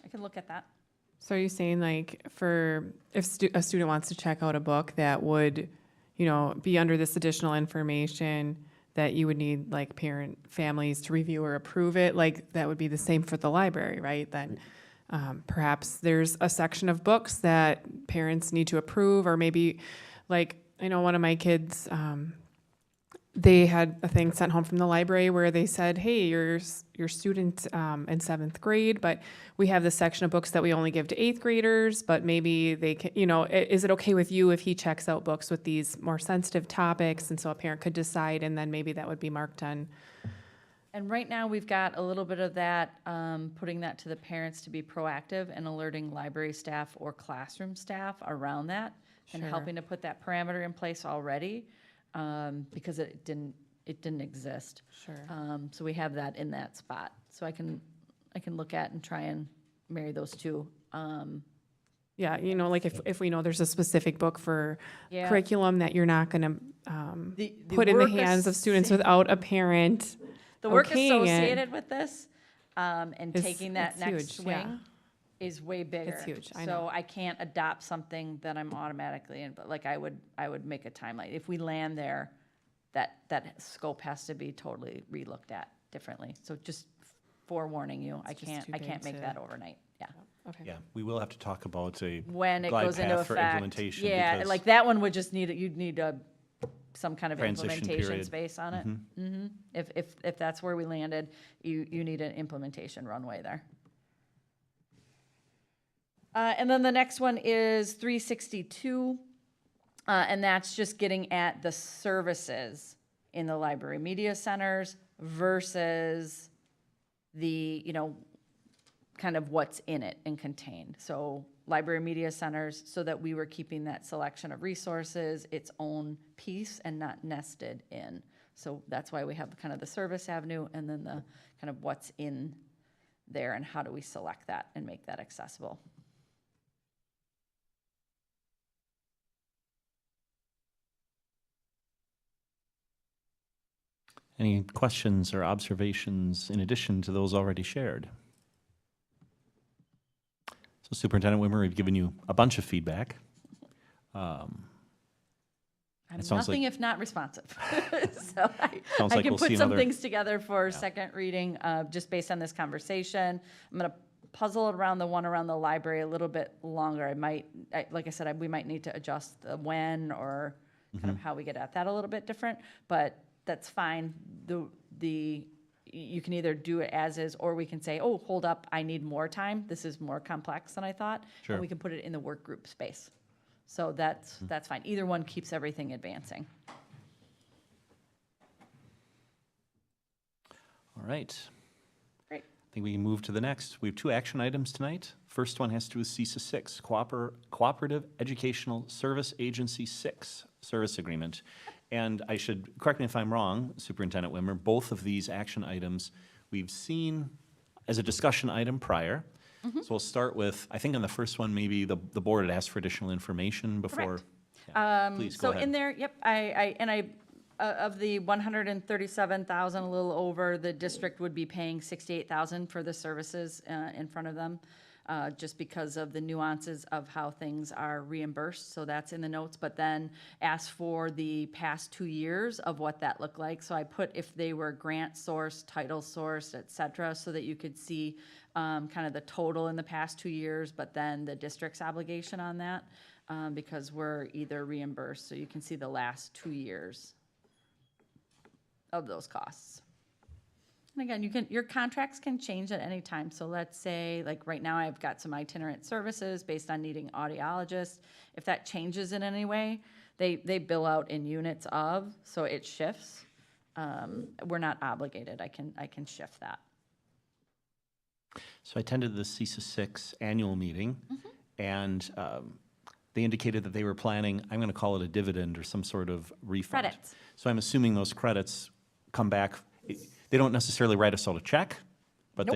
I can look at that. So are you saying like if a student wants to check out a book that would, you know, be under this additional information, that you would need like families to review or approve it, like that would be the same for the library, right? Then perhaps there's a section of books that parents need to approve, or maybe like, I know one of my kids, they had a thing sent home from the library where they said, hey, your student in 7th grade, but we have this section of books that we only give to 8th graders, but maybe they can, you know, is it okay with you if he checks out books with these more sensitive topics? And so a parent could decide, and then maybe that would be marked on. And right now, we've got a little bit of that, putting that to the parents to be proactive and alerting library staff or classroom staff around that, and Sure. helping to put that parameter in place already, because it didn't exist. Sure. So we have that in that spot. So I can look at and try and marry those two. Yeah, you know, like if we know there's a specific book for Yeah. curriculum that you're not going The to put in the work hands of ass- students without a parent. The work okaying it. associated with this, and Is- taking that it's next huge, yeah. swing is way bigger. huge, I So know. I can't adopt something that I'm automatically in, but like I would make a timeline. If we land there, that scope has to be totally relooked at differently. So just forewarning you, I just can't too make big that to- overnight, yeah. Okay. Yeah, we will have to talk about a When it glide goes into path for effect. implementation. Yeah, because- like that one would just you'd need some kind of Transition implementation period. space on it. Mhm. If that's where we landed, you need an implementation runway there. And then the next one is 362, and that's just getting at the services in the library media centers versus the, you know, kind of what's in it and contained. So library media centers, so that we were keeping that selection of resources its own piece and not nested in. So that's why we have kind of the service avenue, and then the kind of what's in there and how do we select that and make that accessible. Any questions or observations in addition to those already shared? So Superintendent Wimmer, we've given you a bunch of feedback. I'm It sounds nothing like- if not responsive. So Sounds I like can we'll put see some another- things together for second reading, just based on this conversation. I'm gonna puzzle around the one around the library a little bit longer. Like I said, we might need to adjust the when, or kind of how we get at that a little bit different, but that's fine. You can either do it as is, or we can say, oh, hold up, I need more time. This is more complex than I thought. Sure. And we can put it in the work group space. So that's fine. Either one keeps everything advancing. All right. Great. I think we can move to the next. We have 2 action items tonight. First one has to do with CESA 6, Cooperative Educational Service Agency 6 Service Agreement. And I should, correct me if I'm wrong, Superintendent Wimmer, both of these action items we've seen as a discussion item prior. So we'll start with, I think on the first one, maybe the board had asked for additional information before. Correct. Yeah, please, go So ahead. in there, yep, of the 137,000, a little over, the district would be paying 68,000 for the services in front of them. just because of the nuances of how things are reimbursed, so that's in the notes, but then asked for the past 2 years of what that looked like. So I put if they were grant source, title source, et cetera, so that you could see kind of the total in the past 2 years, but then the district's obligation on that, because we're either reimbursed, so you can see the last 2 years of those costs. And again, your contracts can change at any time. So let's say, like right now, I've got some itinerant services based on needing audiologists. If that changes in any way, they bill out in units of, so it shifts. We're not obligated. I can shift that. So I attended the CESA 6 annual meeting, and they indicated that they were planning, I'm going to call it a dividend or some sort of refund. Credits. So I'm assuming those credits come back. They don't necessarily write us out a check, but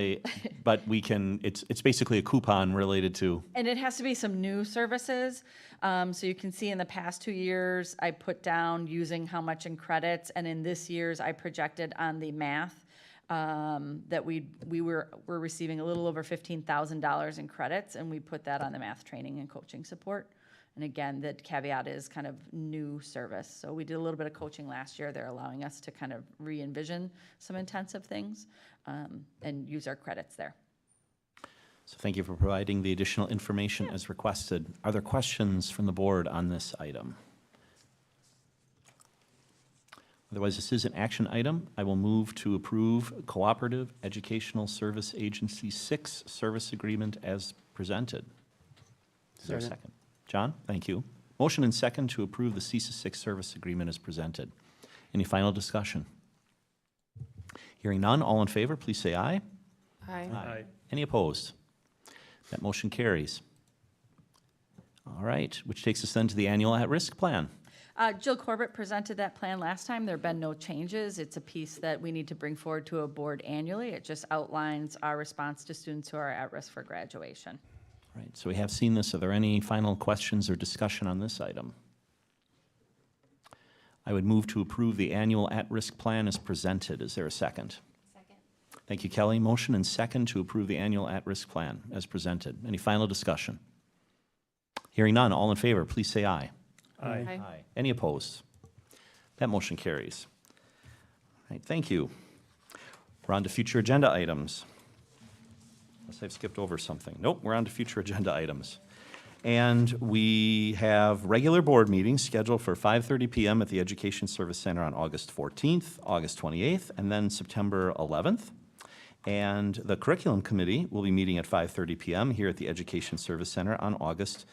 but we can, it's basically a coupon related to. And it has to be some new services. So you can see in the past 2 years, I put down using how much in credits, and in this year's, I projected on the math that we're receiving a little over $15,000 in credits, and we put that on the math training and coaching support. And again, the caveat is kind of new service. So we did a little bit of coaching last year. They're allowing us to kind of re-envision some intensive things and use our credits there. So thank you for providing the additional information as requested. Are there questions from the board on this item? Otherwise, this is an action item. I will move to approve Cooperative Educational Service Agency 6 service agreement as presented. Is there a second? John, thank you. Motion and second to approve the CESA 6 service agreement as presented. Any final discussion? Hearing none, all in favor, please say aye. Aye. Aye. Any opposed? That motion carries. All right, which takes us then to the annual at-risk plan. Jill Corbett presented that plan last time. There have been no changes. It's a piece that we need to bring forward to a board annually. It just outlines our response to students who are at risk for graduation. Right, so we have seen this. Are there any final questions or discussion on this item? I would move to approve the annual at-risk plan as presented. Is there a second? Second. Thank you, Kelly. Motion and second to approve the annual at-risk plan as presented. Any final discussion? Hearing none, all in favor, please say aye. Aye. Aye. Any opposed? That motion carries. All right, thank you. We're on to future agenda items. Unless I've skipped over something. Nope, we're on to future agenda items. And we have regular board meetings scheduled for 5:30 p.m. at the Education Service Center on August 14th, August 28th, and then September 11th. And the Curriculum Committee will be meeting at 5:30 p.m. here at the Education Service Center on August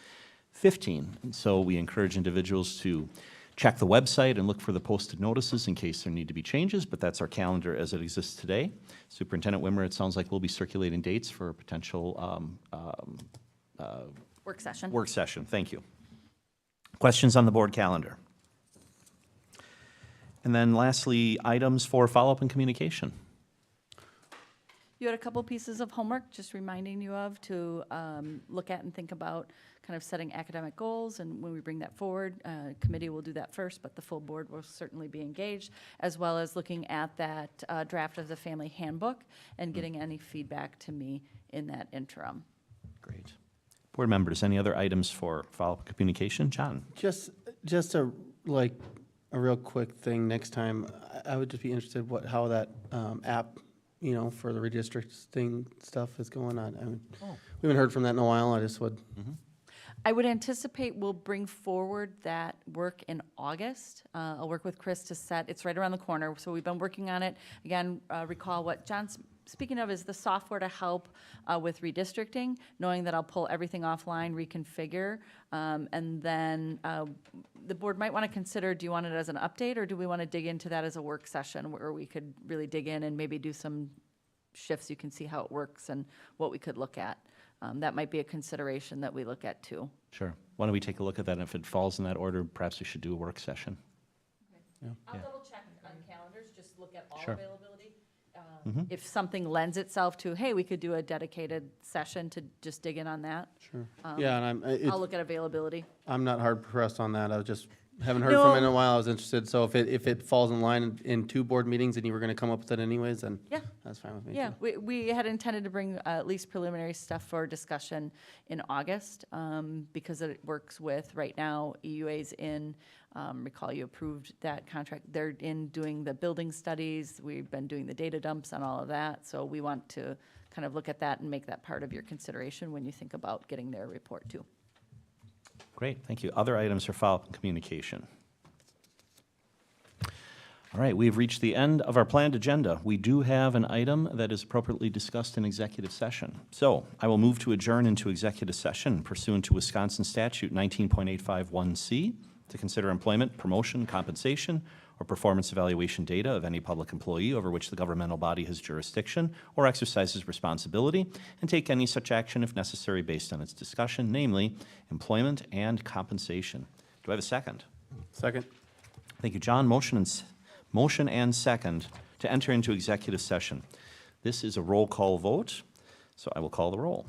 15th. And so we encourage individuals to check the website and look for the posted notices in case there need to be changes, but that's our calendar as it exists today. Superintendent Wimmer, it sounds like we'll be circulating dates for a potential Work session. work session. Thank you. Questions on the board calendar? And then lastly, items for follow-up and communication. You had a couple pieces of homework, just reminding you of to look at and think about kind of setting academic goals, and when we bring that forward, committee will do that first, but the full board will certainly be engaged, as well as looking at that draft of the family handbook and getting any feedback to me in that interim. Great. Board members, any other items for follow-up communication? John? Just a real quick thing next time. I would just be interested how that app, for the redistricting stuff is going on. I mean, we haven't heard from that in a while. I just would. I would anticipate we'll bring forward that work in August. I'll work with Chris to set, it's right around the corner, so we've been working on it. Again, recall what John's speaking of is the software to help with redistricting, knowing that I'll pull everything offline, reconfigure, and then the board might want to consider, do you want it as an update, or do we want to dig into that as a work session where we could really dig in and maybe do some shifts, you can see how it works and what we could look at. That might be a consideration that we look at too. Sure. Why don't we take a look at that? And if it falls in that order, perhaps we should do a work session. I'll double check on calendars, just look at all Sure. availability. If something lends itself to, hey, we could do a dedicated session to just dig in on that. Sure. Yeah, and I'll look at availability. I'm not hard pressed on that. I was just Haven't heard from it in a while. I was interested. So if it falls in line in 2 board meetings and you were going to come up with it anyways, then Yeah. that's fine with me. Yeah, too. we had intended to bring at least preliminary stuff for discussion in August, because it works with, right now, EUA's in, recall you approved that contract. They're in doing the building studies. We've been doing the data dumps on all of that. So we want to kind of look at that and make that part of your consideration when you think about getting their report too. Great, thank you. Other items for follow-up and communication? All right, we've reached the end of our planned agenda. We do have an item that is appropriately discussed in executive session. So I will move to adjourn into executive session pursuant to Wisconsin Statute 19.851C to consider employment, promotion, compensation, or performance evaluation data of any public employee over which the governmental body has jurisdiction or exercises responsibility, and take any such action if necessary based on its discussion, namely employment and compensation. Do I have a second? Second. Thank you, John. Motion and second to enter into executive session. This is a roll call vote, so I will call the roll.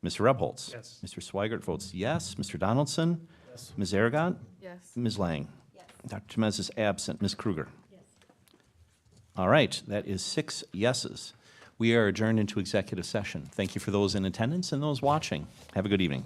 Mr. Rebholz? Yes. Mr. Swigert votes yes. Mr. Donaldson? Yes. Ms. Aragon? Yes. Ms. Lang? Yes. Dr. Temez is absent. Ms. Kruger? Yes. All right, that is 6 yeses. We are adjourned into executive session. Thank you for those in attendance and those watching. Have a good evening.